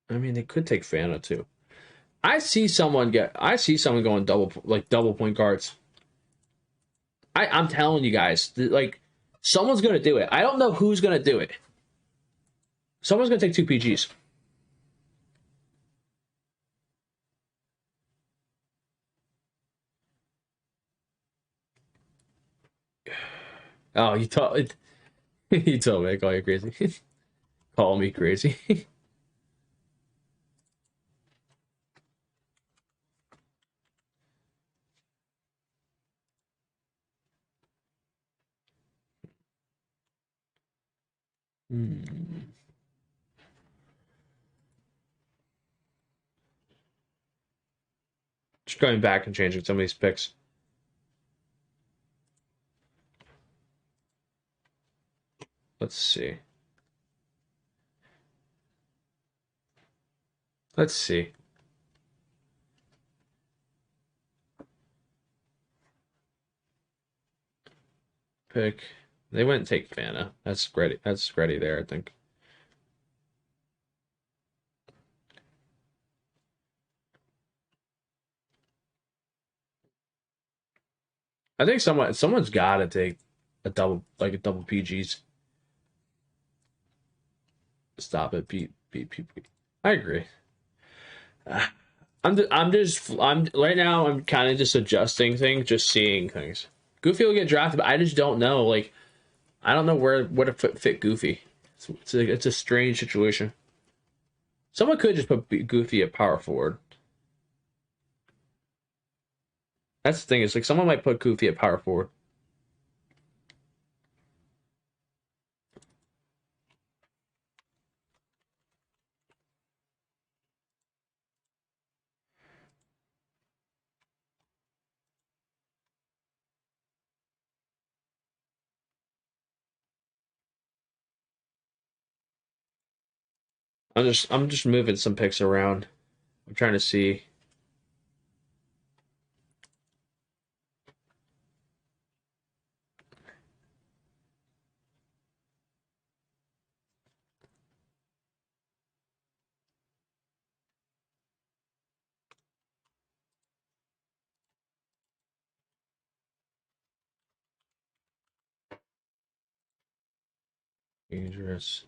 I mean, they could take Fana too. I see someone going double point guards. I'm telling you guys, like someone's gonna do it. I don't know who's gonna do it. Someone's gonna take two PGs. Oh, you told you told me I call you crazy. Call me crazy. Hmm. Just going back and changing some of these picks. Let's see. Let's see. Pick. They wouldn't take Fana. That's ready. That's ready there, I think. I think someone's got to take a double PGs. Stop it, Pete. I agree. I'm right now. I'm kind of just adjusting things, just seeing things. Goofy will get drafted, but I just don't know. Like, I don't know where to fit Goofy. It's a strange situation. Someone could just put Goofy at power forward. That's the thing. Is like someone might put Goofy at power forward. I'm just moving some picks around. I'm trying to see. Dangerous.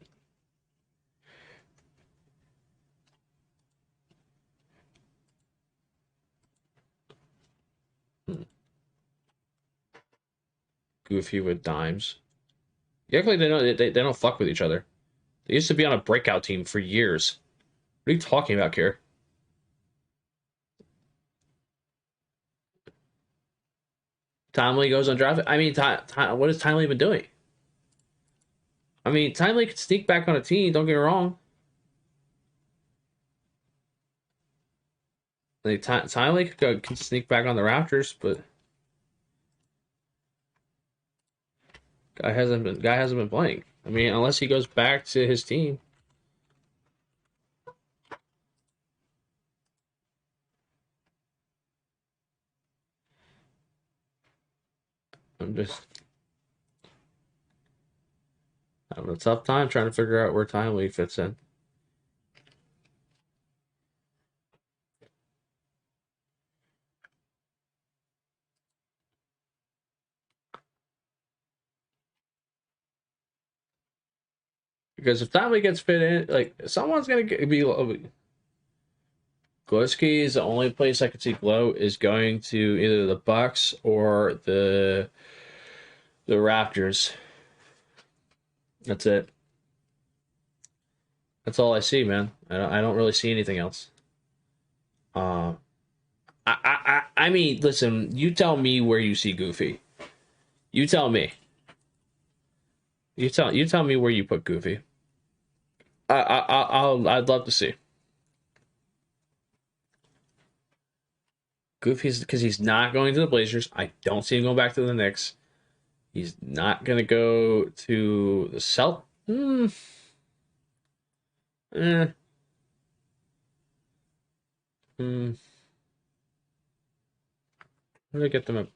Goofy with dimes. Yeah, actually, they don't fuck with each other. They used to be on a breakout team for years. What are you talking about, Kier? Timely goes undrafted. I mean, what has Timely been doing? I mean, Timely could sneak back on a team. Don't get me wrong. Like Timely can sneak back on the Raptors, but guy hasn't been playing. I mean, unless he goes back to his team. I'm just having a tough time trying to figure out where Timely fits in. Because if Timely gets fit in, like someone's gonna be. Glowski is the only place I could see Glow is going to either the Bucks or the Raptors. That's it. That's all I see, man. I don't really see anything else. Uh, I mean, listen. You tell me where you see Goofy. You tell me. You tell me where you put Goofy. I'd love to see Goofy's because he's not going to the Blazers. I don't see him going back to the Knicks. He's not gonna go to the Celt. Eh, hmm. Let me get them up.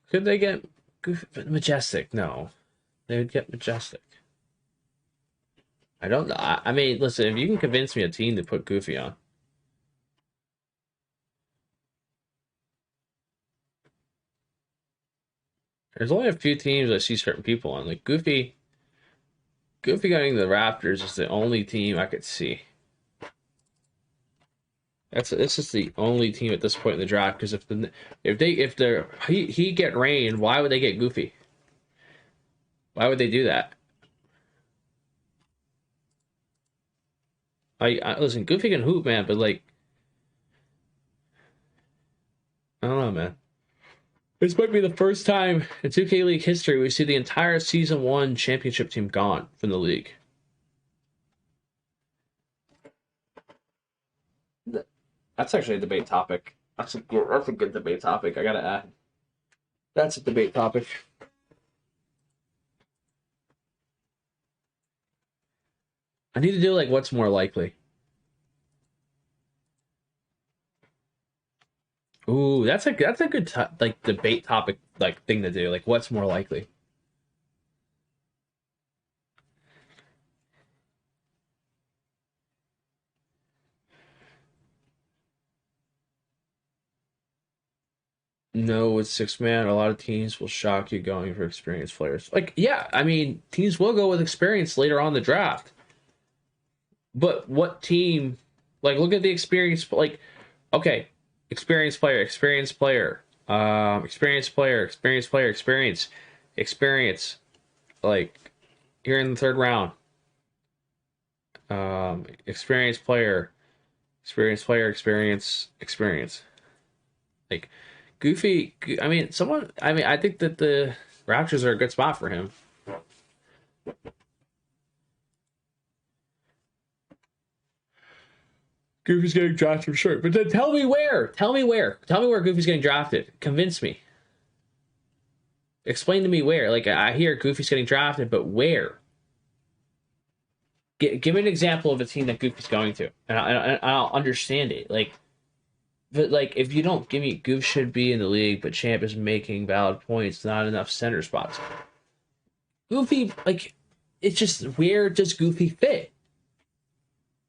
Could they get Majestic? No, they would get Majestic. I don't know. I mean, listen, if you can convince me a team to put Goofy on, there's only a few teams I see certain people on. Like Goofy, Goofy getting the Raptors is the only team I could see. This is the only team at this point in the draft, because if he get Rain, why would they get Goofy? Why would they do that? Listen, Goofy can hoop, man, but like, I don't know, man. This might be the first time in 2K League history we see the entire Season 1 championship team gone from the league. That's actually a debate topic. That's a good debate topic. I gotta add. That's a debate topic. I need to do like what's more likely. Ooh, that's a good like debate topic like thing to do. Like what's more likely? No, with 6-man, a lot of teams will shock you going for experienced players. Like, yeah, I mean, teams will go with experience later on in the draft. But what team, like, look at the experience, like, okay, experienced player, experience, like, you're in the third round. Experienced player, experience. Like, Goofy, I mean, I think that the Raptors are a good spot for him. Goofy's getting drafted for sure. But then tell me where. Tell me where Goofy's getting drafted. Convince me. Explain to me where. Like, I hear Goofy's getting drafted, but where? Give me an example of a team that Goofy's going to, and I'll understand it. Like, but like, if you don't give me Goof should be in the league, but Champ is making valid points, not enough center spots. Goofy, like, it's just where does Goofy fit?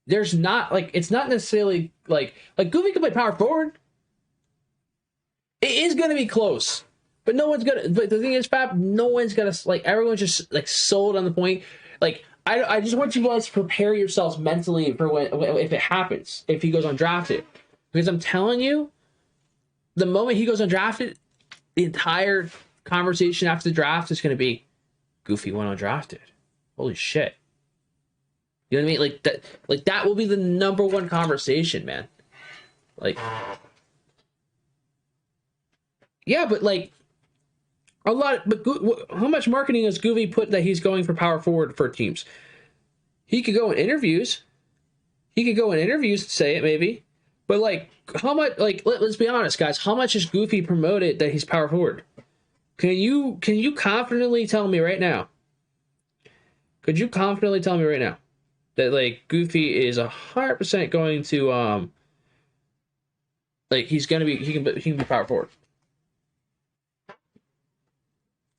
There's not like it's not necessarily like Goofy can play power forward. It is gonna be close, but no one's gonna. But the thing is, Fab, no one's gonna like. Everyone's just like sold on the point. Like I just want you guys to prepare yourselves mentally for when if it happens, if he goes undrafted, because I'm telling you, the moment he goes undrafted, the entire conversation after the draft is gonna be Goofy went undrafted. Holy shit. You know what I mean? Like that will be the number one conversation, man. Like, yeah, but like a lot. But how much marketing has Goofy put that he's going for power forward for teams? He could go in interviews. He could go in interviews and say it maybe, but like how much? Like let's be honest, guys. How much has Goofy promoted that he's power forward? Can you confidently tell me right now? Could you confidently tell me right now that like Goofy is 100% going to like he can be power forward?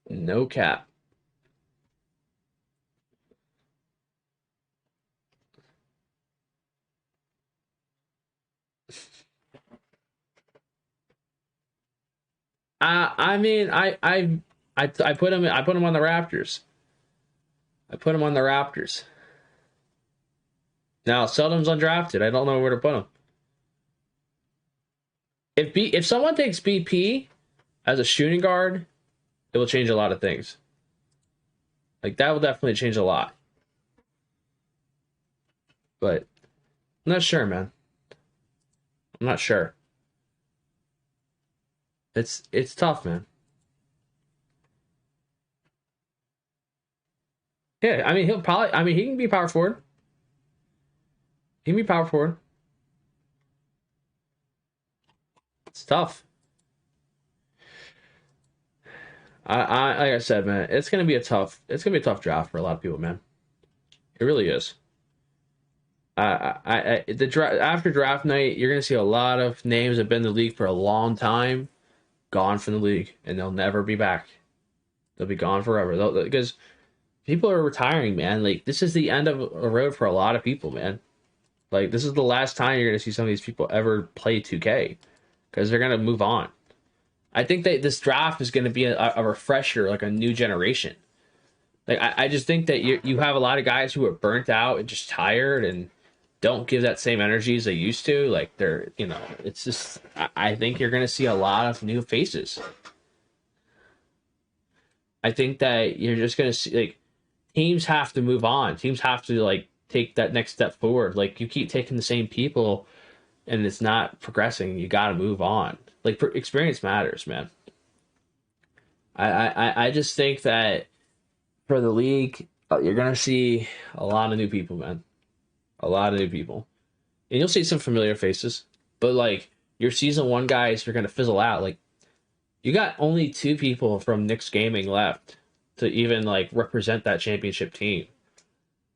No cap. I mean I put him on the Raptors. I put him on the Raptors. Now Seldom's undrafted. I don't know where to put him. If someone takes BP as a shooting guard, it will change a lot of things. Like that will definitely change a lot. But I'm not sure, man. I'm not sure. It's tough, man. Yeah, I mean he can be power forward. He can be power forward. It's tough. Like I said, man, it's gonna be a tough draft for a lot of people, man. It really is. After draft night, you're gonna see a lot of names that have been in the league for a long time, gone from the league, and they'll never be back. They'll be gone forever. Because people are retiring, man. Like this is the end of a road for a lot of people, man. Like this is the last time you're gonna see some of these people ever play 2K, because they're gonna move on. I think that this draft is going to be a refresher, like a new generation. Like I just think that you have a lot of guys who are burnt out and just tired, and don't give that same energy as they used to. Like they're, it's just, I think you're going to see a lot of new faces. I think that you're just going to see, like, teams have to move on. Teams have to, like, take that next step forward. Like, you keep taking the same people and it's not progressing. You got to move on. Like, experience matters, man. I just think that for the league, you're going to see a lot of new people, man. A lot of new people. And you'll see some familiar faces. But, like, your season 1 guys are going to fizzle out. Like, you got only 2 people from Knicks Gaming left to even, like, represent that championship team.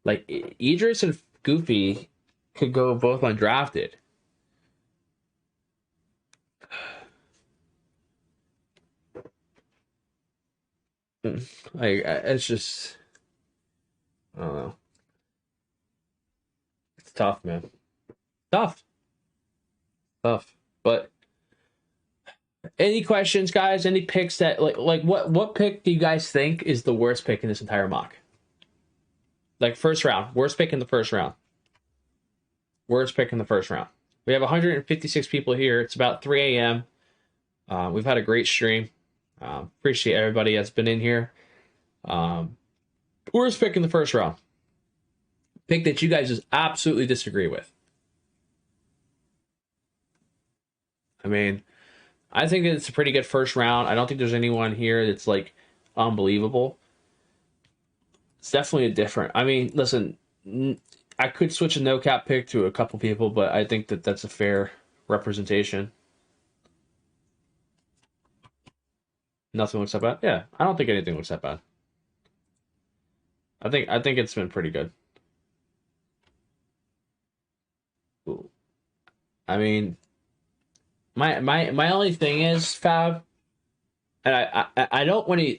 Like, Idris and Goofy could go both undrafted. Like, it's just, I don't know. It's tough, man. Tough. Tough. But any questions, guys? Any picks that, like what pick do you guys think is the worst pick in this entire mock? Like, first round. Worst pick in the first round. Worst pick in the first round. We have 156 people here. It's about 3 a.m. We've had a great stream. Appreciate everybody that's been in here. Worst pick in the first round. Pick that you guys just absolutely disagree with. I mean, I think it's a pretty good first round. I don't think there's anyone here that's, like, unbelievable. It's definitely a different. I mean, listen, I could switch a no cap pick to a couple people, but I think that that's a fair representation. Nothing looks that bad. Yeah, I don't think anything looks that bad. I think it's been pretty good. Ooh. I mean, my only thing is, Fab, and I don't want to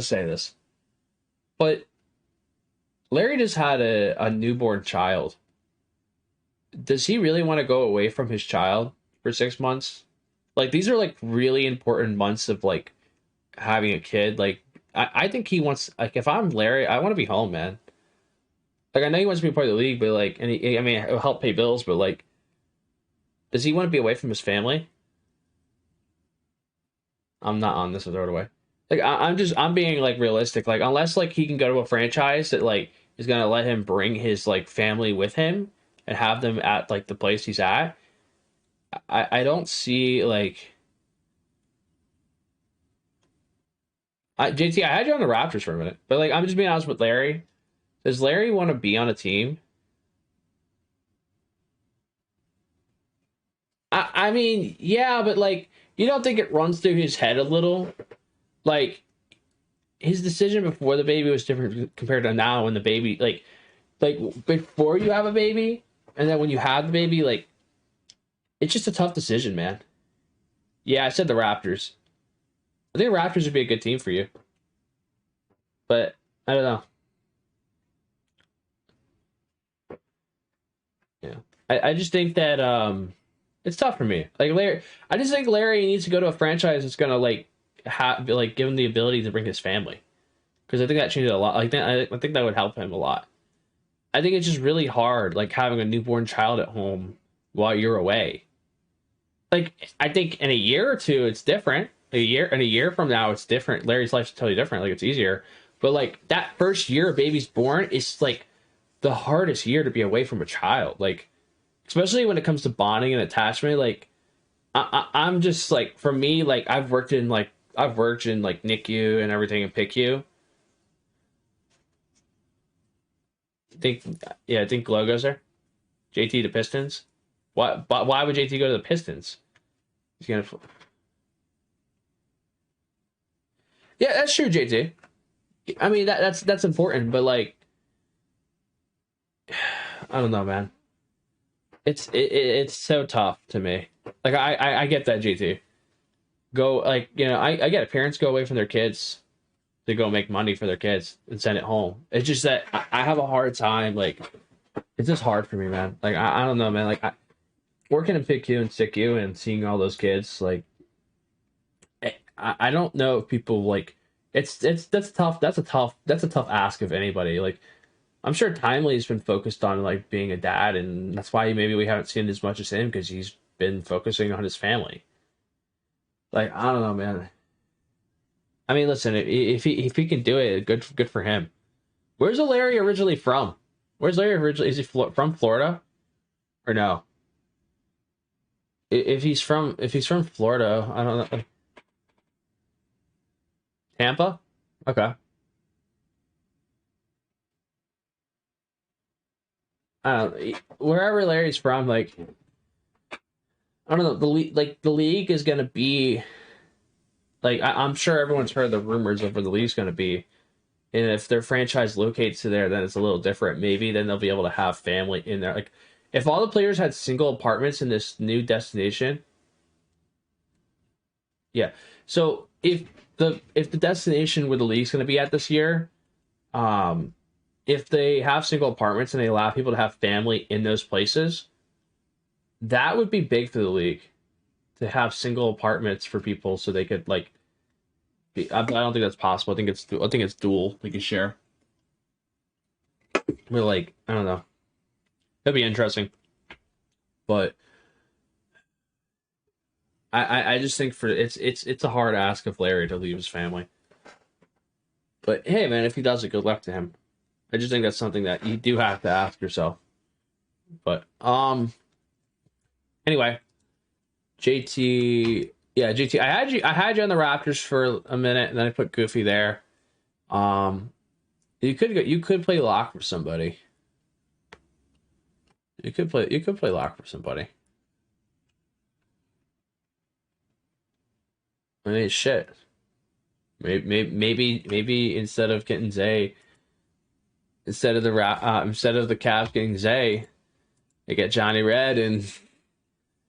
say this, but Larry just had a newborn child. Does he really want to go away from his child for 6 months? Like, these are, like, really important months of, like, having a kid. Like, I think he wants, like, if I'm Larry, I want to be home, man. Like, I know he wants to be part of the league, but, like, and I mean, it'll help pay bills, but, like, does he want to be away from his family? I'm not on this, to throw it away. Like, I'm being, like, realistic. Like, unless, like, he can go to a franchise that, like, is going to let him bring his, like, family with him and have them at, like, the place he's at, I don't see, like... JT, I had you on the Raptors for a minute, but, like, I'm just being honest with Larry. Does Larry want to be on a team? I mean, yeah, but, like, you don't think it runs through his head a little? Like, his decision before the baby was different compared to now when the baby, like before you have a baby, and then when you have the baby, like, it's just a tough decision, man. Yeah, I said the Raptors. I think the Raptors would be a good team for you. But, I don't know. Yeah. I just think that, it's tough for me. Like, I just think Larry needs to go to a franchise that's gonna, like, give him the ability to bring his family, because I think that changes a lot. Like, I think that would help him a lot. I think it's just really hard, like, having a newborn child at home while you're away. Like, I think in a year or two it's different. A year from now it's different. Larry's life's totally different. Like, it's easier. But, like, that first year a baby's born is, like, the hardest year to be away from a child. Like, especially when it comes to bonding and attachment. Like, I'm just, like, for me, like, I've worked in NICU and everything and PICU. I think Glow goes there. JT to Pistons. Why would JT go to the Pistons? He's gonna. Yeah, that's true, JT. I mean, that's important, but, like, I don't know, man. It's so tough to me. Like, I get that, JT. Go, like, I get it. Parents go away from their kids to go make money for their kids and send it home. It's just that I have a hard time. Like, it's just hard for me, man. Like, I don't know, man. Like, working in PICU and SICU and seeing all those kids, like, I don't know if people, like, that's tough. That's a tough ask of anybody. Like, I'm sure Timely's been focused on like being a dad, and that's why maybe we haven't seen as much as him because he's been focusing on his family. Like I don't know, man. I mean, listen, if he can do it, good for him. Where's Larry originally from? Where's Larry originally? Is he from Florida or no? If he's from Florida, I don't know. Tampa? Okay. I don't know. Wherever Larry's from, like I don't know, the league is gonna be like I'm sure everyone's heard the rumors of where the league's gonna be. And if their franchise locates to there, then it's a little different. Maybe then they'll be able to have family in there. Like if all the players had single apartments in this new destination, yeah. So if the destination where the league's gonna be at this year, um if they have single apartments and they allow people to have family in those places, that would be big for the league to have single apartments for people so they could like be, I don't think that's possible. I think it's dual. They can share. But like I don't know. That'd be interesting. But I just think for it's a hard ask of Larry to leave his family. But hey man, if he does it, good luck to him. I just think that's something that you do have to ask yourself. But anyway, JT, yeah, JT. I had you on the Raptors for a minute, and then I put Goofy there. You could play lock for somebody. You could play lock for somebody. I mean, shit. Maybe instead of getting Zay, instead of the Cavs getting Zay, they get Johnny Red, and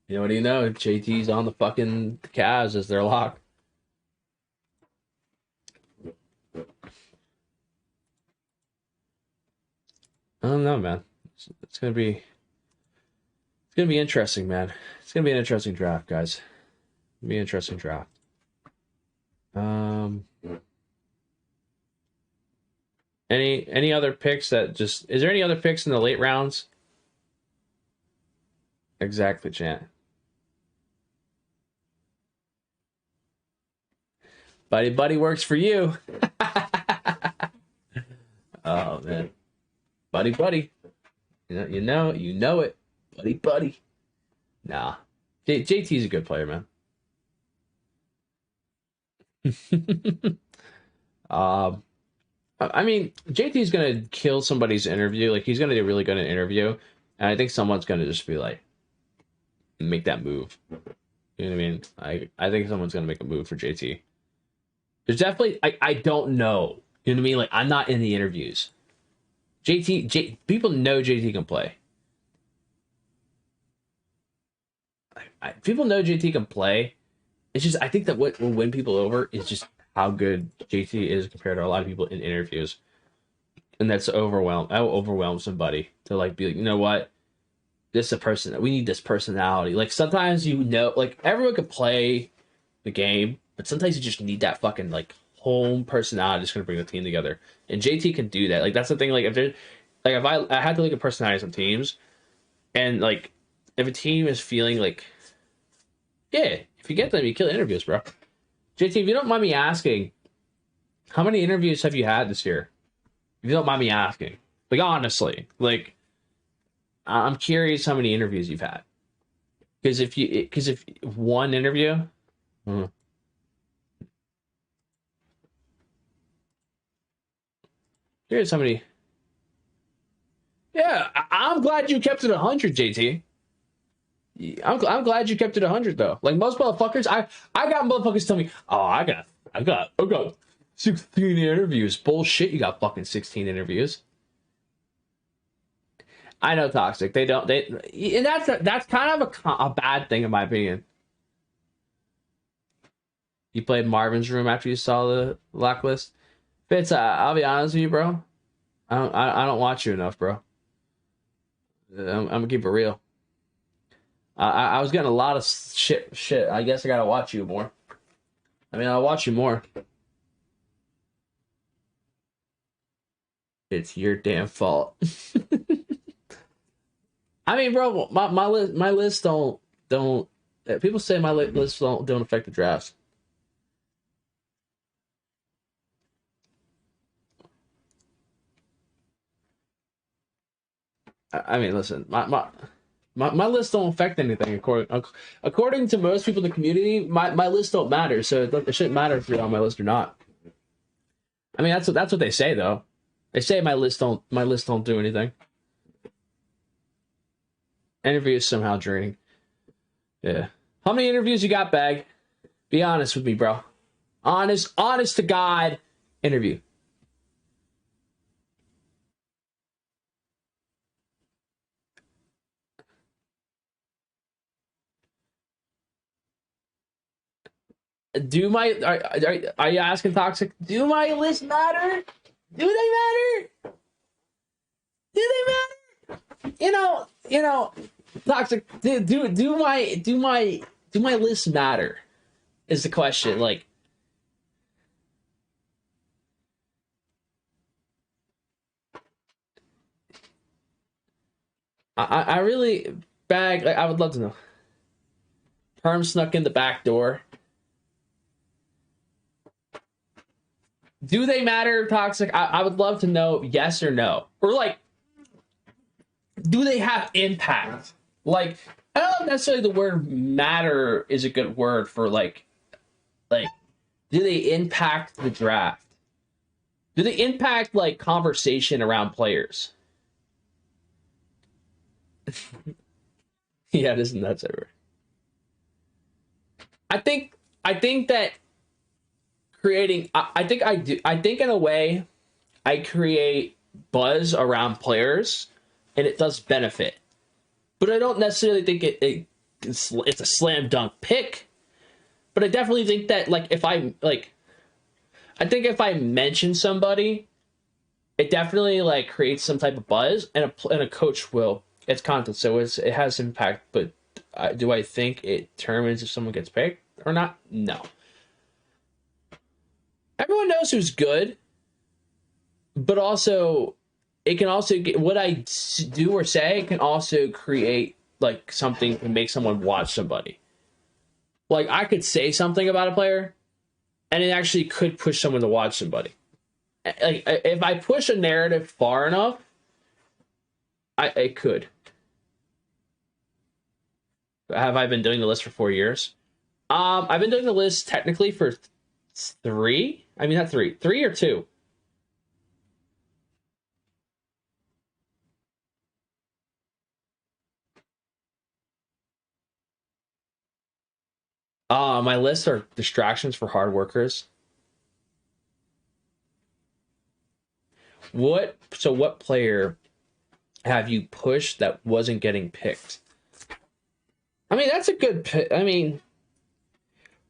what do you know? JT's on the fucking Cavs as their lock. I don't know, man. It's gonna be interesting, man. It's gonna be an interesting draft, guys. It's gonna be an interesting draft. Um, any other picks that just is there any other picks in the late rounds? Exactly, Chant. Buddy works for you. Oh man, buddy. You know it, buddy. Nah, JT's a good player, man. um, I mean, JT's gonna kill somebody's interview. Like he's gonna do really good in an interview, and I think someone's gonna just be like, make that move. You know what I mean? I think someone's gonna make a move for JT. There's definitely I don't know. You know what I mean? Like I'm not in the interviews. People know JT can play. People know JT can play. It's just I think that what will win people over is just how good JT is compared to a lot of people in interviews, and that's overwhelm. I will overwhelm somebody to like be like, you know what, this is a person that we need this personality. Like sometimes like everyone can play the game, but sometimes you just need that fucking like home personality that's gonna bring the team together. And JT can do that. Like that's the thing. Like if I had to look at personalities on teams, and like if a team is feeling like, yeah, if you get them, you kill interviews, bro. JT, if you don't mind me asking, how many interviews have you had this year? If you don't mind me asking, like honestly, like I'm curious how many interviews you've had. Because if one interview, here's how many. Yeah, I'm glad you kept it 100, JT. I'm glad you kept it 100 though. Like most motherfuckers, I got motherfuckers tell me, oh, I got 16 interviews. Bullshit, you got fucking 16 interviews. I know toxic. And that's kind of a bad thing in my opinion. You played Marvin's Room after you saw the lock list. Fitz, I'll be honest with you, bro. I don't watch you enough, bro. I'm gonna keep it real. I was getting a lot of shit. I guess I gotta watch you more. I mean, I'll watch you more. It's your damn fault. I mean, bro, my list don't. People say my lists don't affect the drafts. I mean, listen, my list don't affect anything according to most people in the community. My list don't matter, so it shouldn't matter if you're on my list or not. I mean, that's what they say though. They say my list don't do anything. Interviews somehow draining. Yeah. How many interviews you got, Bag? Be honest with me, bro. Honest to God interview. Are you asking Toxic? Do my list matter? Do they matter? Do they matter? Toxic. Do my list matter? Is the question. Like, I really Bag. Like, I would love to know. Perm snuck in the back door. Do they matter, Toxic? I would love to know yes or no. Or like, do they have impact? Like, I don't know if necessarily the word matter is a good word for like do they impact the draft? Do they impact like conversation around players? Yeah, it is nuts everywhere. I think that creating I think in a way I create buzz around players and it does benefit. But I don't necessarily think it's a slam dunk pick. But I definitely think that like if I if I mention somebody, it definitely like creates some type of buzz, and a coach will. It's content, so it has impact. But do I think it determines if someone gets picked or not? No. Everyone knows who's good, but also it can also get what I do or say can also create like something to make someone watch somebody. Like I could say something about a player, and it actually could push someone to watch somebody. Like if I push a narrative far enough, it could. Have I been doing the list for 4 years? I've been doing the list technically for 3. I mean, not 3 or 2. My lists are distractions for hard workers. What player have you pushed that wasn't getting picked? I mean, that's a good pick. I mean,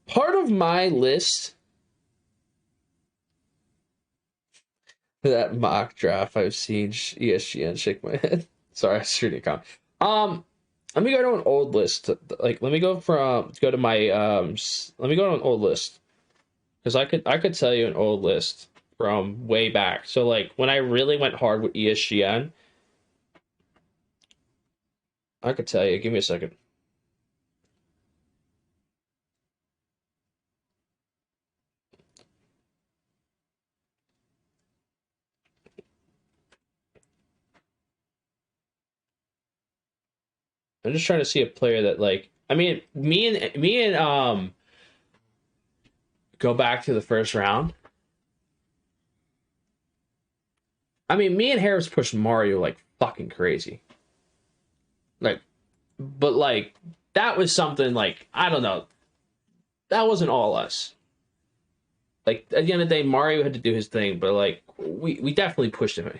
part of my list, that mock draft I've seen ESGN shake my head. Sorry, I was reading a comment. Let me go to an old list. Like, let me go to my let me go to an old list because I could tell you an old list from way back. So like when I really went hard with ESGN, I could tell you. Give me a second. I'm just trying to see a player that like. I mean, me and go back to the first round. I mean, me and Harris pushed Mario like fucking crazy. Like, but like that was something like I don't know. That wasn't all us. Like at the end of the day, Mario had to do his thing, but like we definitely pushed him.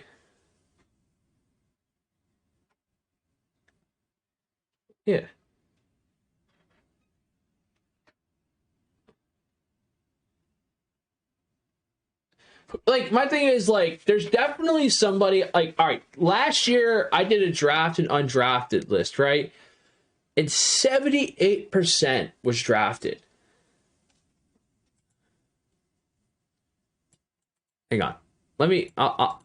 Yeah. Like my thing is like there's definitely somebody like all right, last year I did a draft and undrafted list, right? And 78% was drafted. Hang on. let me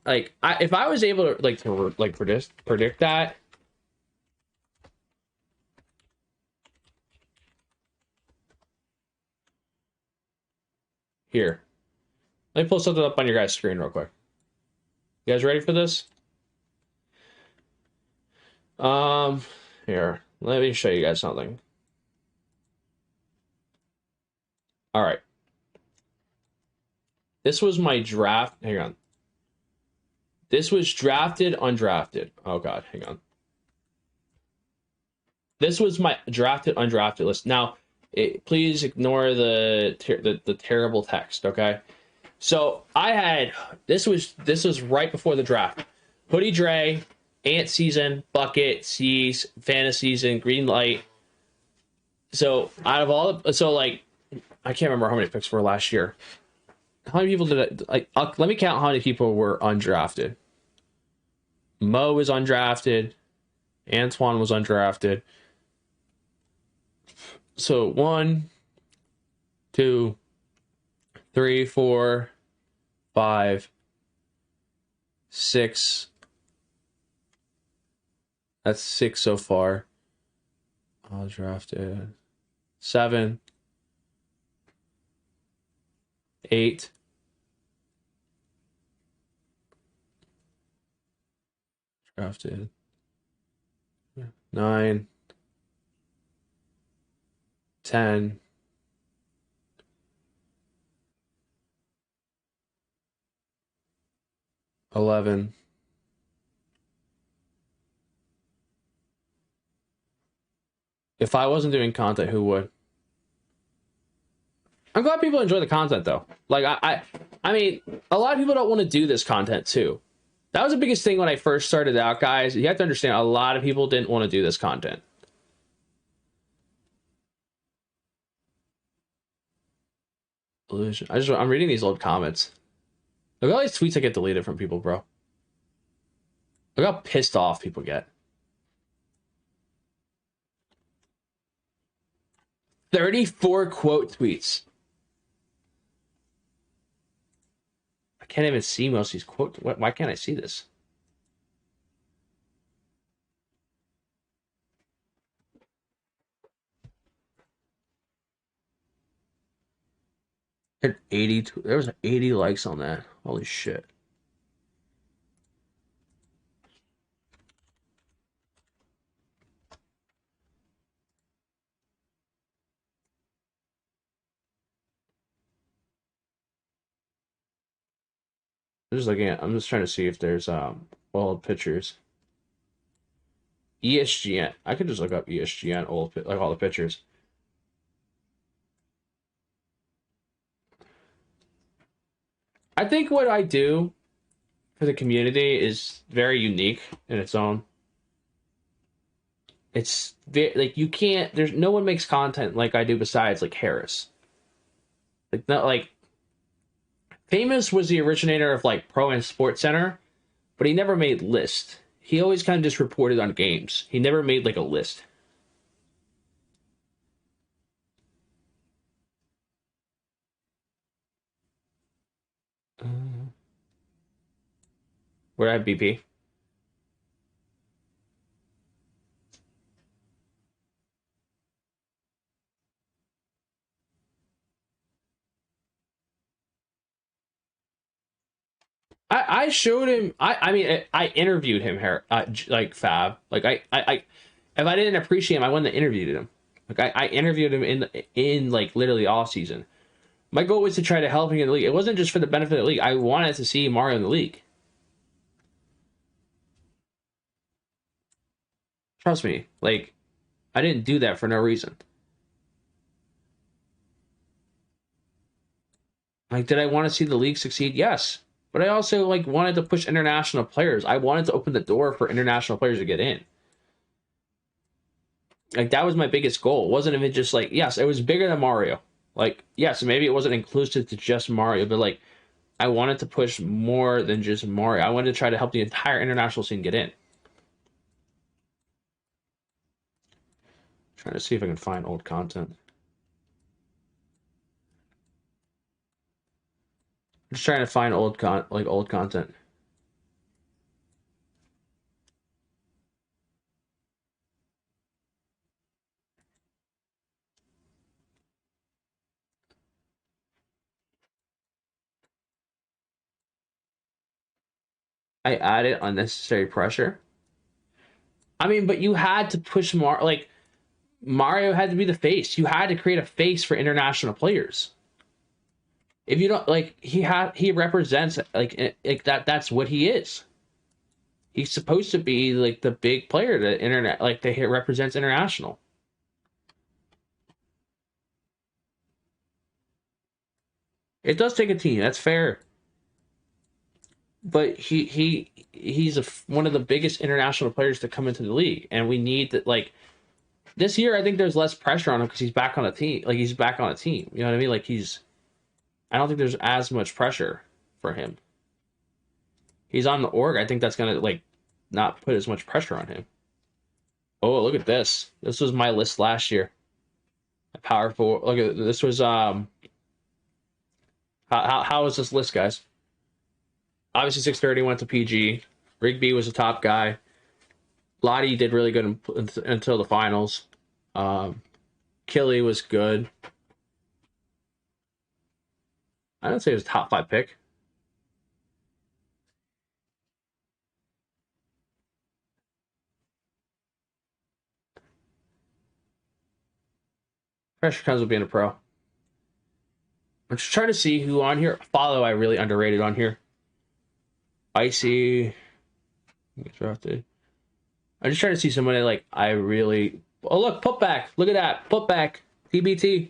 if I was able to predict that. Here, let me pull something up on your guys' screen real quick. You guys ready for this? Here, let me show you guys something. All right. This was my draft. Hang on. This was drafted, undrafted. Oh God, hang on. This was my drafted, undrafted list. Now, please ignore the terrible text. Okay. So I had this was right before the draft. Hoodie Dre, Ant Season, Bucket, C's, Fantasy Season, Green Light. So out of all, like, I can't remember how many picks were last year. How many people did it? Like, let me count how many people were undrafted. Mo was undrafted. Antoine was undrafted. So 1, 2, 3, 4, 5, 6. That's 6 so far. All drafted. 7, 8. Drafted. 9, 10. 11. If I wasn't doing content, who would? I'm glad people enjoy the content though. Like I mean, a lot of people don't want to do this content too. That was the biggest thing when I first started out, guys. You have to understand, a lot of people didn't want to do this content. Illusion. I'm reading these old comments. Look at all these tweets I get deleted from people, bro. Look how pissed off people get. 34 quote tweets. I can't even see most of these quotes. Why can't I see this? Had 82. There was 80 likes on that. Holy shit. I'm just looking at. I'm just trying to see if there's old pictures. ESGN. I could just look up ESGN old, like, all the pictures. I think what I do for the community is very unique in its own. It's like, you can't. There's no one makes content like I do besides like Harris. Like, not like Famous was the originator of like Pro and Sports Center, but he never made lists. He always kind of just reported on games. He never made like a list. Where I have BP. I showed him. I mean, I interviewed him here, like Fab. Like if I didn't appreciate him, I wouldn't have interviewed him. Like I interviewed him in like literally off season. My goal was to try to help him in the league. It wasn't just for the benefit of the league. I wanted to see Mario in the league. Trust me. Like, I didn't do that for no reason. Like, did I want to see the league succeed? Yes. But I also like wanted to push international players. I wanted to open the door for international players to get in. Like, that was my biggest goal. It wasn't even just like, yes, it was bigger than Mario. Like, yes, maybe it wasn't inclusive to just Mario, but like, I wanted to push more than just Mario. I wanted to try to help the entire international scene get in. Trying to see if I can find old content. just trying to find old content. I added unnecessary pressure. I mean, but you had to push Mario had to be the face. You had to create a face for international players. If you don't he represents that's what he is. He's supposed to be like the big player that that represents international. It does take a team. That's fair. But he's one of the biggest international players to come into the league, and we need that. Like this year, I think there's less pressure on him because he's back on a team. Like he's back on a team. You know what I mean? Like I don't think there's as much pressure for him. He's on the org. I think that's gonna not put as much pressure on him. Oh, look at this. This was my list last year. A powerful. Look at this was How was this list, guys? Obviously, 630 went to PG. Rigby was the top guy. Lottie did really good until the finals. Killy was good. I don't say it was a top 5 pick. Pressure comes with being a pro. I'm just trying to see who on here. Follow, I really underrated on here. Icy. Drafted. I'm just trying to see somebody I really. Oh, look, putback. Look at that. Putback. TBT.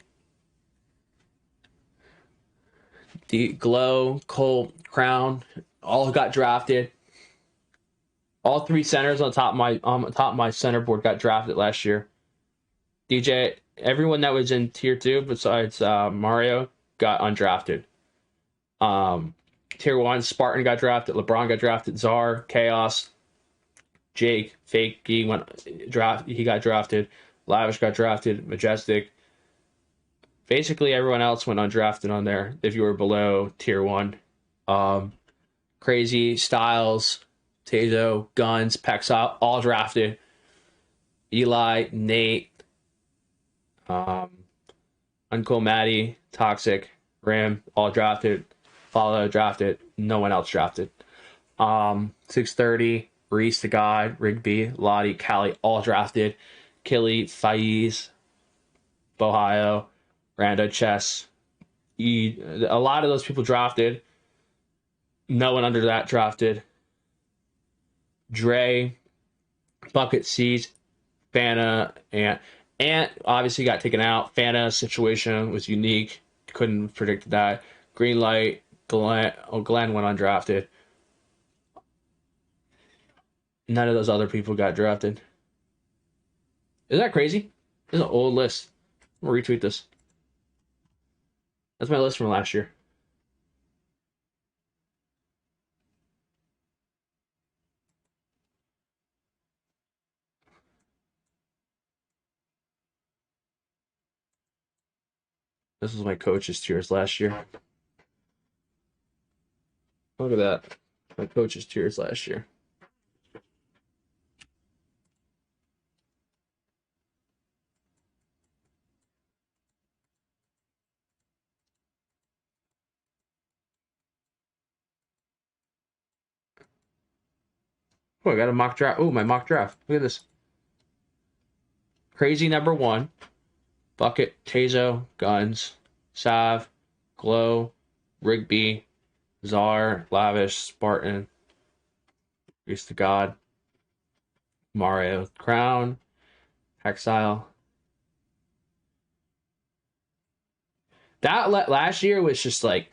The Glow, Colt, Crown, all got drafted. All 3 centers on top of my center board got drafted last year. DJ, everyone that was in tier 2 besides Mario got undrafted. Tier 1, Spartan got drafted, LeBron got drafted, Czar, Chaos, Jake, Fake, he got drafted, Lavish got drafted, Majestic. Basically, everyone else went undrafted on there if you were below tier 1. Crazy, Styles, Tazo, Guns, Pexop, all drafted. Eli, Nate, Uncle Maddie, Toxic, Ram, all drafted. Follow drafted. No one else drafted. 630, Reese the God, Rigby, Lottie, Callie, all drafted. Killy, Faiz, Bohio, Rando, Chess. A lot of those people drafted. No one under that drafted. Dre, Bucket Seas, Fana, and obviously got taken out. Fana's situation was unique. Couldn't predict that. Green Light, Glenn went undrafted. None of those other people got drafted. Is that crazy? This is an old list. I'm going to retweet this. That's my list from last year. This was my coach's tiers last year. Look at that. My coach's tiers last year. Oh, I got a mock draft. Oh, my mock draft. Look at this. Crazy number 1. Bucket, Tazo, Guns, Sav, Glow, Rigby, Czar, Lavish, Spartan, Grease the God, Mario, Crown, Exile. That last year was just I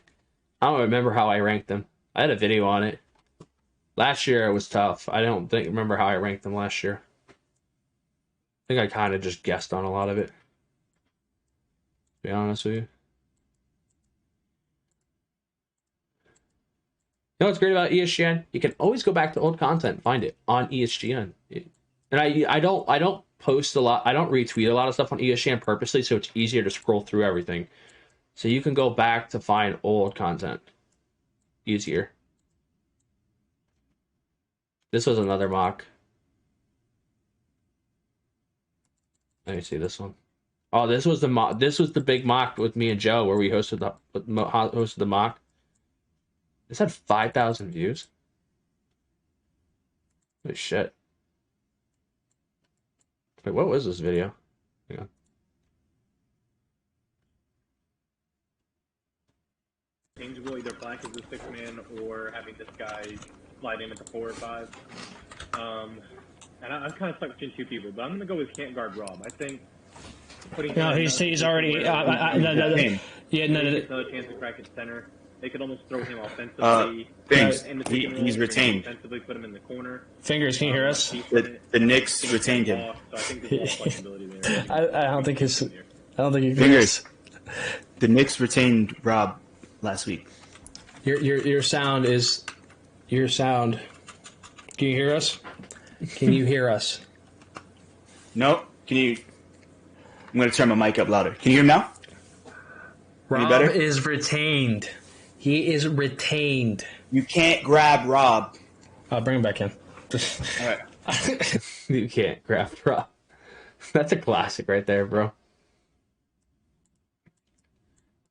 don't remember how I ranked them. I had a video on it. Last year it was tough. I don't remember how I ranked them last year. I think I kind of just guessed on a lot of it. To be honest with you. You know what's great about ESGN? You can always go back to old content, find it on ESGN. And I don't post a lot. I don't retweet a lot of stuff on ESGN purposely, so it's easier to scroll through everything. So you can go back to find old content. easier. This was another mock. Let me see this one. Oh, this was the mock. This was the big mock with me and Joe, where we hosted the mock. This had 5,000 views. Holy shit! Wait, what was this video? Hang on. Changeable, either black as a 6-man or having this guy slide in at the 4 or 5. And I'm kind of stuck between two people, but I'm going to go with can't guard Rob. I think putting No, he's already. another chance to crack at center. They could almost throw him offensively. He's retained. Offensively, put him in the corner. Fingers, can you hear us? The Knicks retained him. So I think there's more flexibility there. I don't think his. I don't think he Fingers. The Knicks retained Rob last week. Your sound is. Your sound. Can you hear us? Can you hear us? No. Can you? I'm going to turn my mic up louder. Can you hear him now? Rob better? is retained. He is retained. You can't grab Rob. I'll bring him back in. All right. You can't grab Rob. That's a classic right there, bro.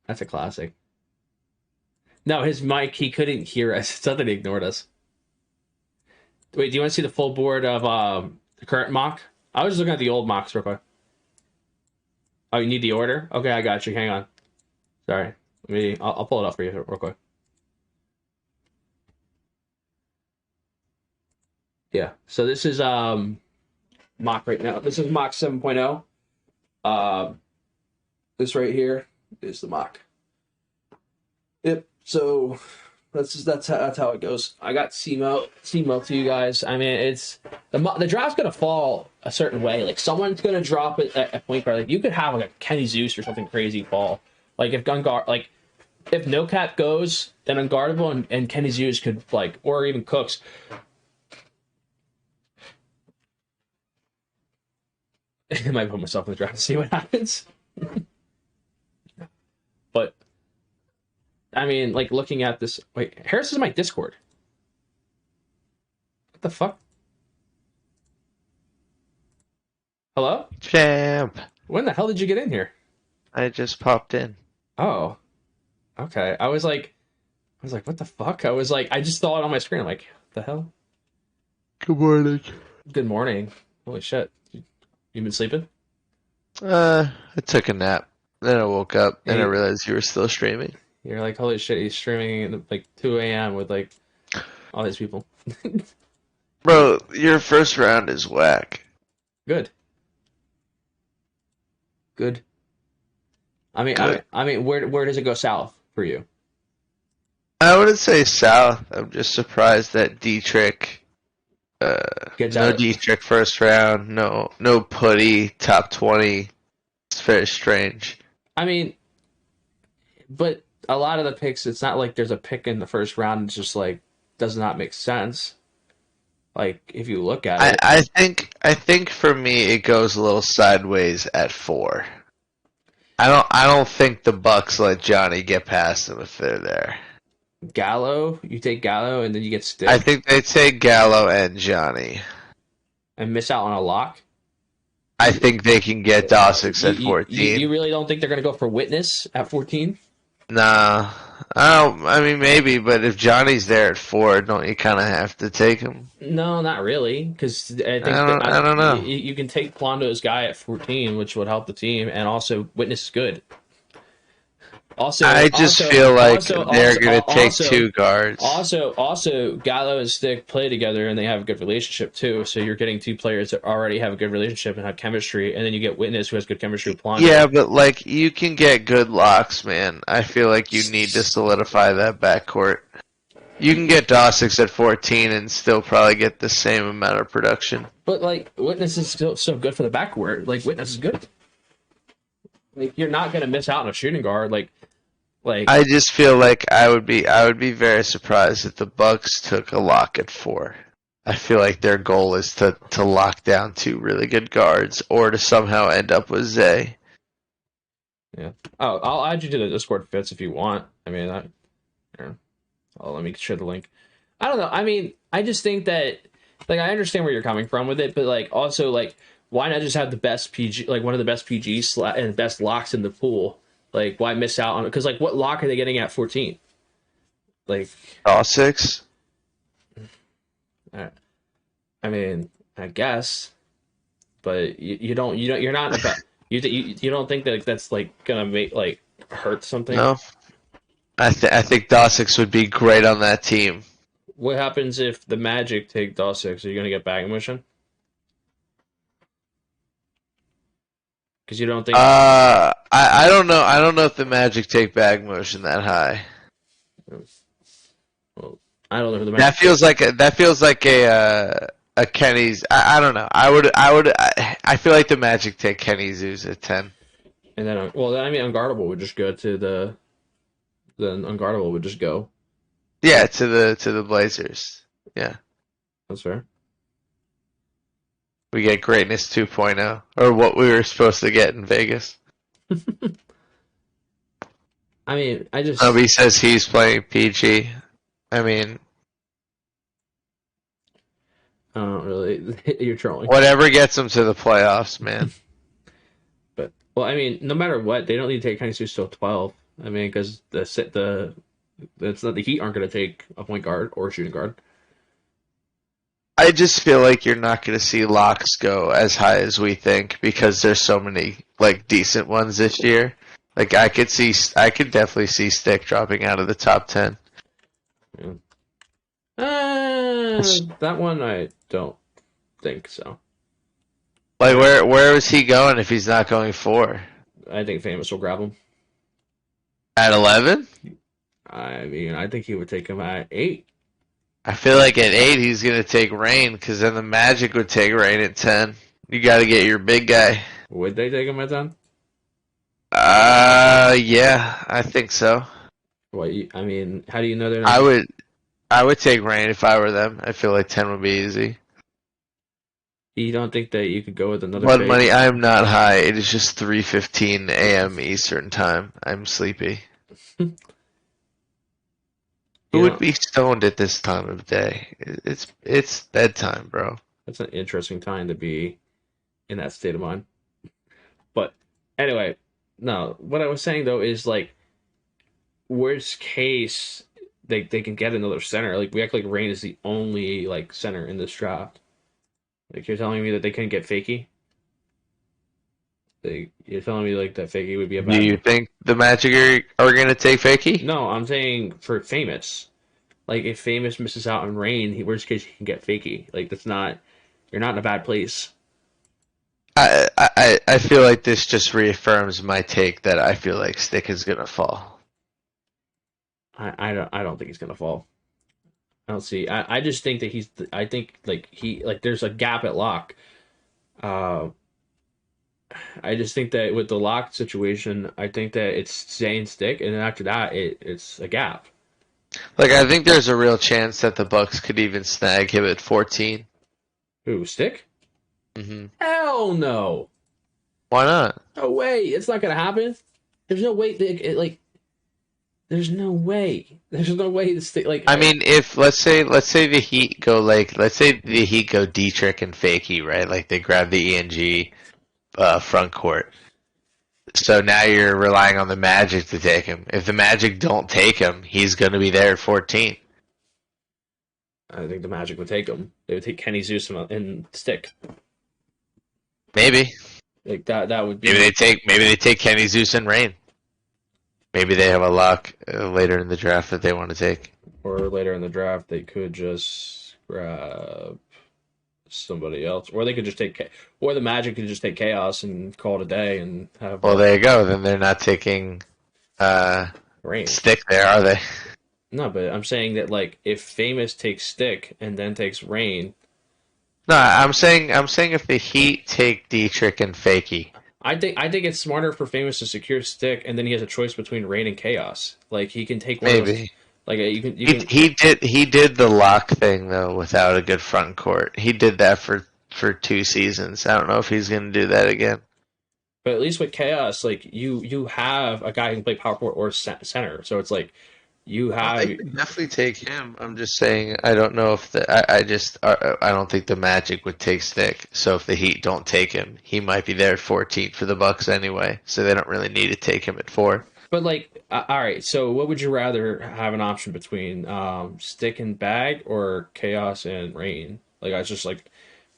That's a classic. No, his mic, he couldn't hear us. It's not that he ignored us. Wait, do you want to see the full board of the current mock? I was just looking at the old mocks real quick. Oh, you need the order? Okay, I got you. Hang on. Sorry. I'll pull it up for you real quick. Yeah. So this is mock right now. This is mock 7.0. This right here is the mock. Yep. So that's how it goes. I got CMO to you guys. I mean, it's the draft's gonna fall a certain way. Like someone's gonna drop it at point guard. Like you could have like a Kenny Zeus or something crazy fall. Like if no cap goes, then unguardable and Kenny Zeus could or even Cooks. I might put myself in the draft to see what happens. But I mean, looking at this. Wait, Harris is my Discord. What the fuck? Hello? Champ. When the hell did you get in here? I just popped in. Oh. Okay. I was like, what the fuck? I just saw it on my screen. I'm like, what the hell? Good morning. Good morning. Holy shit. You been sleeping? I took a nap. Then I woke up and I realized you were still streaming. You're like, holy shit, he's streaming at 2 a.m. with all these people. Bro, your first round is whack. Good. I mean, Good. I mean, where does it go south for you? I wouldn't say south. I'm just surprised that Dietrich. Gets No out. Dietrich first round. No Putty top 20. It's very strange. I mean, but a lot of the picks, it's not like there's a pick in the first round. It's just does not make sense. If you look at it, I think for me it goes a little sideways at 4. I don't think the Bucks let Johnny get past them if they're there. Gallo, you take Gallo and then you get Stick. I think they take Gallo and Johnny. And miss out on a lock. I think they can get Dawsix at 14. You really don't think they're going to go for Witness at 14? Nah. I mean, maybe, but if Johnny's there at 4, don't you kind of have to take him? No, not really, because I don't know. You can take Plondo's guy at 14, which would help the team, and also Witness is good. I just feel like they're going to take 2 guards. Also, Gallo and Stick play together, and they have a good relationship too. So you're getting 2 players that already have a good relationship and have chemistry, and then you get Witness, who has good chemistry with Plondo. Yeah, but you can get good locks, man. I feel like you need to solidify that backcourt. You can get Dawsix at 14 and still probably get the same amount of production. But Witness is still so good for the backcourt. Witness is good. You're not going to miss out on a shooting guard. I just feel like I would be very surprised if the Bucks took a lock at 4. I feel like their goal is to lock down 2 really good guards or to somehow end up with Zay. Yeah. Oh, I'll add you to the Discord, Fitz, if you want. I mean, Oh, let me share the link. I don't know. I mean, I just think that, like, I understand where you're coming from with it, but, like, also, like, why not just have the best PG, like, one of the best PGs and best locks in the pool? Like, why miss out on it? Because, like, what lock are they getting at 14? Like, All 6? I mean, I guess, but you're not about, you don't think that like, that's, like, gonna make, like, hurt something? No. I think Dawsix would be great on that team. What happens if the Magic take Dawsix? Are you gonna get bag motion? Because you don't think... I don't know. I don't know if the Magic take bag motion that high. Well, I don't know who the That feels like a Kenny's. I don't know. I feel like the Magic take Kenny Zeus at 10. And then, well, then I mean, Unguardable would just go to the... Then Unguardable would just go. Yeah, to the Blazers. Yeah. That's fair. We get Greatness 2.0, or what we were supposed to get in Vegas. I mean, Nobody says he's playing PG. I mean... I don't really... You're trolling. Whatever gets them to the playoffs, man. But, well, I mean, no matter what, they don't need to take Kenny Zeus till 12. I mean, because it's not the Heat aren't going to take a point guard or a shooting guard. I just feel like you're not going to see locks go as high as we think because there's so many like decent ones this year. Like I could definitely see Stick dropping out of the top 10. Yeah. That one I don't think so. Like where is he going if he's not going 4? I think Famous will grab him. At 11? I mean, I think he would take him at 8. I feel like at 8 he's going to take Rain because then the Magic would take Rain at 10. You got to get your big guy. Would they take him at 10? Yeah, I think so. What? I mean, how do you know they're not? I would take Rain if I were them. I feel like 10 would be easy. You don't think that you could go with another? Blood Money, I am not high. It is just 3:15 a.m. Eastern time. I'm sleepy. Who would be stoned at this time of day? It's bedtime, bro. That's an interesting time to be in that state of mind. But anyway, no. What I was saying though is like, worst case, they can get another center. Like we act like Rain is the only like center in this draft. Like you're telling me that they couldn't get Fakey? You're telling me like that Fakey would be a bad... Do you think the Magic are going to take Fakey? No, I'm saying for Famous. Like if Famous misses out on Rain, worst case he can get Fakey. Like that's not... You're not in a bad place. I feel like this just reaffirms my take that I feel like Stick is going to fall. I don't think he's going to fall. I don't see. I just think that I think there's a gap at lock. I just think that with the lock situation, I think that it's Zane Stick, and then after that, it's a gap. Like I think there's a real chance that the Bucks could even snag him at 14. Who, Stick? Mm-hmm. Hell no. Why not? No way. It's not gonna happen. There's no way. There's no way. There's no way to stay like. I mean, if let's say the Heat go Dietrich and Fakey, right? Like they grab the ENG front court. So now you're relying on the Magic to take him. If the Magic don't take him, he's going to be there at 14. I think the Magic would take him. They would take Kenny Zeus and Stick. Maybe. Like that would be. Maybe they take Kenny Zeus and Rain. Maybe they have a lock later in the draft that they want to take. Or later in the draft, they could just grab somebody else. Or they could just take... Or the Magic could just take Chaos and call it a day and have... Well, there you go. Then they're not taking Rain. Stick there, are they? No, but I'm saying that, like, if Famous takes Stick and then takes Rain... No, I'm saying if the Heat take Dietrich and Fakey... I think it's smarter for Famous to secure Stick, and then he has a choice between Rain and Chaos. Like he can take one. Maybe. Of those, like you can. He did the lock thing though without a good front court. He did that for 2 seasons. I don't know if he's going to do that again. But at least with Chaos, like you have a guy who can play power forward or center. So it's like You I have could definitely take him. I'm just saying I don't know if I don't think the Magic would take Stick. So if the Heat don't take him, he might be there at 14 for the Bucks anyway. So they don't really need to take him at 4. But like, all right. So, what would you rather have an option between Stick and Bag or Chaos and Rain? Like, I was just like,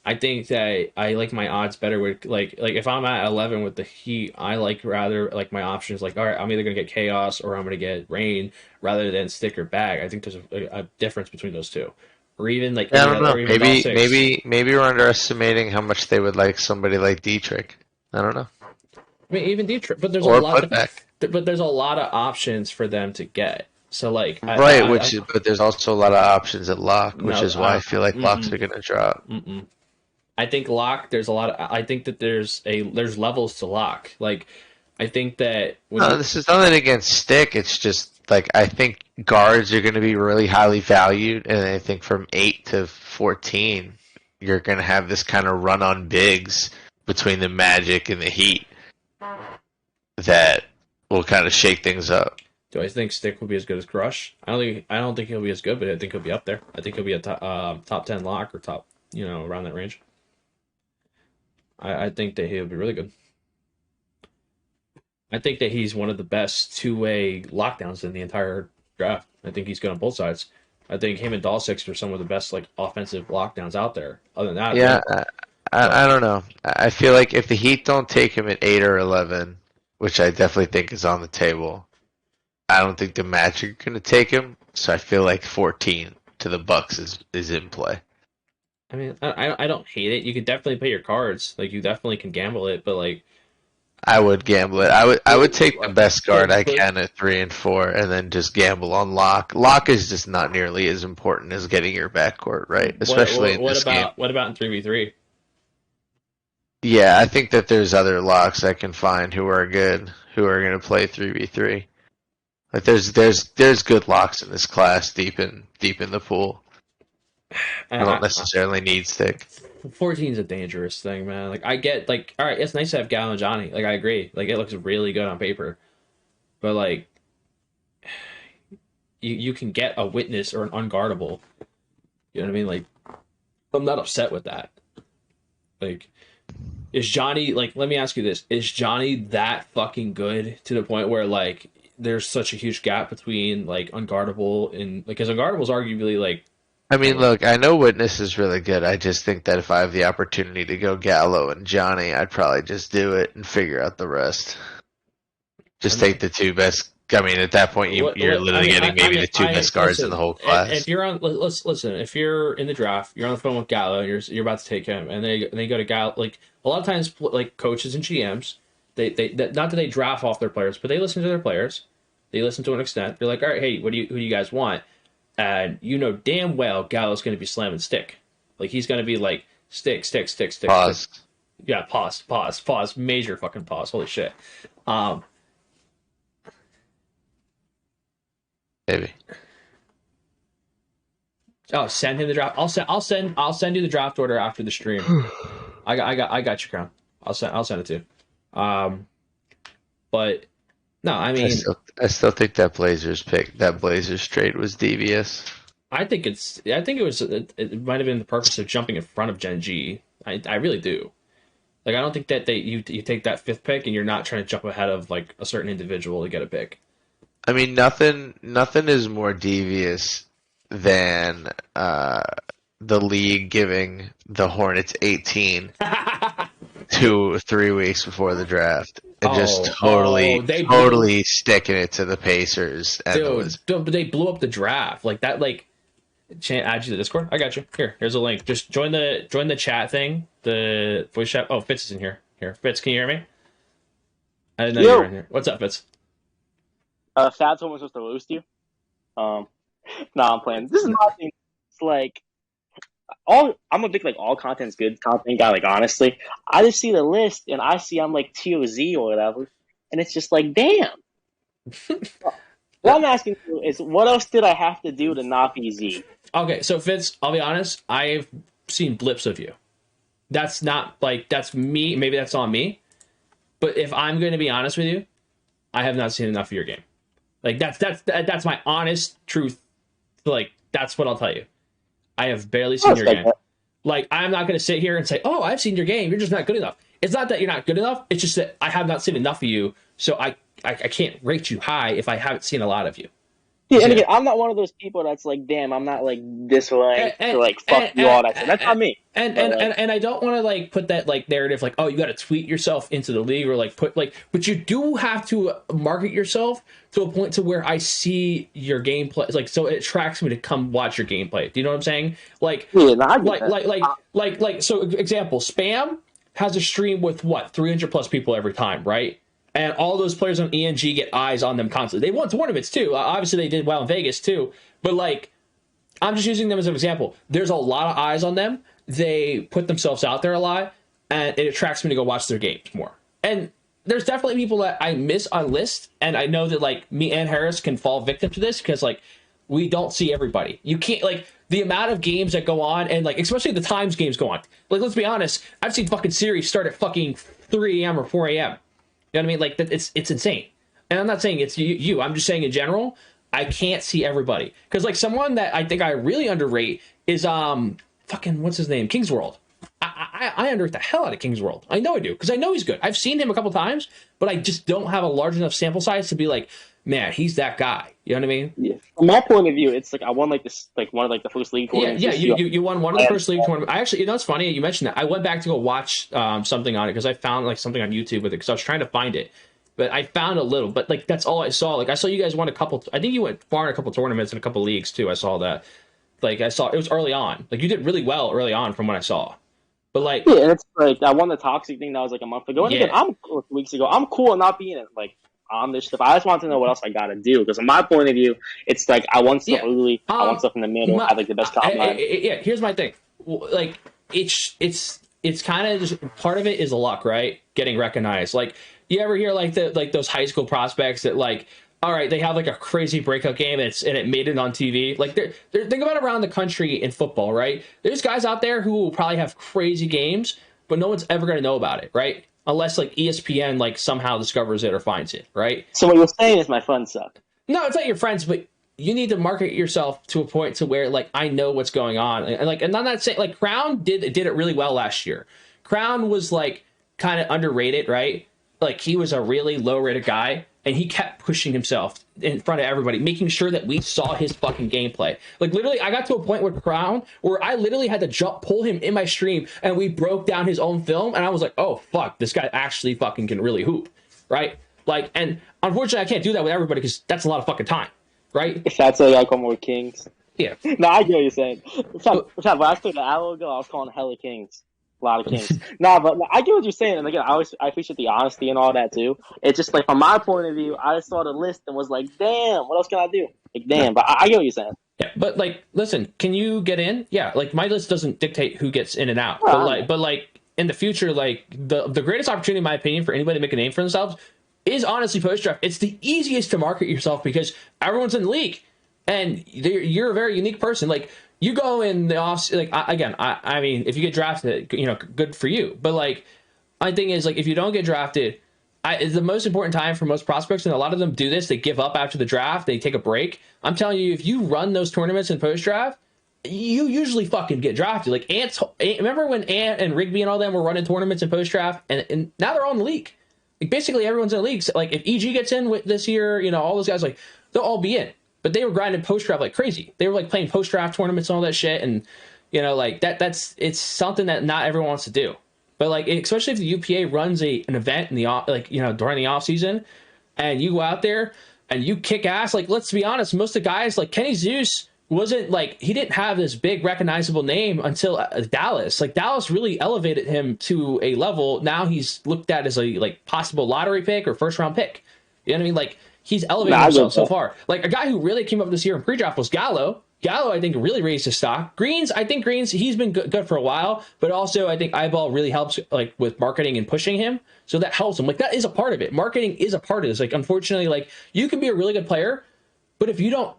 I think that I like my odds better with like if I'm at 11 with the Heat, I like rather like my options like, all right, I'm either gonna get Chaos or I'm gonna get Rain rather than Stick or Bag. I think there's a difference between those two, or even like Yeah, I don't know. or even Ball Six. Maybe we're underestimating how much they would like somebody like Dietrich. I don't know. I mean, even Detroit, but there's Or a lot. Putback. But there's a lot of options for them to get. So like, But there's also a lot of options at lock, which No, is why I feel like locks are gonna drop. I think lock. There's a lot of. I think that there's levels to lock. Like, I think that No, this is nothing against Stick. It's just like I think guards are going to be really highly valued, and I think from 8 to 14, you're going to have this kind of run on bigs between the Magic and the Heat that will kind of shake things up. do I think Stick will be as good as Crush? I don't think he'll be as good, but I think he'll be up there. I think he'll be a top 10 lock or top, around that range. I think that he'll be really good. I think that he's one of the best two-way lockdowns in the entire draft. I think he's good on both sides. I think him and Dulcich are some of the best like offensive lockdowns out there. Other than that, Yeah, I don't know. I feel like if the Heat don't take him at 8 or 11, which I definitely think is on the table, I don't think the Magic are going to take him. So I feel like 14 to the Bucks is in play. I mean, I don't hate it. You could definitely play your cards. Like, you definitely can gamble it, but like, I would gamble it. I would take the best guard I can at 3 and 4, and then just gamble on lock. Lock is just not nearly as important as getting your backcourt right, especially in this game. What about in 3v3? Yeah, I think that there's other locks I can find who are good, who are going to play 3v3. Like there's good locks in this class deep in the pool. I don't necessarily need Stick. 14 is a dangerous thing, man. Like, I get, like, all right, it's nice to have Gallo and Johnny. Like, I agree. Like, it looks really good on paper. But, like, you can get a witness or an unguardable. You know what I mean? Like, I'm not upset with that. Like, is Johnny, like, let me ask you this. Is Johnny that fucking good to the point where, like, there's such a huge gap between, like, unguardable and, like, because unguardable is arguably, like, I mean, look, I know Witness is really good. I just think that if I have the opportunity to go Gallo and Johnny, I'd probably just do it and figure out the rest. Just take the two best. I mean, at that point, you're literally getting maybe the two best guards in the whole class. If you're on, listen. If you're in the draft, you're on the phone with Gallo, you're about to take him, and they go to Gallo. Like, a lot of times, like, coaches and GMs, they not that they draft off their players, but they listen to their players. They listen to an extent. They're like, all right, hey, who do you guys want? And you know damn well Gallo's going to be slamming Stick. Like, he's going to be like, Stick. Pause. Stick. Yeah, pause. Major fucking pause. Holy shit. Maybe. Oh, send him the draft. I'll send you the draft order after the stream. I got you, Crown. I'll send it to you. But no, I mean, I still think that Blazers trade was devious. I think it might have been the purpose of jumping in front of Gen G. I really do. Like, I don't think that you take that 5th pick and you're not trying to jump ahead of, like, a certain individual to get a pick. I mean, nothing is more devious than the league giving the Hornets 18 3 weeks before the draft. And just totally sticking it to the Pacers. And but they blew up the draft like that. Like, add you to the Discord. I got you. Here's a link. Just join the chat thing. The voice chat. Oh, Fitz is in here. Here, Fitz, can you hear me? I didn't know you were in here. What's up, Fitz? Fats almost supposed to roast you. I'm playing. This is nothing. It's like I'm a big like all content's good content guy. Like, honestly, I just see the list and I'm like TOZ or whatever, and it's just like, damn. What I'm asking you is, what else did I have to do to not be Z? Okay, so Fitz, I'll be honest. I've seen blips of you. That's not like that's me. Maybe that's on me. But if I'm going to be honest with you, I have not seen enough of your game. Like that's my honest truth. Like that's what I'll tell you. I have barely seen your game. Like I'm not going to sit here and say, "Oh, I've seen your game. You're just not good enough." It's not that you're not good enough. It's just that I have not seen enough of you, so I can't rate you high if I haven't seen a lot of you. Yeah, and again, I'm not one of those people that's like, damn, I'm not like this way to like fuck you all that shit. That's not me. And I don't want to like put that like narrative like, oh, you got to tweet yourself into the league or like put like, but you do have to market yourself to a point to where I see your gameplay, like so it attracts me to come watch your gameplay. Do you know what I'm saying? Like, yeah, so example, Spam has a stream with what 300 plus people every time, right? And all those players on ENG get eyes on them constantly. They won tournaments too. Obviously, they did well in Vegas too. But like, I'm just using them as an example. There's a lot of eyes on them. They put themselves out there a lot, and it attracts me to go watch their games more. And there's definitely people that I miss on list, and I know that like me and Harris can fall victim to this because like we don't see everybody. You can't like the amount of games that go on, and like especially the times games go on. Like let's be honest, I've seen fucking series start at fucking 3 a.m. or 4 a.m. You know what I mean? Like it's insane. And I'm not saying it's you. I'm just saying in general, I can't see everybody. Because like someone that I think I really underrate is fucking what's his name? King's World. I underrate the hell out of King's World. I know I do because I know he's good. I've seen him a couple times, but I just don't have a large enough sample size to be like, man, he's that guy. You know what I mean? Yeah. From my point of view, it's like I won like this, like one of like the first league tournaments. Yeah, you won one of the first league tournaments. I actually, you know, it's funny you mentioned that. I went back to go watch something on it because I found like something on YouTube with it because I was trying to find it, but I found a little. But like that's all I saw. Like I saw you guys won a couple. I think you went far in a couple tournaments and a couple leagues too. I saw that. Like I saw it was early on. Like you did really well early on from what I saw. But like yeah, and it's like I won the toxic thing that was like a month ago. And again, I'm cool 2 weeks ago. I'm cool not being it. Like. On this stuff, I just want to know what else I gotta do because, from my point of view, it's like I want stuff early, I want stuff in the middle. I have like the best top line. Yeah, here's my thing. Like it's kind of just part of it is the luck, right? Getting recognized. Like you ever hear like those high school prospects that like, all right, they have like a crazy breakout game and it made it on TV. Like they're think about it around the country in football, right? There's guys out there who will probably have crazy games, but no one's ever gonna know about it, right? Unless like ESPN like somehow discovers it or finds it, right? So what you're saying is my friends suck. No, it's not your friends, but you need to market yourself to a point to where like I know what's going on, and like, and I'm not saying like Crown did it really well last year. Crown was like kind of underrated, right? Like he was a really low rated guy, and he kept pushing himself in front of everybody, making sure that we saw his fucking gameplay. Like literally, I got to a point with Crown where I literally had to pull him in my stream, and we broke down his own film, and I was like, oh fuck, this guy actually fucking can really hoop, right? Like, and unfortunately, I can't do that with everybody because that's a lot of fucking time, right? If that's why I call more Kings. Yeah. No, I get what you're saying. When I started the hour ago, I was calling hella Kings. A lot of Kings. Nah, but I get what you're saying, and again, I appreciate the honesty and all that too. It's just like from my point of view, I just saw the list and was like, damn, what else can I do? Like, damn, but I get what you're saying. Yeah, but like, listen, can you get in? Yeah, like my list doesn't dictate who gets in and out, but like in the future, like the greatest opportunity, in my opinion, for anybody to make a name for themselves is honestly post draft. It's the easiest to market yourself because everyone's in the league, and you're a very unique person. Like. You go in the off, like I mean, if you get drafted, you know, good for you. But like, my thing is like, if you don't get drafted, it's the most important time for most prospects, and a lot of them do this. They give up after the draft. They take a break. I'm telling you, if you run those tournaments in post draft, you usually fucking get drafted. Like remember when Ant and Rigby and all them were running tournaments in post draft, and now they're all in the league. Like basically everyone's in the league. So, like if EG gets in with this year, you know, all those guys, like they'll all be in. But they were grinding post-draft like crazy. They were like playing post-draft tournaments and all that shit. And, you know, like it's something that not everyone wants to do. But like, especially if the UPA runs an event in the like, you know, during the off season and you go out there and you kick ass, like, let's be honest, most of the guys like Kenny Zeus wasn't like, he didn't have this big recognizable name until Dallas. Like Dallas really elevated him to a level. Now he's looked at as a like possible lottery pick or first round pick. You know what I mean? Like, he's elevated himself so far. Like, a guy who really came up this year in pre-draft was Gallo. Gallo, I think, really raised his stock. Greens, he's been good for a while, but also I think Eyeball really helps, like, with marketing and pushing him. So that helps him. Like, that is a part of it. Marketing is a part of this. Like, unfortunately, like, you can be a really good player, but if you don't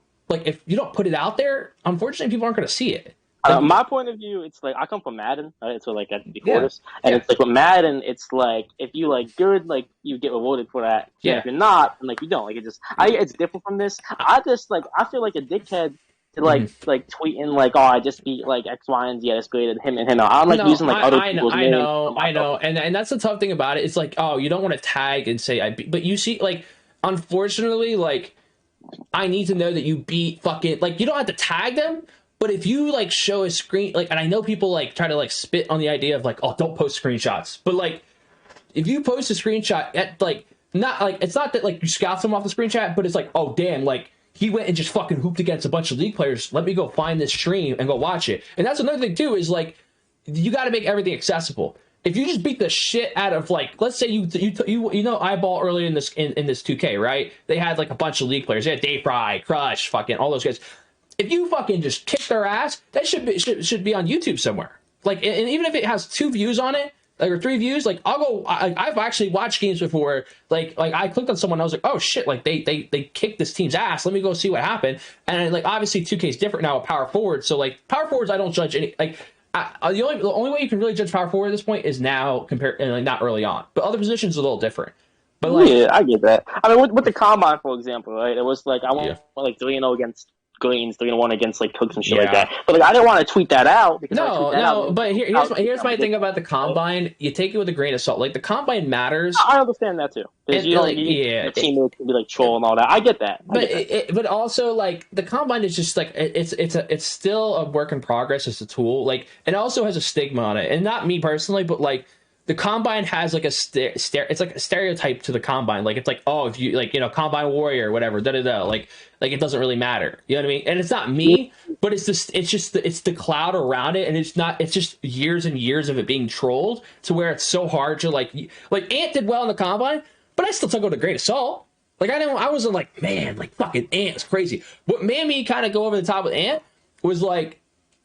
put it out there, unfortunately, people aren't going to see it. My point of view, it's like I come from Madden, right? So like at the Yeah. quarters, and it's like with Madden, it's like if you like good, like you get rewarded for that. Yeah. And if you're not, and like you don't, like it's different from this. I feel like a dickhead to like tweeting like, oh, I just beat like X, Y, and Z. I just graded him and him. I'm like using like other people's names. I know, and that's the tough thing about it. It's like, oh, you don't want to tag and say I beat, but you see, like, unfortunately, like, I need to know that you beat fucking, like, you don't have to tag them. But if you like show a screen, like, and I know people like try to like spit on the idea of like, oh, don't post screenshots. But like, if you post a screenshot at like, not like, it's not that like you scout them off the screenshot, but it's like, oh damn, like he went and just fucking hooped against a bunch of league players. Let me go find this stream and go watch it. And that's another thing too, is like, you got to make everything accessible. If you just beat the shit out of like, let's say you know eyeball earlier in this 2K, right? They had like a bunch of league players. They had Dave Fry, Crush, fucking all those guys. If you fucking just kick their ass, that should be on YouTube somewhere. Like, and even if it has 2 views on it, like, or 3 views, like, I'll go. I've actually watched games before. Like I clicked on someone, I was like, oh shit, like they kicked this team's ass. Let me go see what happened. And like, obviously 2K is different now with power forward. So like power forwards, I don't judge any. Like, the only way you can really judge power forward at this point is now compared, and like not early on. But other positions are a little different. But like, yeah, I get that. I mean, with the combine, for example, right? It was like I went like 3-0 against Greens, 3-1 against like Cooks and shit like that. But like I didn't want to tweet that out because but here's my thing about the combine. You take it with a grain of salt. Like, the combine matters. I understand that too. Because your teammates can be like troll and all that. I get that. But also like the combine is just like it's still a work in progress. It's a tool. Like, it also has a stigma on it, and not me personally, but like, the combine has like it's like a stereotype to the combine. Like, it's like, oh, if you like, you know, combine warrior, whatever, like it doesn't really matter. You know what I mean? And it's not me, but it's the cloud around it, and it's just years and years of it being trolled to where it's so hard to like Ant did well in the combine, but I still took it with a great assault. Like, I wasn't like, man, like fucking Ant's crazy. What made me kind of go over the top with Ant was like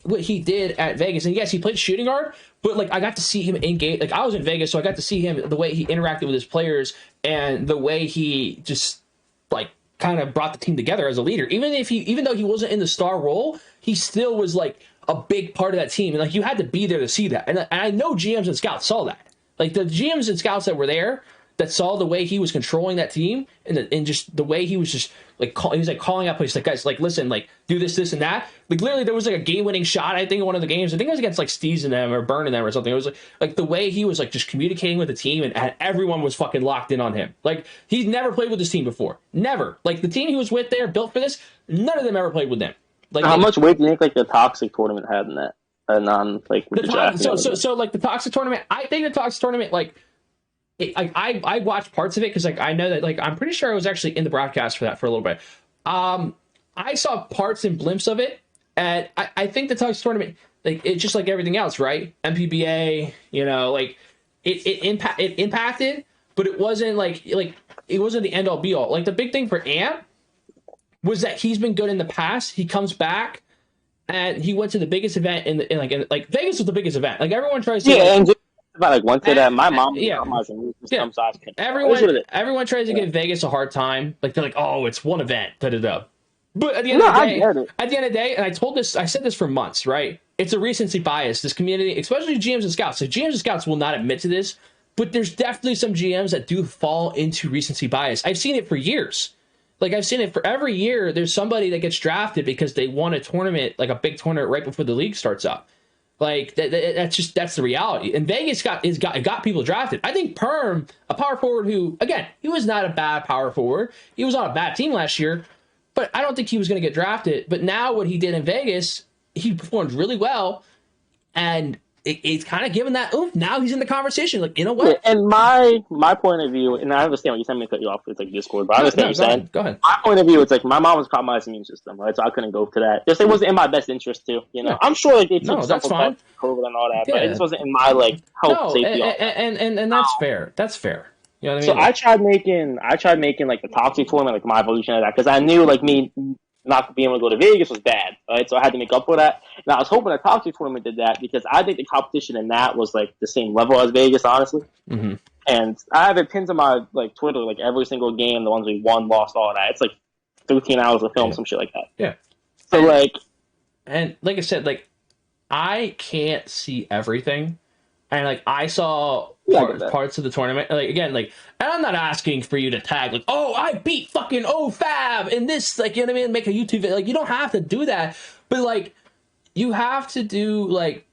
what he did at Vegas. And yes, he played shooting guard, but like, I got to see him in game. Like, I was in Vegas, so I got to see him, the way he interacted with his players and the way he just like kind of brought the team together as a leader. Even though he wasn't in the star role, he still was like a big part of that team. And like, you had to be there to see that. And I know GMs and scouts saw that. Like, the GMs and scouts that were there, that saw the way he was controlling that team, and just the way he was just like he was like calling out places, like, guys, like, listen, like, do this and that. Like, literally, there was like a game-winning shot, I think, in one of the games. I think it was against like Steez and them or Burn and them or something. It was like the way he was like just communicating with the team, and everyone was fucking locked in on him. Like, he's never played with this team before, never. Like, the team he was with there, built for this, none of them ever played with them. Like, how much weight do you think like the Toxic tournament had in that? Like with the draft. So like the Toxic tournament, I think the Toxic tournament, like, I watched parts of it because like I know that, like, I'm pretty sure I was actually in the broadcast for that for a little bit. I saw parts and blimps of it, and I think the Toxic tournament, like, it's just like everything else, right? MPBA, you know, like it impacted, but it wasn't like it wasn't the end all be all. Like, the big thing for Ant was that he's been good in the past. He comes back, and he went to the biggest event in Vegas was the biggest event. Like, everyone tries to and about like went to that. My mom, everyone tries to give Vegas a hard time. Like, they're like, oh, it's one event, But at the end of the day, and I said this for months, right? It's a recency bias. This community, especially GMs and scouts. So GMs and scouts will not admit to this, but there's definitely some GMs that do fall into recency bias. I've seen it for years. Like, I've seen it for every year. There's somebody that gets drafted because they won a tournament, like a big tournament, right before the league starts up. Like, that's the reality. And Vegas got people drafted. I think Perm, a power forward who, again, he was not a bad power forward. He was on a bad team last year, but I don't think he was going to get drafted. But now what he did in Vegas, he performed really well, and it's kind of given that oomph. Now he's in the conversation. Like, you know what? And my point of view, and I understand what you're saying, me cut you off with like Discord, but I understand what you're saying. Go ahead. My point of view, it's like my mom was compromised immune system, right? So I couldn't go to that. Just, it wasn't in my best interest to, you know. I'm sure like it took that's fine. COVID and all that, but it just wasn't in my like health safety. And that's fair. That's fair. You know what I mean? So I tried making like the Toxic tournament like my evolution of that, because I knew like me not being able to go to Vegas was bad, right? So I had to make up for that. And I was hoping the Toxic tournament did that, because I think the competition in that was like the same level as Vegas, honestly. Mm-hmm. And I have it pinned to my like Twitter, like every single game, the ones we won, lost, all that. It's like 13 hours of film, some shit like that. Yeah. So like I said, like, I can't see everything. And like I saw parts of the tournament, like again, like, and I'm not asking for you to tag like, oh, I beat fucking Fab in this, like, you know what I mean, make a YouTube video. Like, you don't have to do that, but like, you have to do like,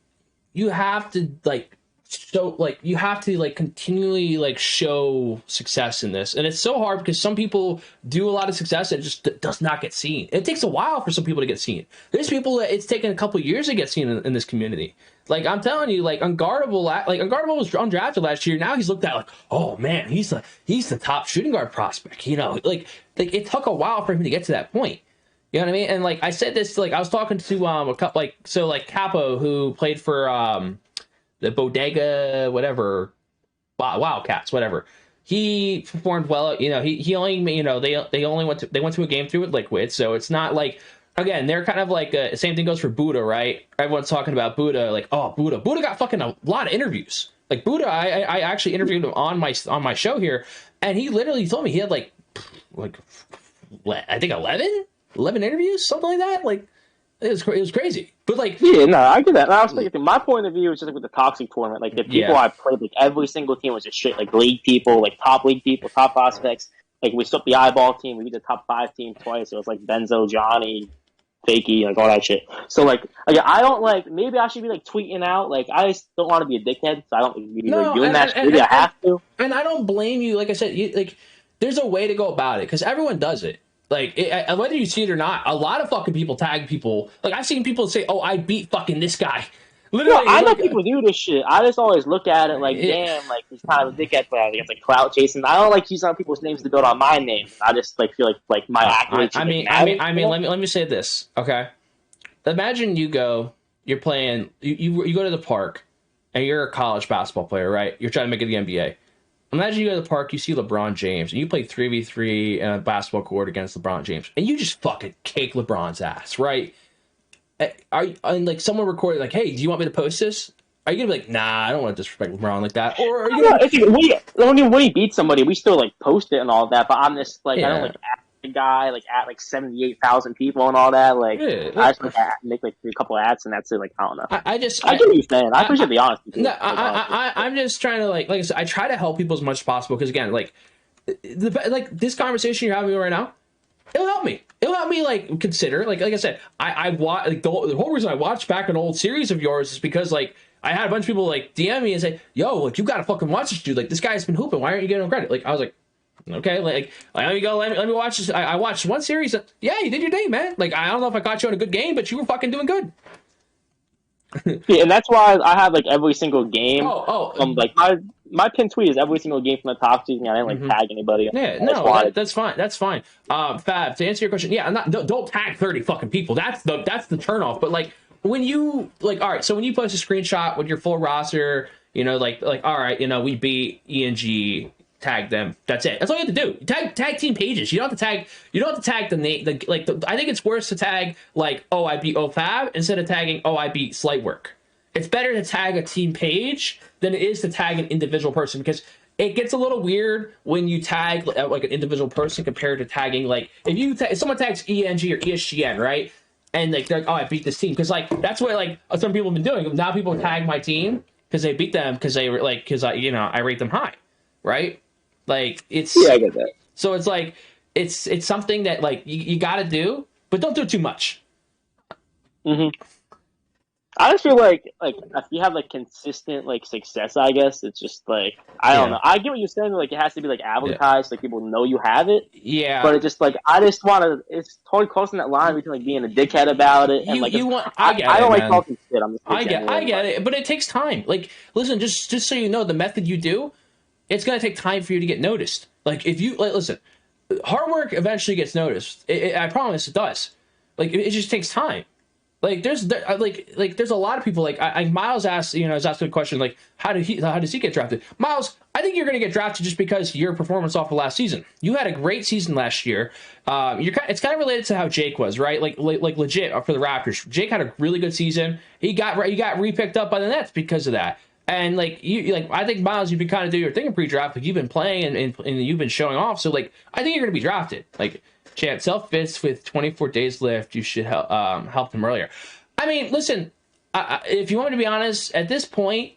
you have to like show, like, you have to like continually like show success in this, and it's so hard because some people do a lot of success and it just does not get seen. It takes a while for some people to get seen. There's people that it's taken a couple years to get seen in this community. Like, I'm telling you, like, Unguardable was undrafted last year. Now he's looked at like, oh man, he's the top shooting guard prospect. You know, like it took a while for him to get to that point. You know what I mean? And like I said this, like I was talking to a couple, like Capo, who played for the Bodega whatever, Wildcats whatever. He performed well. You know, he only, you know, they only went to a game through with Liquid, so it's not like. Again, they're kind of like, same thing goes for Buddha, right? Everyone's talking about Buddha, like, oh, Buddha got fucking a lot of interviews. Like, Buddha, I actually interviewed him on my show here, and he literally told me he had, like I think 11 interviews, something like that. Like, it was crazy. But, like... Yeah, no, I get that. And I was thinking, my point of view is just like with the Toxic tournament. Like, the people I played, like, every single team was just straight, like, league people, like, top league people, top prospects. Like, we swept the eyeball team. We beat the top 5 team twice. It was, like, Benzo, Johnny... Fakey, like all that shit. So like I don't like. Maybe I should be like tweeting out. Like I just don't want to be a dickhead, so I don't be doing that. Maybe I have to. And I don't blame you. Like I said, like there's a way to go about it because everyone does it. Like whether you see it or not, a lot of fucking people tag people. Like I've seen people say, "Oh, I beat fucking this guy." Literally, no, I know people do this shit. I just always look at it like, damn, like he's kind of a dickhead, but it's like clout chasing. I don't like using other people's names to build on my name. I just like feel like my accolades. I mean, let me say this, okay? Imagine you're playing, you go to the park, and you're a college basketball player, right? You're trying to make it to the NBA. Imagine you go to the park, you see LeBron James, and you play 3v3 in a basketball court against LeBron James, and you just fucking cake LeBron's ass, right? And like someone recorded, like, hey, do you want me to post this? Are you gonna be like, nah, I don't want to disrespect LeBron like that? Or are you when we beat somebody, we still like post it and all that. But I'm just like, I don't like at the guy like at like 78,000 people and all that. Like, I just like make like a couple ads and that's it. Like, I don't know. I get what you're saying. I appreciate the honesty. No, I'm just trying to like I said, I try to help people as much as possible because again, like this conversation you're having right now. It'll help me. It'll help me like consider like I said. I watch like the whole reason I watched back an old series of yours is because like I had a bunch of people like DM me and say, "Yo, like you gotta fucking watch this dude. Like this guy's been hooping. Why aren't you getting him credit?" Like I was like, "Okay, like let me go. Let me watch this." I watched one series. Yeah, you did your day, man. Like I don't know if I caught you on a good game, but you were fucking doing good. Yeah, and that's why I have like every single game. Like my pin tweet is every single game from the top season. I didn't like tag anybody. Yeah, no, that's fine. That's fine. Fab, to answer your question, yeah, don't tag 30 fucking people. That's the turnoff. But like when you like, all right, so when you post a screenshot with your full roster, you know, like all right, you know, we beat ENG. Tag them. That's it. That's all you have to do. Tag team pages. You don't have to tag. You don't have to tag the name. I think it's worse to tag like, oh, I beat OFAB instead of tagging, oh, I beat Slightwork. It's better to tag a team page than it is to tag an individual person because it gets a little weird when you tag like an individual person compared to tagging like if someone tags ENG or ESGN, right? And like they're like, oh, I beat this team because like that's what like some people have been doing. Now people tag my team because they beat them because they were like because I rate them high, right? Like it's I get that. So it's like it's something that like you got to do, but don't do it too much. I just feel like if you have like consistent like success, I guess it's just like I don't know. I get what you're saying. Like it has to be like advertised, like people know you have it. Yeah. But it's just like I just want to. It's totally crossing that line between like being a dickhead about it and I don't like talking shit. I'm just I get it, but it takes time. Like listen, just so you know, the method you do, it's gonna take time for you to get noticed. Like if you listen, hard work eventually gets noticed. I promise it does. Like it just takes time. Like there's a lot of people like Miles asked, is asking a question like how does he get drafted? Miles, I think you're going to get drafted just because your performance off of last season. You had a great season last year. It's kind of related to how Jake was, right? Like legit for the Raptors. Jake had a really good season. He got repicked up by the Nets because of that. And I think Miles, you've been kind of doing your thing in pre-draft. Like you've been playing and you've been showing off. So like I think you're going to be drafted. Like. Chance self-fits with 24 days left. You should help them earlier. I mean, listen, if you want me to be honest, at this point,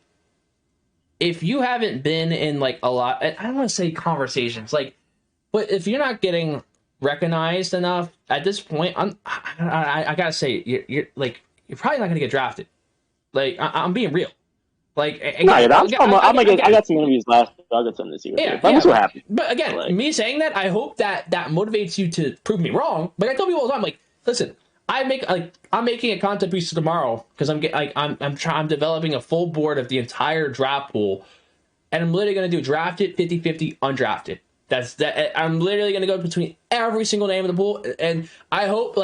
if you haven't been in like a lot, I don't want to say conversations, like, but if you're not getting recognized enough at this point, I gotta say, you're probably not gonna get drafted. Like, I'm being real. Like, I got some interviews last year. I'll get some this year. Yeah, but I'm so happy. But again, me saying that, I hope that motivates you to prove me wrong. But I tell people all the time, like, listen, I'm making a content piece tomorrow because I'm developing a full board of the entire draft pool, and I'm literally gonna do drafted, 50-50, undrafted. That's that. I'm literally gonna go between every single name in the pool, and I hope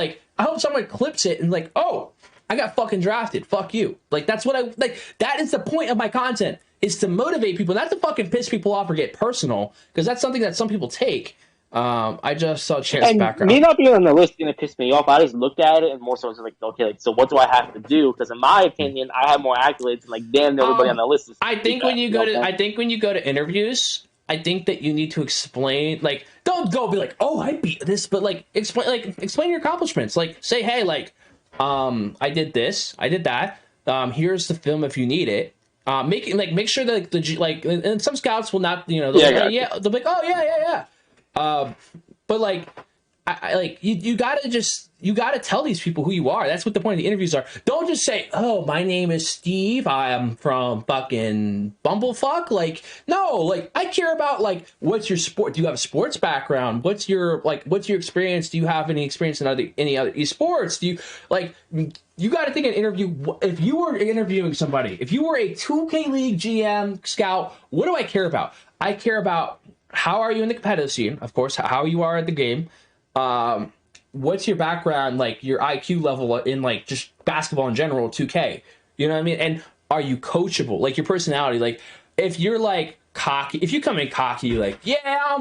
someone clips it and like, oh, I got fucking drafted. Fuck you. Like, that's what I like. That is the point of my content, is to motivate people, not to fucking piss people off or get personal, because that's something that some people take. I just saw Chair's background. Me not being on the list didn't piss me off. I just looked at it and more so was like, okay, like, so what do I have to do? Because in my opinion, I have more accolades than like damn everybody on the list. I think when you go to interviews, I think that you need to explain, like, don't go be like, oh, I beat this, but like explain your accomplishments. Like, say, hey, like, I did this, I did that. Here's the film if you need it. Make sure that and some scouts will not, they'll be like, oh yeah. But like, you gotta tell these people who you are. That's what the point of the interviews are. Don't just say, oh, my name is Steve, I'm from fucking Bumblefuck. Like, no, like, I care about, like, what's your sport? Do you have a sports background? What's your experience? Do you have any experience in any other esports? Do you, like, you got to think an interview, if you were interviewing somebody, if you were a 2K League GM scout, what do I care about? I care about, how are you in the competitive scene? Of course, how you are at the game. What's your background, like your IQ level in like just basketball in general, 2K? You know what I mean? And are you coachable? Like your personality. Like if you're like cocky, if you come in cocky, like, yeah,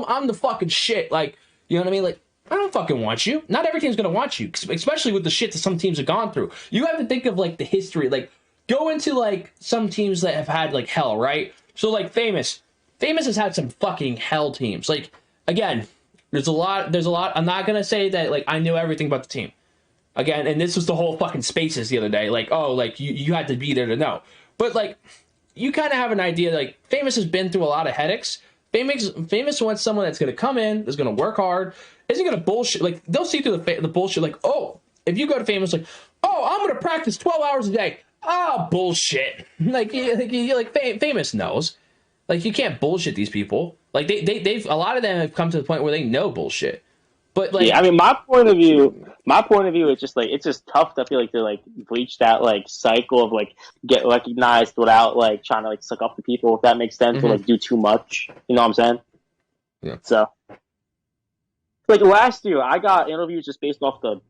I'm the fucking shit. Like, you know what I mean? Like, I don't fucking want you. Not every team's gonna want you, especially with the shit that some teams have gone through. You have to think of like the history. Like, go into like some teams that have had like hell, right? So like Famous has had some fucking hell teams. Like, again, there's a lot. I'm not going to say that, like, I knew everything about the team. Again, and this was the whole fucking Spaces the other day. Like, oh, like, you had to be there to know. But, like, you kind of have an idea. Like, Famous has been through a lot of headaches. Famous wants someone that's going to come in, that's going to work hard, isn't going to bullshit. Like, they'll see through the bullshit. Like, oh, if you go to Famous, like, oh, I'm going to practice 12 hours a day. Ah, bullshit. Famous knows. Like, you can't bullshit these people. Like, they've a lot of them have come to the point where they know bullshit. But like, yeah, I mean, my point of view is just like, it's just tough to feel like they're like breach that like cycle of like get recognized without like trying to like suck up to people, if that makes sense, or like do too much. You know what I'm saying? Yeah. So, like last year, I got interviews just based off the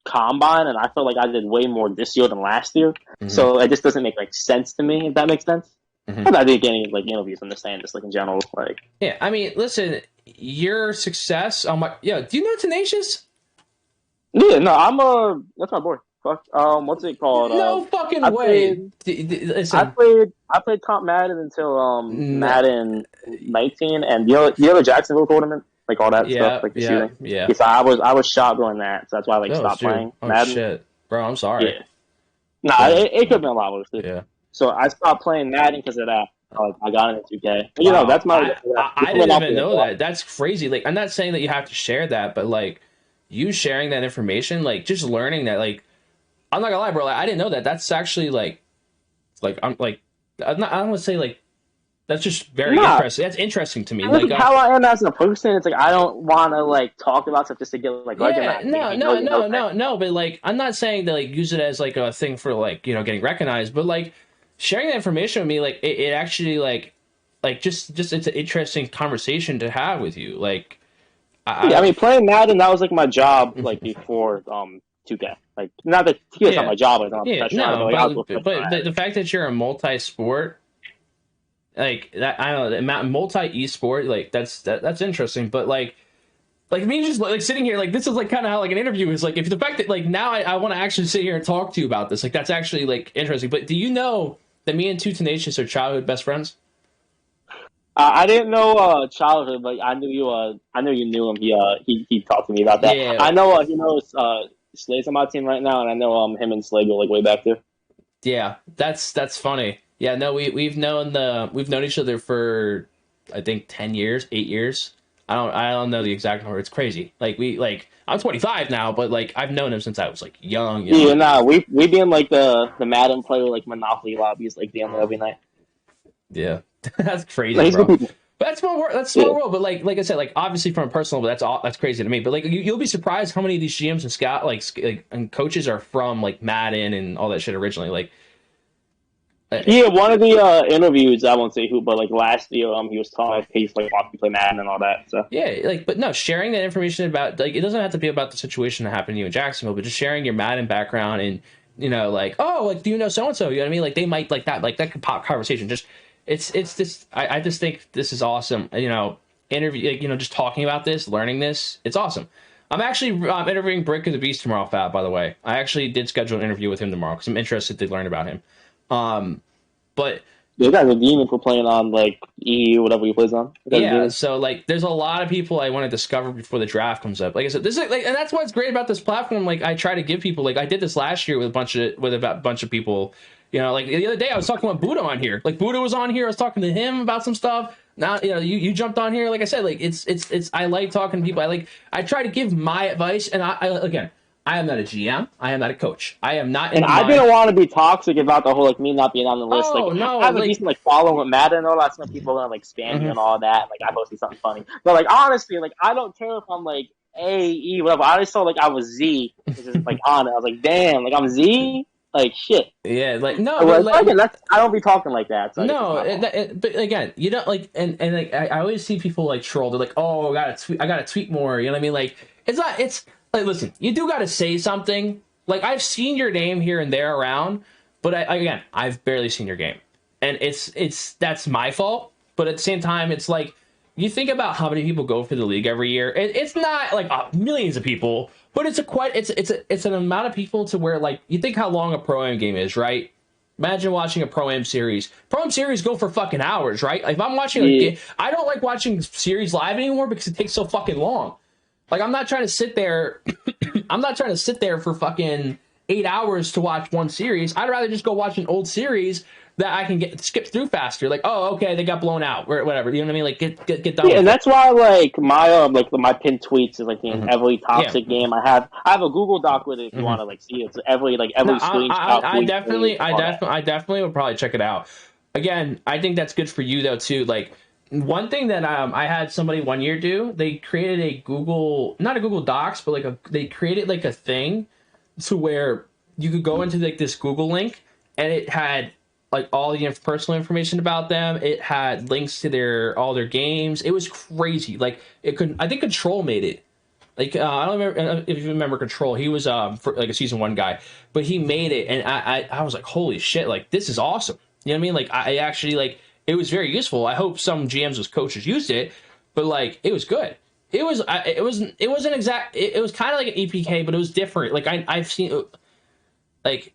combine, and I felt like I did way more this year than last year. So it just doesn't make like sense to me, if that makes sense. But I didn't get any like interviews. I'm just saying, just like in general, like. Yeah, I mean, listen, your success on my do you know Tenacious? Yeah, no, that's my boy. Fuck, what's it called? No fucking way. Listen, I played Comp Madden until Madden 19, and the other Jacksonville tournament, like all that stuff, like the shooting. Yeah. So I was shot during that, so that's why I stopped playing Madden. Shit, bro, I'm sorry. Yeah. Nah, it could have been a lot worse. Yeah. So I stopped playing Madden because of that. I got into 2K. You know, that's my. I didn't even know that. That's crazy. Like, I'm not saying that you have to share that, but like, you sharing that information, like, just learning that, like, I'm not gonna lie, bro. Like, I didn't know that. That's actually like I'm like, I don't want to say like, that's just very interesting. That's interesting to me. Like how I am as a person, it's like I don't want to like talk about stuff just to get like recognized. No. But like, I'm not saying to like use it as like a thing for like, getting recognized, but like sharing that information with me, like it actually like just it's an interesting conversation to have with you. Like, I mean, playing Madden, that was like my job, like before 2K. Like, not that 2K is not my job, but I'm professional. But the fact that you're a multi-sport, like that, I don't know, multi-esport, like that's interesting. But like me just like sitting here, like this is like kind of how like an interview is. Like, if the fact that like now I want to actually sit here and talk to you about this, like that's actually like interesting. But do you know that me and Two Tenacious are childhood best friends? I didn't know childhood, but I knew you. I knew you knew him. He talked to me about that. Yeah. I know he knows Slade's on my team right now, and I know him and Slade go like way back there. Yeah, that's funny. Yeah, no, we've known each other for I think 10 years, 8 years. I don't know the exact number. It's crazy. I'm 25 now, but like I've known him since I was like young. Yeah, nah, we be in like the Madden player like Monopoly lobbies like damn every night. Yeah, that's crazy, Like, he's bro. good people. But that's small world. That's small world. But like I said, like obviously from a personal, but that's crazy to me. But like you'll be surprised how many of these GMs and scout and coaches are from like Madden and all that shit originally. Like Yeah, one of the interviews, I won't say who, but like last year, he was talking like he's like watching play Madden and all that. So yeah, like but no, sharing that information about like it doesn't have to be about the situation that happened to you in Jacksonville, but just sharing your Madden background and like do you know so and so? You know what I mean? Like they might like that could pop conversation. Just it's this. I just think this is awesome. Interview just talking about this, learning this, it's awesome. I'm actually interviewing Brick of the Beast tomorrow, Fab. By the way, I actually did schedule an interview with him tomorrow because I'm interested to learn about him. But you guys are demon for playing on like EU, whatever he plays on. Yeah, so like, there's a lot of people I want to discover before the draft comes up. Like I said, this is like, and that's what's great about this platform. Like, I try to give people, like I did this last year with a bunch of people. Like the other day I was talking about Budo on here. Like Budo was on here. I was talking to him about some stuff. Now you jumped on here. Like I said, like it's I like talking to people. I try to give my advice, and again. I am not a GM. I am not a coach. I am not. And I didn't want to be toxic about the whole like me not being on the list. Oh, like, no, I have a decent like following with Madden and all that. Some people are gonna like spam you and all that. Like I posted something funny, but like honestly, like I don't care if I'm like A, E, whatever. I just saw like I was Z, which is like on it. I was like, damn, like I'm Z. Like shit. Yeah, like no, I don't be talking like that. So no, but again, you don't like, and like I always see people like troll. They're like, oh, I gotta tweet more. You know what I mean? Like it's like, listen, you do gotta say something. Like I've seen your name here and there around, but I've barely seen your game, and that's my fault. But at the same time, it's like you think about how many people go for the league every year. It's not like millions of people. But it's an amount of people to where, like, you think how long a Pro-Am game is, right? Imagine watching a Pro-Am series. Pro-Am series go for fucking hours, right? Like, if I'm watching a game, I don't like watching series live anymore because it takes so fucking long. Like, I'm not trying to sit there for fucking 8 hours to watch one series. I'd rather just go watch an old series that I can skip through faster. Like, oh, okay, they got blown out, or whatever. You know what I mean? Like, get done. Yeah, and that's why like my pinned tweets is like the every toxic game. I have a Google Doc with it if you want to like see it. It's every screenshot. I definitely would probably check it out. Again, I think that's good for you though too. Like one thing that I had somebody one year do, they created not a Google Docs, but they created like a thing to where you could go into like this Google link and it had like all the personal information about them. It had links to all their games. It was crazy. Like I think Control made it. Like I don't remember if you remember Control. He was like a season 1 guy, but he made it, and I was like, holy shit! Like this is awesome. You know what I mean? Like I actually like it was very useful. I hope some GMs as coaches used it, but like it was good. It was it wasn't exact. It was kind of like an EPK, but it was different. Like I've seen like.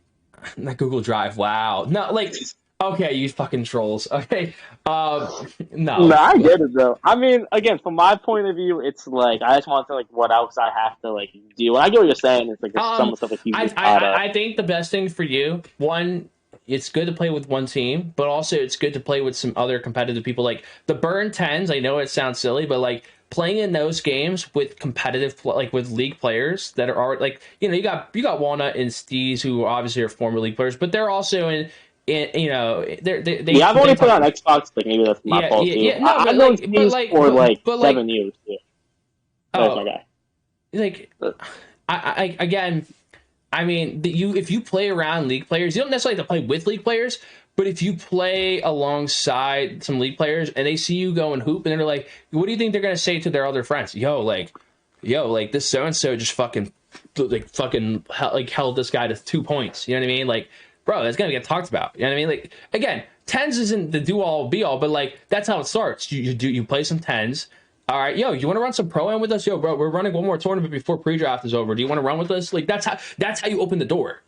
Not Google Drive. Wow. No, like, okay, you fucking trolls. Okay. No. No, I get it though. I mean, again, from my point of view, it's like I just want to like what else I have to like do. And I get what you're saying. It's like some stuff that you. I think the best thing for you, one, it's good to play with one team, but also it's good to play with some other competitive people. Like the Burn 10s. I know it sounds silly, but like playing in those games with competitive, like with league players that are like, you got Walnut and Steez who obviously are former league players, but they're also in I've only played on Xbox. Like maybe that's my fault too. Yeah, no, I've known Steez for 7 years. Yeah. That's my guy. Like, I again, I mean, if you play around league players, you don't necessarily have to play with league players. But if you play alongside some league players and they see you go and hoop and they're like, what do you think they're going to say to their other friends? Yo, this so-and-so just fucking held this guy to 2 points. You know what I mean? Like, bro, that's going to get talked about. You know what I mean? Like, again, 10s isn't the do-all, be-all, but like, that's how it starts. You play some 10s. All right, yo, you want to run some Pro-Am with us? Yo, bro, we're running one more tournament before pre-draft is over. Do you want to run with us? Like, that's how you open the door.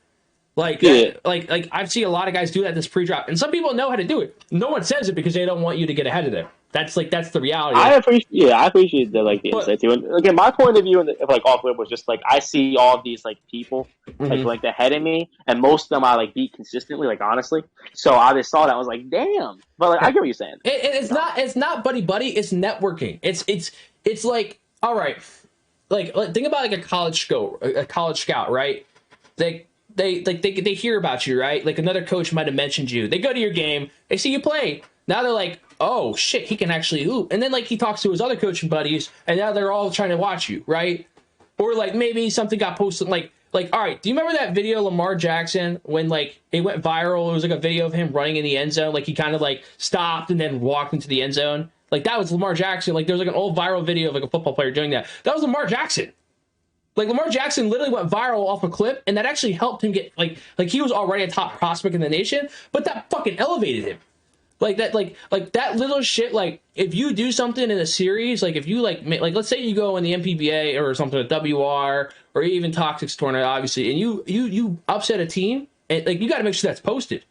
Like, yeah. like I've seen a lot of guys do that this pre-draft, and some people know how to do it. No one says it because they don't want you to get ahead of them. That's the reality. I appreciate the the insight too. And again, my point of view of off whip was just like I see all these people like ahead of me, and most of them I beat consistently, honestly. So I just saw that I was like, damn. But I get what you're saying. It's not buddy buddy. It's networking. It's like, all right, think about a college scout, right? They hear about you, right? Like another coach might have mentioned you. They go to your game, they see you play. Now they're like, oh shit, he can actually hoop. And then he talks to his other coaching buddies, and now they're all trying to watch you, right? Or maybe something got posted, all right, do you remember that video of Lamar Jackson when it went viral? It was a video of him running in the end zone, he kind of stopped and then walked into the end zone. That was Lamar Jackson. There was an old viral video of a football player doing that. That was Lamar Jackson. Lamar Jackson literally went viral off a clip, and that actually helped him get he was already a top prospect in the nation, but that fucking elevated him. That little shit. If you do something in a series, if you let's say you go in the MPBA or something, a WR or even Toxics tournament, obviously, and you upset a team, and you got to make sure that's posted.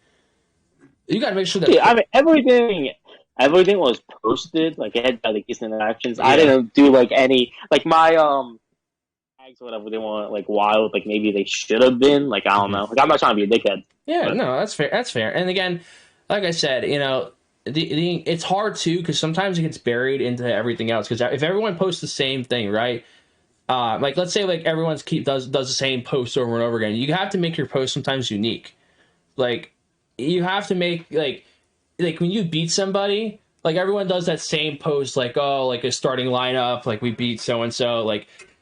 You got to make sure that. Yeah, I mean everything was posted. It had decent interactions. Yeah. I didn't do any my tags or whatever they want wild. Maybe they should have been. I don't know. I'm not trying to be a dickhead. Yeah, no, that's fair. That's fair. And again, like I said, it's hard too because sometimes it gets buried into everything else. Because if everyone posts the same thing, right? Let's say everyone's does the same post over and over again. You have to make your post sometimes unique. You have to make when you beat somebody, everyone does that same post, a starting lineup, we beat so and so,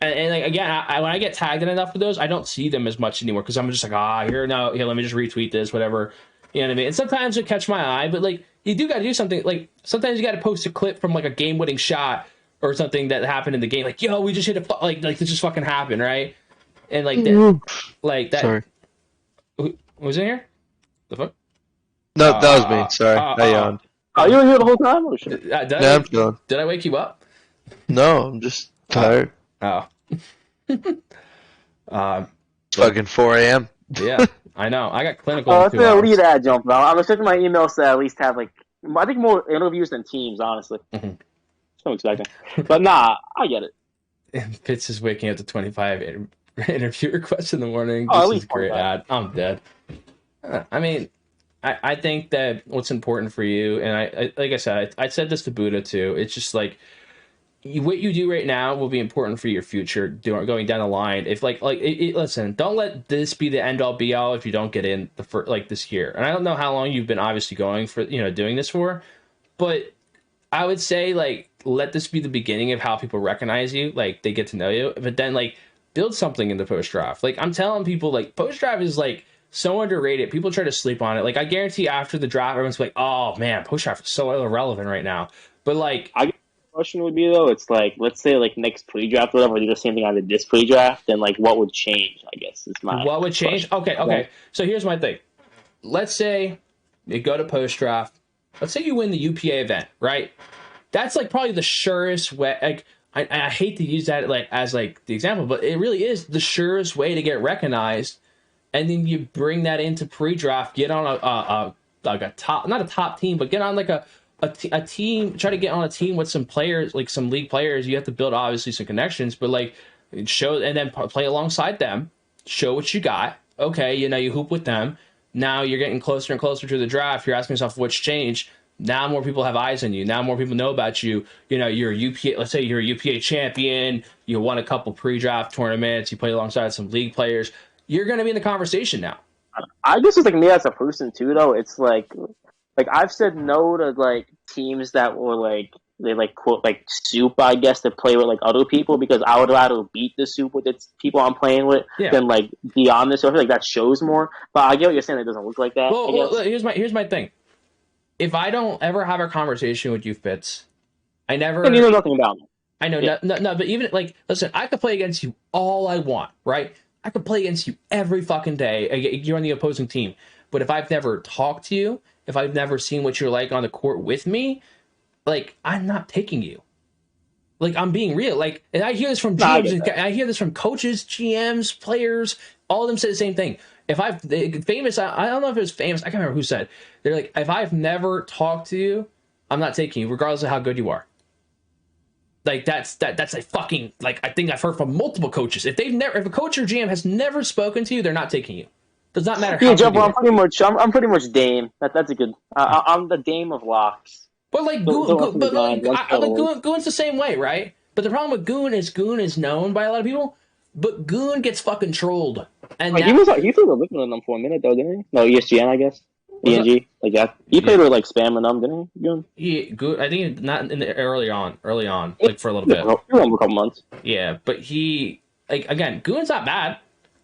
and again, when I get tagged in enough of those, I don't see them as much anymore because I'm just here, let me just retweet this, whatever. You know what I mean? And sometimes it catch my eye, but you do got to do something. Sometimes you got to post a clip from a game-winning shot or something that happened in the game. Yo, we just hit a this just fucking happened, right? And that. Sorry. Who was in here? The fuck? No, that was me. Sorry, I yawned. Oh, you were here the whole time? Or shit? I'm done. Did I wake you up? No, I'm just tired. Oh. Fucking 4 a.m. Yeah, I know. I got clinical. Let's lead that jump, though. I'm expecting my emails to at least have I think more interviews than teams, honestly. Mm-hmm. I'm expecting, but nah, I get it. Fitz is waking up to 25 interview requests in the morning. Oh, this is a great ad. I'm dead. I mean, I think that what's important for you, and I like I said, I said this to Buddha too. It's just what you do right now will be important for your future going down the line. If listen, don't let this be the end all be all if you don't get in this year. And I don't know how long you've been obviously going for doing this for, but I would say let this be the beginning of how people recognize you, they get to know you. But then build something in the post draft. I'm telling people post draft is so underrated. People try to sleep on it. I guarantee after the draft, everyone's oh man, post draft is so irrelevant right now. But question would be though, it's let's say next pre-draft or whatever, do the same thing on the this pre-draft, then what would change? I guess is my what would change. Question. Okay. So here's my thing. Let's say you go to post-draft. Let's say you win the UPA event, right? That's probably the surest way. I hate to use that as the example, but it really is the surest way to get recognized. And then you bring that into pre-draft, get on a top, not a top team, but get on a team, try to get on a team with some players, some league players. You have to build obviously some connections, but show and then play alongside them. Show what you got. Okay, you hoop with them. Now you're getting closer and closer to the draft. You're asking yourself what's changed. Now more people have eyes on you. Now more people know about you. You're a UPA. Let's say you're a UPA champion. You won a couple pre-draft tournaments. You play alongside some league players. You're going to be in the conversation now. I guess it's me as a person too, though. It's I've said no to teams that were they quote soup, I guess, to play with other people because I would rather beat the soup with the people I'm playing with than be on this. So I feel that shows more. But I get what you're saying. It doesn't look like that. Well, here's my thing. If I don't ever have a conversation with you, Fitz, I never. And you know nothing about me. I know no, but even listen, I could play against you all I want, right? I could play against you every fucking day. You're on the opposing team, but if I've never talked to you, if I've never seen what you're on the court with me, I'm not taking you. I'm being real. And I hear this from GMs, I hear this from coaches, GMs, players. All of them say the same thing. If famous, I don't know if it was famous. I can't remember who said. They're if I've never talked to you, I'm not taking you, regardless of how good you are. Like that's a fucking, like, I think I've heard from multiple coaches. If a coach or GM has never spoken to you, they're not taking you. Does not matter how good Jumper, you I'm pretty much Dame. That's a good. I'm the Dame of locks. But like Goon's the same way, right? But the problem with Goon is known by a lot of people, but Goon gets fucking trolled. And he played with Liquid them for a minute though, didn't he? No, ESGN, I guess. ENG, like that. He played with like spamming them, didn't he? Goon? I think not in the early on, like for a little bit. He won a couple months. Yeah, but he, like, again, Goon's not bad.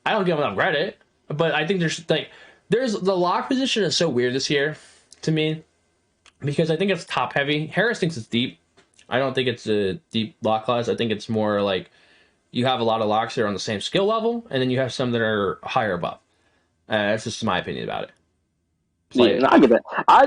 I don't give him enough credit, but I think there's the lock position is so weird this year to me because I think it's top heavy. Harris thinks it's deep. I don't think it's a deep lock class. I think it's more like you have a lot of locks that are on the same skill level, and then you have some that are higher above. That's just my opinion about it. I get that. I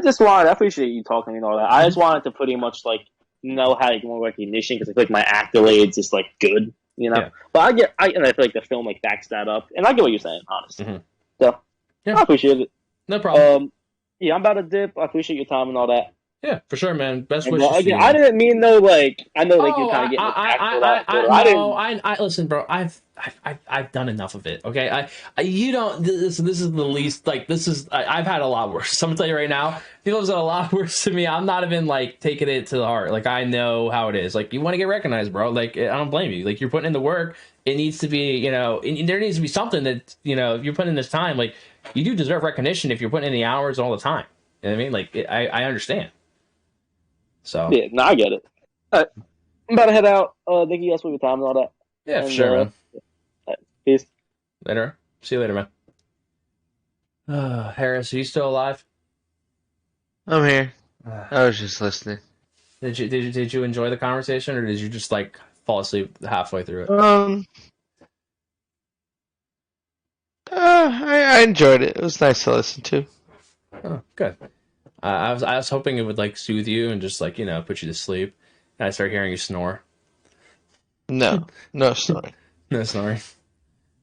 appreciate you talking and all that. I just wanted to pretty much like know how to get more recognition because I feel like my accolades is like good, you know. Yeah. But I feel like the film like backs that up, and I get what you're saying, honestly. Mm-hmm. So yeah. I appreciate it. No problem. Yeah, I'm about to dip. I appreciate your time and all that. Yeah, for sure, man. Best wishes. Again, I didn't mean though. Like I know, like you kind of get. I listen, bro. I've done enough of it. Okay, you don't. This is the least. Like this is. I've had a lot worse. I'm gonna tell you right now. People have said a lot worse to me. I'm not even like taking it to the heart. Like I know how it is. Like you want to get recognized, bro. Like I don't blame you. Like you're putting in the work. It needs to be, you know, there needs to be something that, you know, if you're putting in this time, like you do deserve recognition if you're putting in the hours all the time. You know what I mean? Like I understand. So yeah, no, I get it. All right. I'm about to head out. Thank you guys for your time and all that. Yeah, for sure, man. Right. Peace. Later. See you later, man. Harris, are you still alive? I'm here. I was just listening. Did you enjoy the conversation, or did you just like fall asleep halfway through it? I enjoyed it. It was nice to listen to. Oh, good. I was hoping it would like soothe you and just like, you know, put you to sleep. And I start hearing you snore. No snoring. No snoring.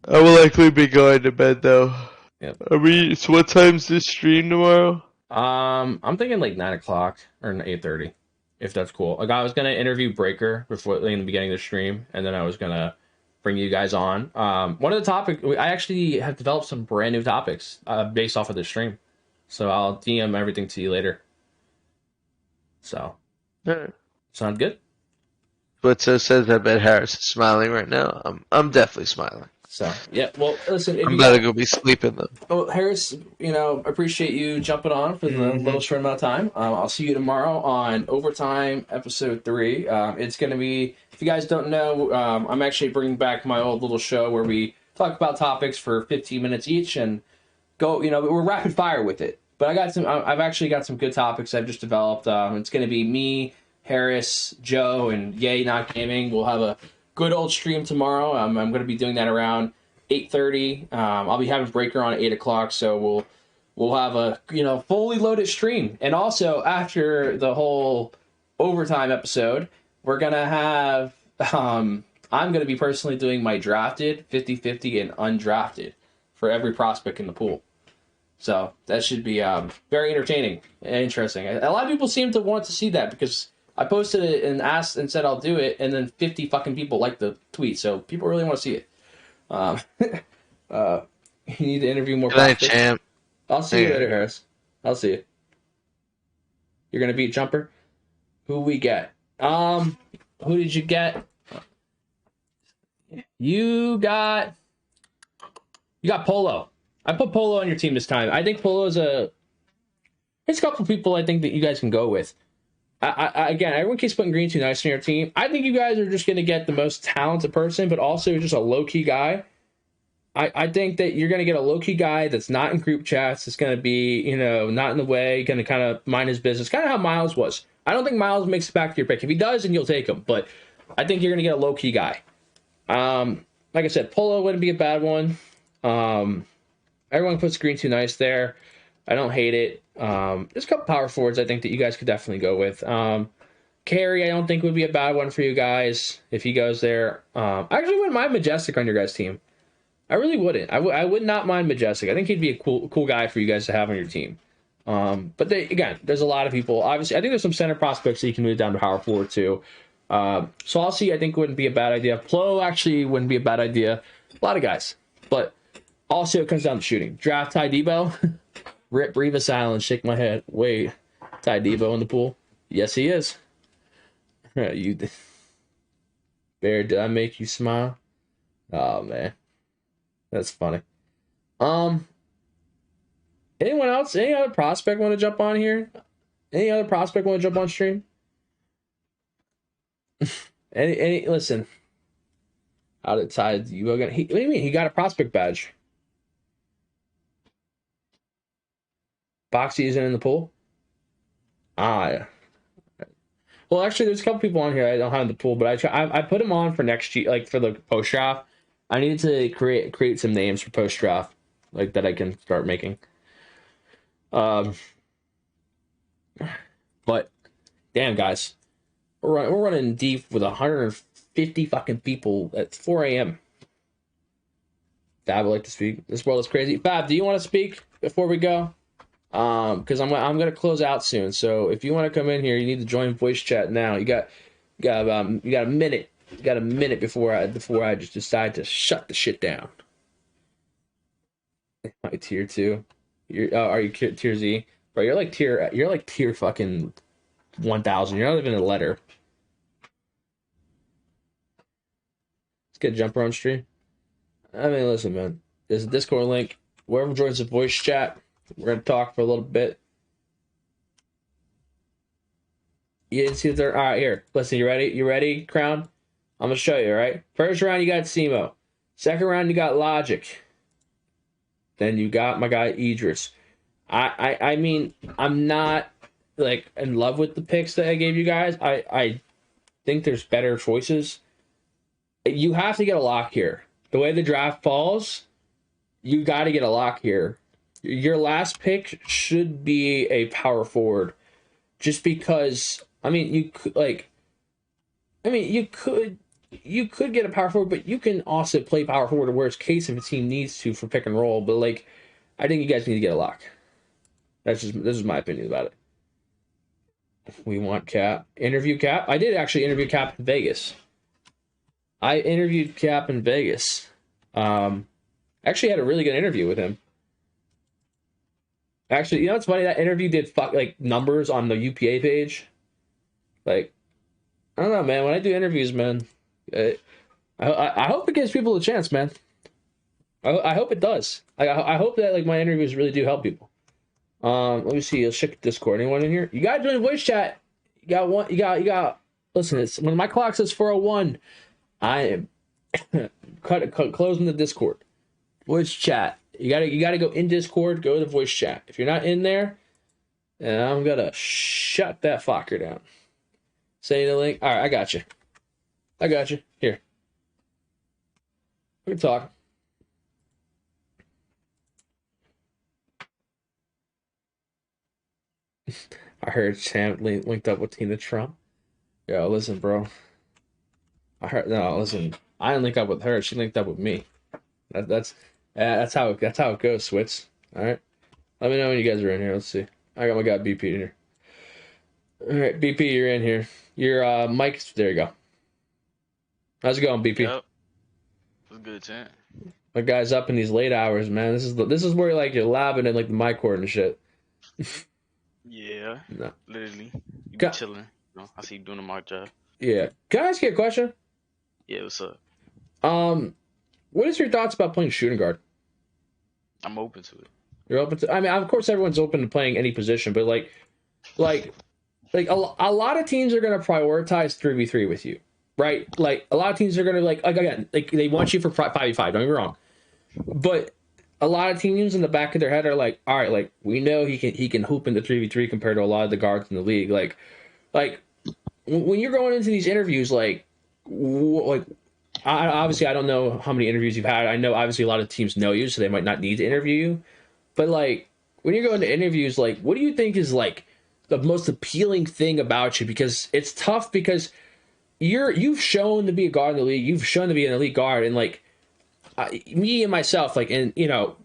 I will likely be going to bed though. Yep. So what time's this stream tomorrow? I'm thinking like 9:00 or 8:30, if that's cool. Like I was gonna interview Breaker before in the beginning of the stream, and then I was gonna bring you guys on. One of the topics I actually have developed some brand new topics based off of the stream. So I'll DM everything to you later. So, sound good? But so says I bet Harris is smiling right now. I'm definitely smiling. So yeah, well, listen. I'm about to go be sleeping though. Oh, Harris, you know, appreciate you jumping on for the little short amount of time. I'll see you tomorrow on Overtime episode 3. It's going to be, if you guys don't know, I'm actually bringing back my old little show where we talk about topics for 15 minutes each and go, you know, we're rapid fire with it. But I've actually got some good topics I've just developed. It's going to be me, Harris, Joe, and Yay Not Gaming. We'll have a good old stream tomorrow. I'm going to be doing that around 8:30. I'll be having Breaker on at 8:00, so we'll have a, you know, fully loaded stream. And also after the whole Overtime episode, we're going to have I'm going to be personally doing my drafted, 50-50, and undrafted for every prospect in the pool. So that should be very entertaining and interesting. A lot of people seem to want to see that because I posted it and asked and said I'll do it, and then 50 fucking people liked the tweet. So people really want to see it. You need to interview more. Good night, champ. I'll see you later, Harris. I'll see you. You're gonna beat Jumper. Who we get? Who did you get? You got Polo. I put Polo on your team this time. I think Polo's there's a couple people I think that you guys can go with. Again, everyone keeps putting Green too nice on your team. I think you guys are just going to get the most talented person, but also just a low-key guy. I think that you're going to get a low-key guy that's not in group chats, that's going to be, you know, not in the way, going to kind of mind his business, kind of how Miles was. I don't think Miles makes it back to your pick. If he does, then you'll take him, but I think you're going to get a low-key guy. Like I said, Polo wouldn't be a bad one. Everyone puts Green too nice there. I don't hate it. There's a couple power forwards I think that you guys could definitely go with. Carey, I don't think would be a bad one for you guys if he goes there. I actually wouldn't mind Majestic on your guys' team. I really wouldn't. I would not mind Majestic. I think he'd be a cool guy for you guys to have on your team. But there's a lot of people. Obviously, I think there's some center prospects that you can move down to power forward too. So I'll see. I think wouldn't be a bad idea. Plo actually wouldn't be a bad idea. A lot of guys, but also it comes down to shooting. Draft Ty Debo. Rip Revis Island. Shake my head. Wait, Ty Debo in the pool? Yes, he is. You, Bear, did I make you smile? Oh man, that's funny. Anyone else? Any other prospect want to jump on here? Any other prospect want to jump on stream? any listen. How did Ty Debo get? What do you mean? He got a prospect badge. Boxy isn't in the pool? Yeah. Well, actually, there's a couple people on here I don't have in the pool, but I put them on for next year, like for the post draft. I needed to create some names for post draft, like that I can start making. But damn, guys, we're running deep with 150 fucking people at 4 a.m. Fab would like to speak. This world is crazy. Fab, do you want to speak before we go? Because I'm gonna close out soon. So if you want to come in here, you need to join voice chat now. You got a minute. You got a minute before I just decide to shut the shit down. My tier 2. Are you tier Z? Bro, you're like tier fucking 1000. You're not even a letter. Let's get Jumper on stream. I mean, listen, man. There's a Discord link. Whoever joins the voice chat, we're gonna talk for a little bit. You didn't see there. All right, here. Listen, you ready? You ready, Crown? I'm gonna show you. All right. First round, you got Simo. Second round, you got Logic. Then you got my guy Idris. I mean, I'm not like in love with the picks that I gave you guys. I think there's better choices. You have to get a lock here. The way the draft falls, you got to get a lock here. Your last pick should be a power forward, just because. I mean, you could get a power forward, but you can also play power forward. Worst case, if a team needs to for pick and roll. But like, I think you guys need to get a lock. This is my opinion about it. We want Cap. Interview Cap. I did actually interview Cap in Vegas. I interviewed Cap in Vegas. Actually had a really good interview with him. Actually, you know what's funny? That interview did numbers on the UPA page. Like, I don't know, man. When I do interviews, man, I hope it gives people a chance, man. I hope it does. I hope that like my interviews really do help people. Let me see. Let's check Discord. Anyone in here? You gotta join voice chat. You got one. You got. Listen, it's when my clock says 4:01. I am closing the Discord. Voice chat. You gotta go in Discord. Go to the voice chat. If you're not in there, then I'm gonna shut that fucker down. Say the link. All right, I got you. Here. We can talk. I heard Sam linked up with Tina Trump. Yo, listen, bro. I didn't link up with her. She linked up with me. That's how it goes, Switz. All right. Let me know when you guys are in here. Let's see. I got my guy BP in here. All right, BP, you're in here. Your mic. There you go. How's it going, BP? Yep. It's good, champ. My guy's up in these late hours, man. This is where like you're labbing in like the mic cord and shit. Yeah. No. Literally. You be chilling. You know, I see you doing a mock job. Yeah. Can I ask you a question? Yeah, what's up? What is your thoughts about playing shooting guard? I'm open to it. You're open to. I mean, of course, everyone's open to playing any position, but like a lot of teams are going to prioritize 3v3 with you, right? Like a lot of teams are going to like again, like they want you for 5v5. Don't get me wrong, but a lot of teams in the back of their head are like, all right, like we know he can hoop in the 3v3 compared to a lot of the guards in the league. Like when you're going into these interviews, obviously I don't know how many interviews you've had. I know obviously a lot of teams know you, so they might not need to interview you. But like when you're going to interviews, like what do you think is like the most appealing thing about you? Because it's tough because you've shown to be a guard in the league. You've shown to be an elite guard, and like me and myself, like, and you know,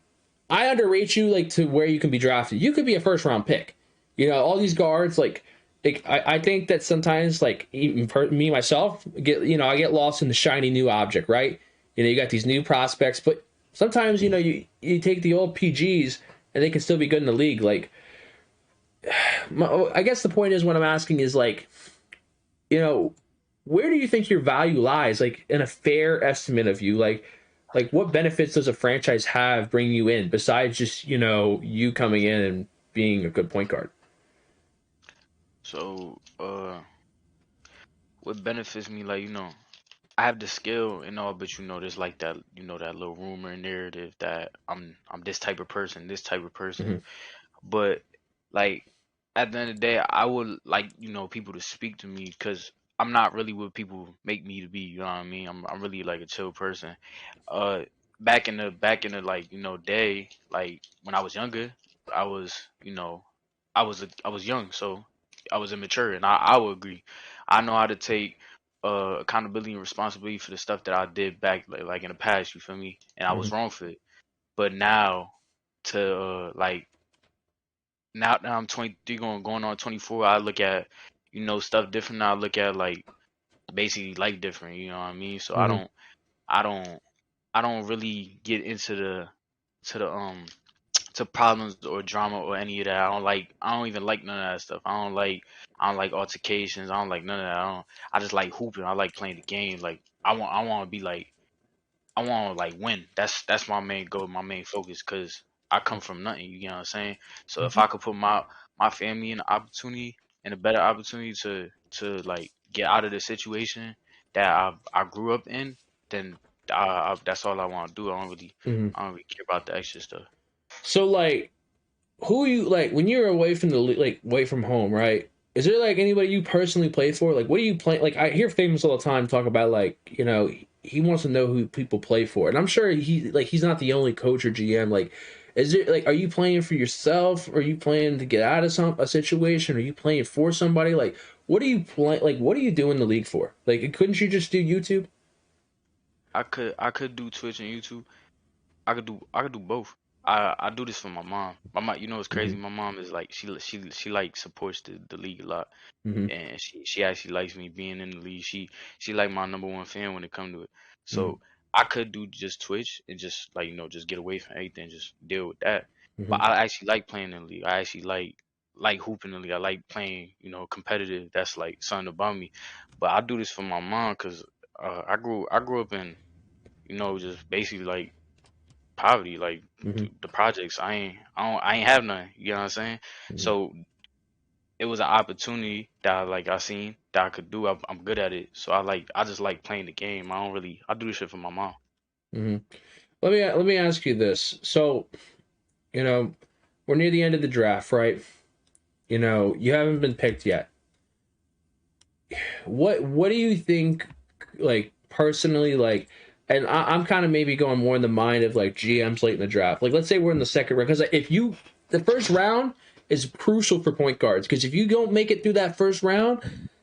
I underrate you like to where you can be drafted. You could be a first round pick. You know, all these guards I think that sometimes like even me myself I get lost in the shiny new object, right? You know, you got these new prospects, but sometimes you take the old PGs and they can still be good in the league. Like, I guess the point is what I'm asking is like, where do you think your value lies? Like in a fair estimate of you, like what benefits does a franchise have bringing you in besides just you coming in and being a good point guard? So, what benefits me, like, I have the skill and all, but there's like that, that little rumor and narrative that I'm this type of person, this type of person. Mm-hmm. But like at the end of the day, I would like, people to speak to me because I'm not really what people make me to be, you know what I mean? I'm really like a chill person. Uh back in the like, day, like when I was younger, I was, I was young, so I was immature, and I would agree. I know how to take accountability and responsibility for the stuff that I did back like in the past, you feel me? And I was wrong for it. But now to like now I'm 23 going on 24, I look at stuff different. I look at like basically life different, you know what I mean? So Mm-hmm. I don't I don't really get into to the to problems or drama or any of that. I don't even like none of that stuff. I don't like altercations. I don't like none of that. I just like hooping. I like playing the game. Like I want to be like I want to like win. That's my main goal, my main focus. Cause I come from nothing. You know what I'm saying? So if I could put my family in the opportunity and a better opportunity to like get out of the situation that I grew up in, then that's all I want to do. Mm-hmm. I don't really care about the extra stuff. So like, who you like when you're away from away from home, right? Is there like anybody you personally play for? Like, what do you play? Like, I hear famous all the time talk about like he wants to know who people play for, and I'm sure he's not the only coach or GM. Like, is it like are you playing for yourself? Or are you playing to get out of a situation? Are you playing for somebody? Like, what are you play? Like, what are you doing the league for? Like, couldn't you just do YouTube? I could do Twitch and YouTube. I could do both. I do this for my mom. My mom, it's Mm-hmm. crazy. My mom is like she like supports the league a lot, Mm-hmm. and she actually likes me being in the league. She like my number one fan when it comes to it. Mm-hmm. So I could do just Twitch and just like just get away from everything, just deal with that. Mm-hmm. But I actually like playing in the league. I actually like hooping in the league. I like playing competitive. That's like something about me. But I do this for my mom because I grew up in just basically like poverty, like Mm-hmm. the projects. I ain't have none. You know what I'm saying? So it was an opportunity that I seen that I could do. I'm good at it. So I just like playing the game. I do this shit for my mom. Mm-hmm. Let me ask you this. So, we're near the end of the draft, right? You haven't been picked yet. What do you think, like personally, like, and I'm kind of maybe going more in the mind of like GMs late in the draft. Like, let's say we're in the second round, because the first round is crucial for point guards, because if you don't make it through that first round,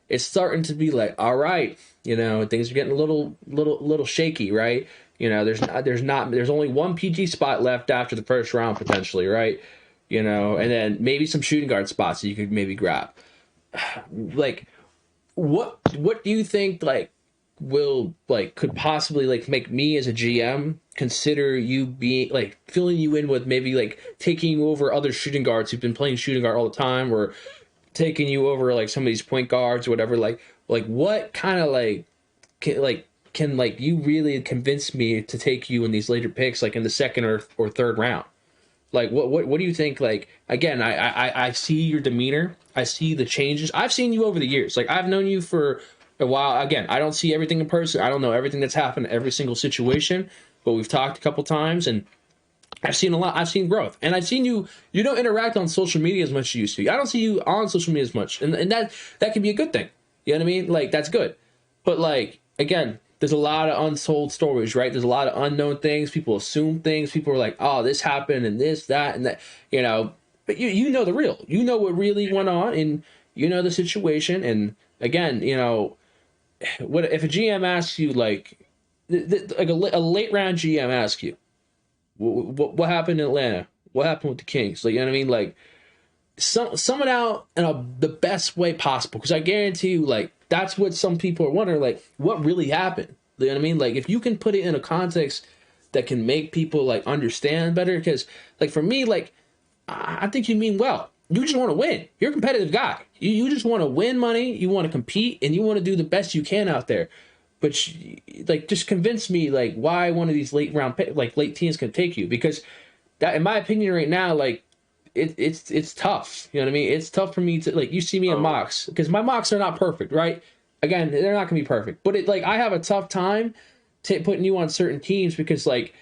it's starting to be like, all right, things are getting a little shaky, right? There's only one PG spot left after the first round potentially, right? And then maybe some shooting guard spots that you could maybe grab. Like, what do you think like will like could possibly like make me as a GM consider you being like filling you in with maybe like taking you over other shooting guards who've been playing shooting guard all the time, or taking you over like some of these point guards or whatever, like what kind of like can like you really convince me to take you in these later picks, like in the second or third round? Like what do you think? Like, again, I see your demeanor, I see the changes. I've seen you over the years. Like, I've known you for a while. Again, I don't see everything in person. I don't know everything that's happened in every single situation, but we've talked a couple times, and I've seen a lot. I've seen growth, and I've seen you. You don't interact on social media as much as you used to. I don't see you on social media as much, and that can be a good thing. You know what I mean? Like, that's good. But like, again, there's a lot of untold stories, right? There's a lot of unknown things. People assume things. People are like, oh, this happened and this, that, and that, But you know the real. You know what really went on, and you know the situation. And again, what if a GM asks you, like, like a late round GM asks you, What happened in Atlanta? What happened with the Kings? Like, you know what I mean? Like, sum it out in the best way possible. Because I guarantee you, like, that's what some people are wondering. Like, what really happened? You know what I mean? Like, if you can put it in a context that can make people like understand better. Because, like, for me, like, I think you mean well. You just want to win. You're a competitive guy. You just want to win money. You want to compete, and you want to do the best you can out there. But like, just convince me like why one of these late teams can take you, because that, in my opinion, right now, like it's tough. You know what I mean? It's tough for me to like. You see me in mocks, because my mocks are not perfect, right? Again, they're not gonna be perfect, but I have a tough time putting you on certain teams, because like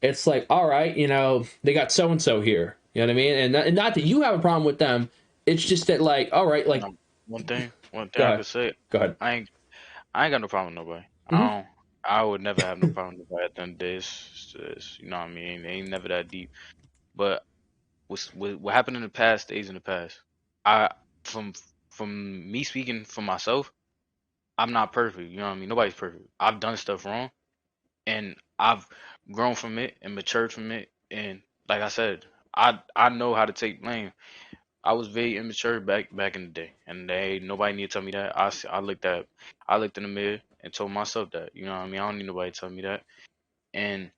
it's like, all right, you know, they got so and so here. You know what I mean? And not that you have a problem with them. It's just that, like, all right, like one thing I could say. Go ahead. I ain't got no problem with nobody. I would never have no problem with nobody at the end of the day. It's, you know what I mean? It ain't never that deep. But what happened in the past stays in the past. From me speaking for myself, I'm not perfect. You know what I mean? Nobody's perfect. I've done stuff wrong, and I've grown from it and matured from it. And like I said, I know how to take blame. I was very immature back in the day, and nobody need to tell me that. I looked in the mirror and told myself that. You know what I mean? I don't need nobody to tell me that. And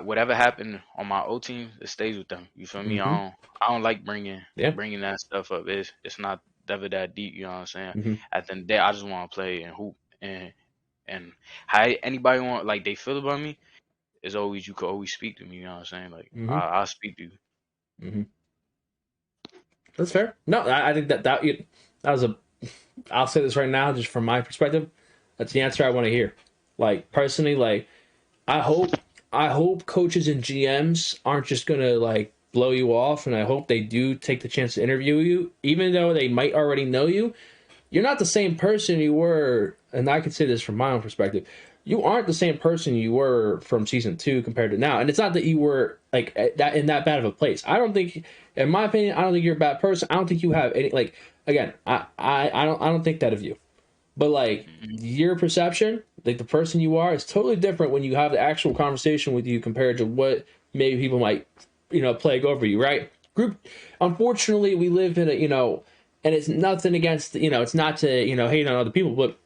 whatever happened on my old team, it stays with them. You feel me? I don't like bringing that stuff up. It's not ever that deep. You know what I'm saying? At the end of the day, I just want to play and hoop, and how anybody want like they feel about me is always, you could always speak to me. You know what I'm saying? Like I'll speak to you. That's fair. No, I think that was I'll say this right now, just from my perspective, that's the answer I want to hear. Like, personally, like, I hope coaches and GMs aren't just gonna like blow you off, and I hope they do take the chance to interview you, even though they might already know you. You're not the same person you were, and I can say this from my own perspective. You aren't the same person you were from season 2 compared to now. And it's not that you were like in that bad of a place. I don't think, in my opinion, I don't think you're a bad person. I don't think you have any, like, again, I don't think that of you. But like, your perception, like the person you are, is totally different when you have the actual conversation with you compared to what maybe people might, you know, plague over you, right? Unfortunately, we live in a, you know, and it's nothing against, you know, it's not to, you know, hate on other people, but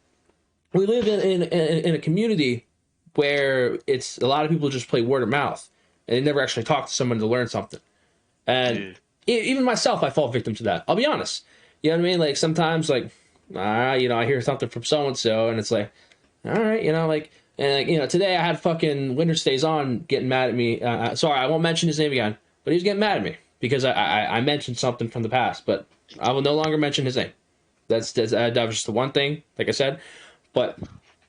we live in a community where it's a lot of people just play word of mouth, and they never actually talk to someone to learn something. And even myself, I fall victim to that. I'll be honest. You know what I mean? Like, sometimes, like, you know, I hear something from so-and-so, and it's like, all right, you know, like, and like, you know, today I had fucking Winter Stays On getting mad at me. Sorry, I won't mention his name again, but he was getting mad at me because I mentioned something from the past, but I will no longer mention his name. That was just the one thing, like I said. But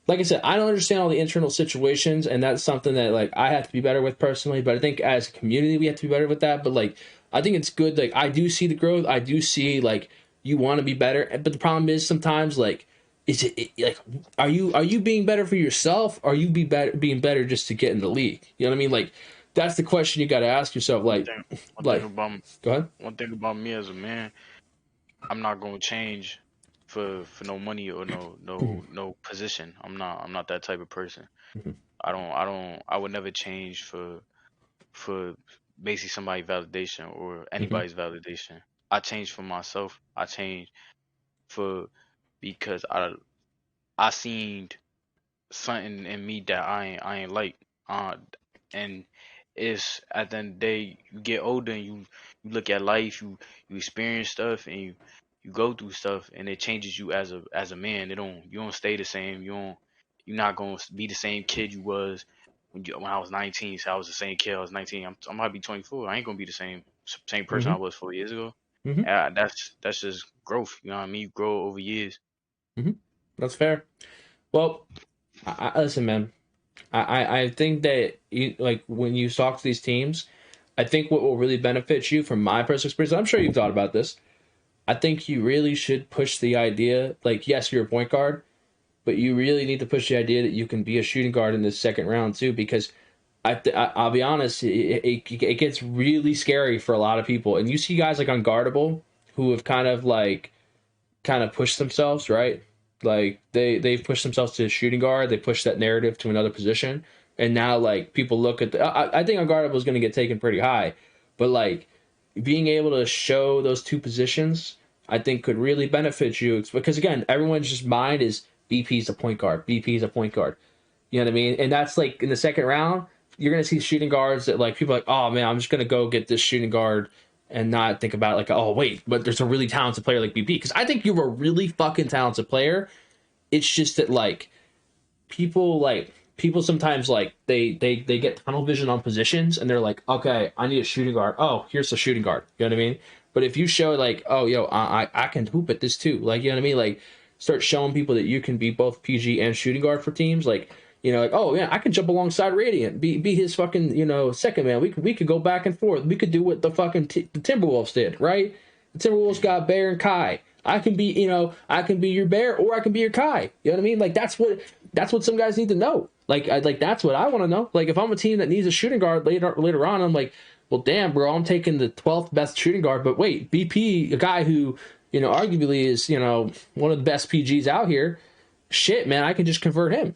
like I said, I don't understand all the internal situations, and that's something that like I have to be better with personally. But I think as a community, we have to be better with that. But like, I think it's good. Like, I do see the growth. I do see like you want to be better. But the problem is sometimes like, is it like, are you being better for yourself? Or are you being better just to get in the league? You know what I mean? Like, that's the question you got to ask yourself. Like, go ahead. One thing about me as a man, I'm not going to change for no money or no position. I'm not that type of person. I would never change for basically somebody's validation or anybody's validation. I change for myself. I change because I seen something in me that I ain't like. And it's at the end of the day, you get older and you look at life, you experience stuff, and you go through stuff, and it changes you as a man. You don't stay the same. You're not gonna be the same kid you was when I was 19. So I was the same kid I was 19. I'm about to be 24. I ain't gonna be the same person I was 4 years ago. That's just growth. You know what I mean? You grow over years. That's fair. Well, listen, man. I think that like when you talk to these teams, I think what will really benefit you from my personal experience, I'm sure you've thought about this, I think you really should push the idea, like, yes, you're a point guard, but you really need to push the idea that you can be a shooting guard in this second round too, because I'll be honest, it gets really scary for a lot of people. And you see guys like Unguardable who have kind of pushed themselves, right? Like they've pushed themselves to a shooting guard. They pushed that narrative to another position. And now, like, people look at I think unguardable is going to get taken pretty high. But, like, being able to show those two positions, I think could really benefit you. Because, again, everyone's just mind is BP's a point guard. BP's a point guard. You know what I mean? And that's, like, in the second round, you're going to see shooting guards that, like, people are like, oh, man, I'm just going to go get this shooting guard and not think about, like, oh, wait, but there's a really talented player like BP. Because I think you're a really fucking talented player. It's just that, like, people sometimes, like, they get tunnel vision on positions, and they're like, okay, I need a shooting guard. Oh, here's the shooting guard. You know what I mean? But if you show, like, oh, yo, I can hoop at this too. Like, you know what I mean? Like, start showing people that you can be both PG and shooting guard for teams. Like, you know, like, oh, yeah, I can jump alongside Radiant, be his fucking, you know, second man. We could go back and forth. We could do what the fucking the Timberwolves did, right? The Timberwolves got Bear and Kai. I can be, you know, I can be your Bear or I can be your Kai. You know what I mean? Like, that's what some guys need to know. Like, that's what I want to know. Like, if I'm a team that needs a shooting guard later on, I'm like, well, damn, bro, I'm taking the 12th best shooting guard. But wait, BP, a guy who, you know, arguably is, you know, one of the best PGs out here. Shit, man, I can just convert him.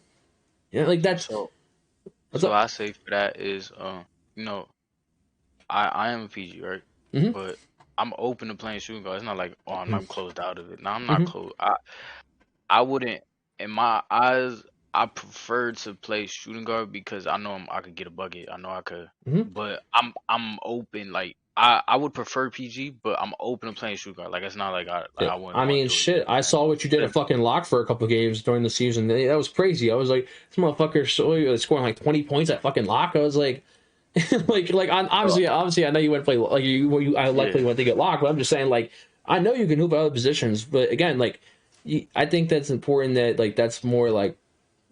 You know, like, that's. So I say for that is, you know, I am a PG, right? Mm-hmm. But I'm open to playing shooting guard. It's not like, oh, I'm closed out of it. No, I'm not closed. I wouldn't, in my eyes, I prefer to play shooting guard because I know I could get a bucket. I know I could, but I'm open. Like, I would prefer PG, but I'm open to playing shooting guard. Like, it's not like I wouldn't. I mean, shit. I saw what you did at fucking Lock for a couple of games during the season. That was crazy. I was like, this motherfucker scoring like 20 points at fucking Lock. I was like, obviously, I know you went to play like I likely went to get Lock, but I'm just saying, like, I know you can move other positions, but again, like, I think that's important that, like, that's more like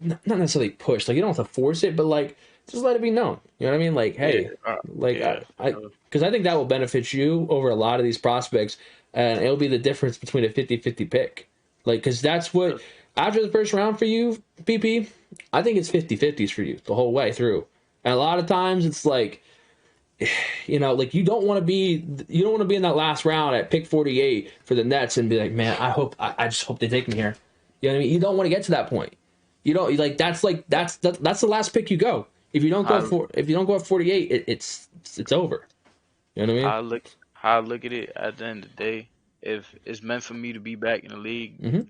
not necessarily push. Like, you don't have to force it, but, like, just let it be known. You know what I mean? Like, hey, because I think that will benefit you over a lot of these prospects, and it'll be the difference between a 50-50 pick. Like, because that's what, after the first round for you, PP, I think it's 50-50s for you the whole way through. And a lot of times it's like, you know, like, you don't want to be in that last round at pick 48 for the Nets and be like, man, I just hope they take me here. You know what I mean? You don't want to get to that point. You don't, like, that's the last pick you go. If you don't go at 48, it's over. You know what I mean? I look at it at the end of the day. If it's meant for me to be back in the league,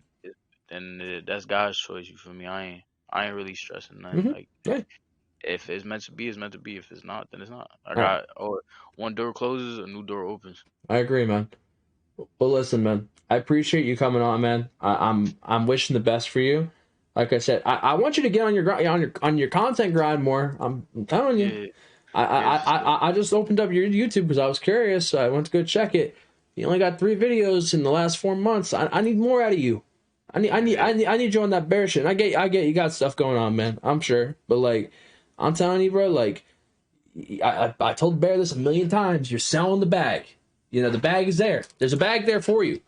then that's God's choice. You feel me? I ain't really stressing nothing. Like, if it's meant to be, it's meant to be. If it's not, then it's not. One door closes, a new door opens. I agree, man. Well, listen, man. I appreciate you coming on, man. I'm wishing the best for you. Like I said, I want you to get on your content grind more. I'm telling you. Yeah. I just opened up your YouTube because I was curious. So I went to go check it. You only got 3 videos in the last 4 months. I need more out of you. I need you on that bear shit. And I get you got stuff going on, man. I'm sure, but, like, I'm telling you, bro. Like, I told Bear this a million times. You're selling the bag. You know, the bag is there. There's a bag there for you.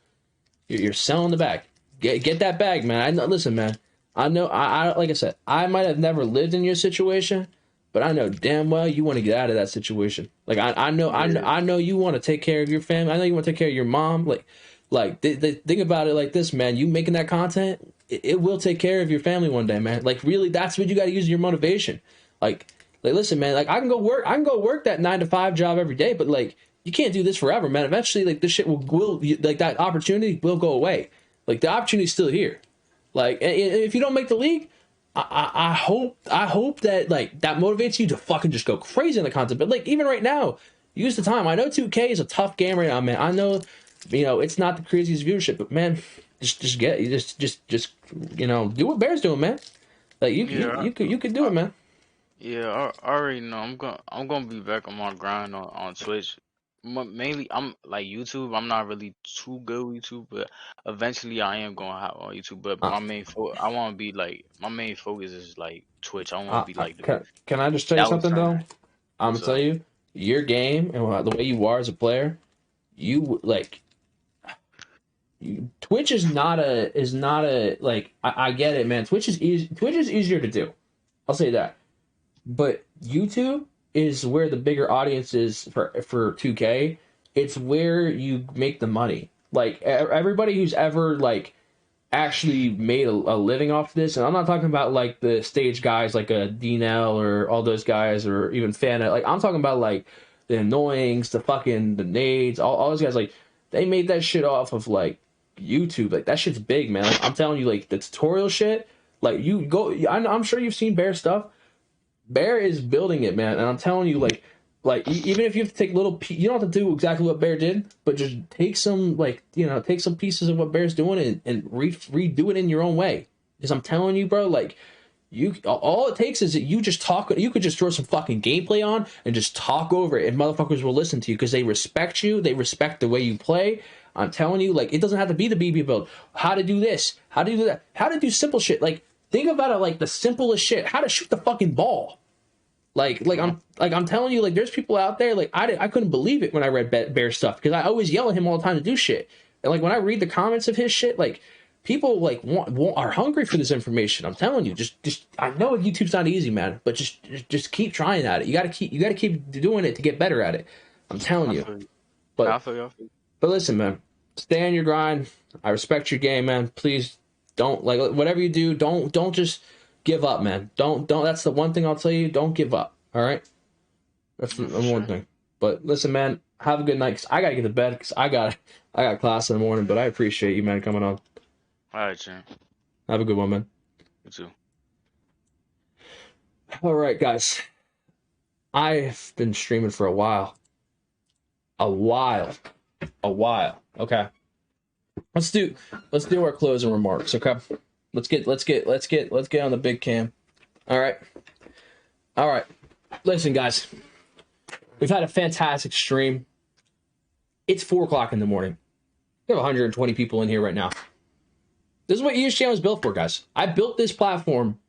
You're selling the bag. Get that bag, man. I know. Listen, man. I know. I like I said, I might have never lived in your situation, but I know damn well you want to get out of that situation. Like, I know you want to take care of your family. I know you want to take care of your mom. Like think about it like this, man. You making that content, it will take care of your family one day, man. Like, really, that's what you got to use your motivation. Like, listen, man. Like, I can go work that 9-to-5 job every day, but, like, you can't do this forever, man. Eventually, like, this shit will like, that opportunity will go away. Like, the opportunity's still here. Like, and if you don't make the league, I hope that, like, that motivates you to fucking just go crazy in the content. But, like, even right now, use the time. I know 2K is a tough game right now, man. I know, you know, it's not the craziest viewership, but, man, just you know, do what Bear's doing, man. Like, you could do it, man. Yeah, I already know. I'm gonna be back on my grind on Twitch. Mainly, I'm like YouTube. I'm not really too good with YouTube, but eventually I am gonna have on YouTube. But my main I want to be like, my main focus is like Twitch. I want to be like. Can I just tell you something though? I'm gonna tell you, your game and the way you are as a player, Twitch is not a like. I get it, man. Twitch is easier to do. I'll say that. But YouTube is where the bigger audience is for 2K. It's where you make the money. Like, everybody who's ever, like, actually made a living off this, and I'm not talking about like the stage guys like a DNL or all those guys or even Fana. Like I'm talking about like the Annoyings, the Nades, all those guys. Like they made that shit off of like YouTube. Like that shit's big, man. Like I'm telling you, like the tutorial shit. Like you go, I'm sure you've seen Bear stuff. Bear is building it, man, and I'm telling you, like even if you have to take little, you don't have to do exactly what Bear did, but just take some take some pieces of what Bear's doing and redo it in your own way. Because I'm telling you, bro, like all it takes is that you just talk. You could just throw some fucking gameplay on and just talk over it, and motherfuckers will listen to you because they respect you. They respect the way you play. I'm telling you, like it doesn't have to be the BB build. How to do this? How to do that? How to do simple shit? Like think about it, like the simplest shit. How to shoot the fucking ball. Like I'm telling you, like there's people out there, like I couldn't believe it when I read Bear stuff because I always yell at him all the time to do shit. And like when I read the comments of his shit, like people like are hungry for this information. I'm telling you, just I know YouTube's not easy, man, but just keep trying at it. You gotta keep doing it to get better at it. I'm telling you. But listen, man, stay on your grind. I respect your game, man. Please don't like whatever you do. Don't just give up, man. Don't. That's the one thing I'll tell you. Don't give up. All right. That's the one thing. But listen, man. Have a good night. 'Cause I gotta get to bed. 'Cause I got class in the morning. But I appreciate you, man, coming on. All right, champ. Have a good one, man. You too. All right, guys. I've been streaming for a while. Okay. Let's do our closing remarks. Okay. Let's get on the big cam. All right. Listen, guys, we've had a fantastic stream. It's 4:00 in the morning. We have 120 people in here right now. This is what ESGN was built for, guys. I built this platform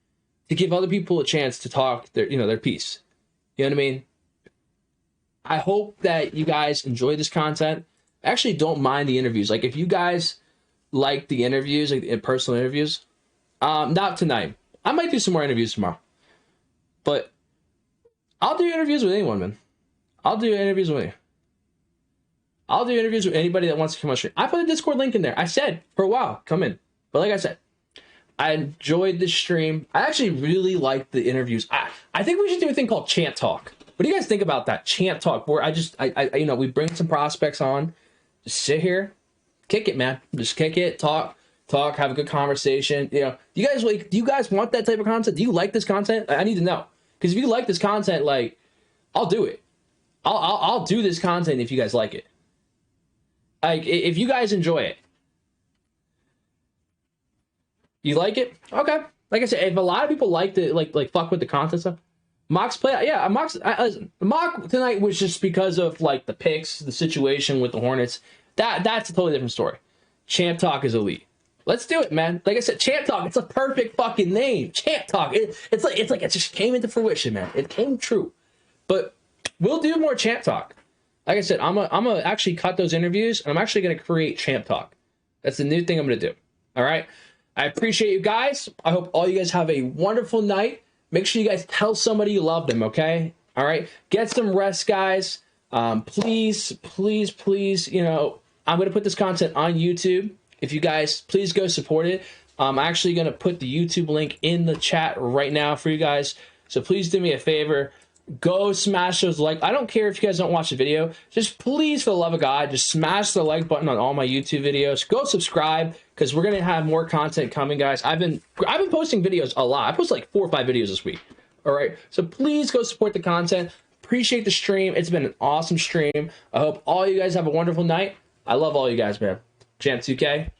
to give other people a chance to talk their piece. You know what I mean? I hope that you guys enjoy this content. I actually don't mind the interviews. Like if you guys like the interviews, like personal interviews, not tonight. I might do some more interviews tomorrow. But I'll do interviews with anyone, man. I'll do interviews with you. I'll do interviews with anybody that wants to come on stream. I put a Discord link in there. I said for a while, come in. But like I said, I enjoyed this stream. I actually really liked the interviews. I think we should do a thing called Chant Talk. What do you guys think about that? Chant Talk, where we bring some prospects on, just sit here, kick it, man. Just kick it, talk, have a good conversation. Do you guys want that type of content? Do you like this content? I need to know. Because if you like this content, like, I'll do it. I'll do this content if you guys like it. Like, if you guys enjoy it. You like it? Okay. Like I said, if a lot of people like to like fuck with the content stuff, Mock's play. Yeah, Mock tonight was just because of like the picks, the situation with the Hornets. That's a totally different story. Champ Talk is elite. Let's do it, man. Like I said, Champ Talk. It's a perfect fucking name. Champ Talk. It's like it just came into fruition, man. It came true. But we'll do more Champ Talk. Like I said, I'm gonna actually cut those interviews, and I'm actually gonna create Champ Talk. That's the new thing I'm gonna do. All right. I appreciate you guys. I hope all you guys have a wonderful night. Make sure you guys tell somebody you love them, okay? All right? Get some rest, guys. Please, I'm going to put this content on YouTube. If you guys, please go support it. I'm actually going to put the YouTube link in the chat right now for you guys. So please do me a favor. Go smash those like. I don't care if you guys don't watch the video. Just please, for the love of God, just smash the like button on all my YouTube videos. Go subscribe because we're gonna have more content coming, guys. I've been posting videos a lot. I post like 4 or 5 videos this week. All right, so please go support the content. Appreciate the stream. It's been an awesome stream. I hope all you guys have a wonderful night. I love all you guys, man. Champ2K.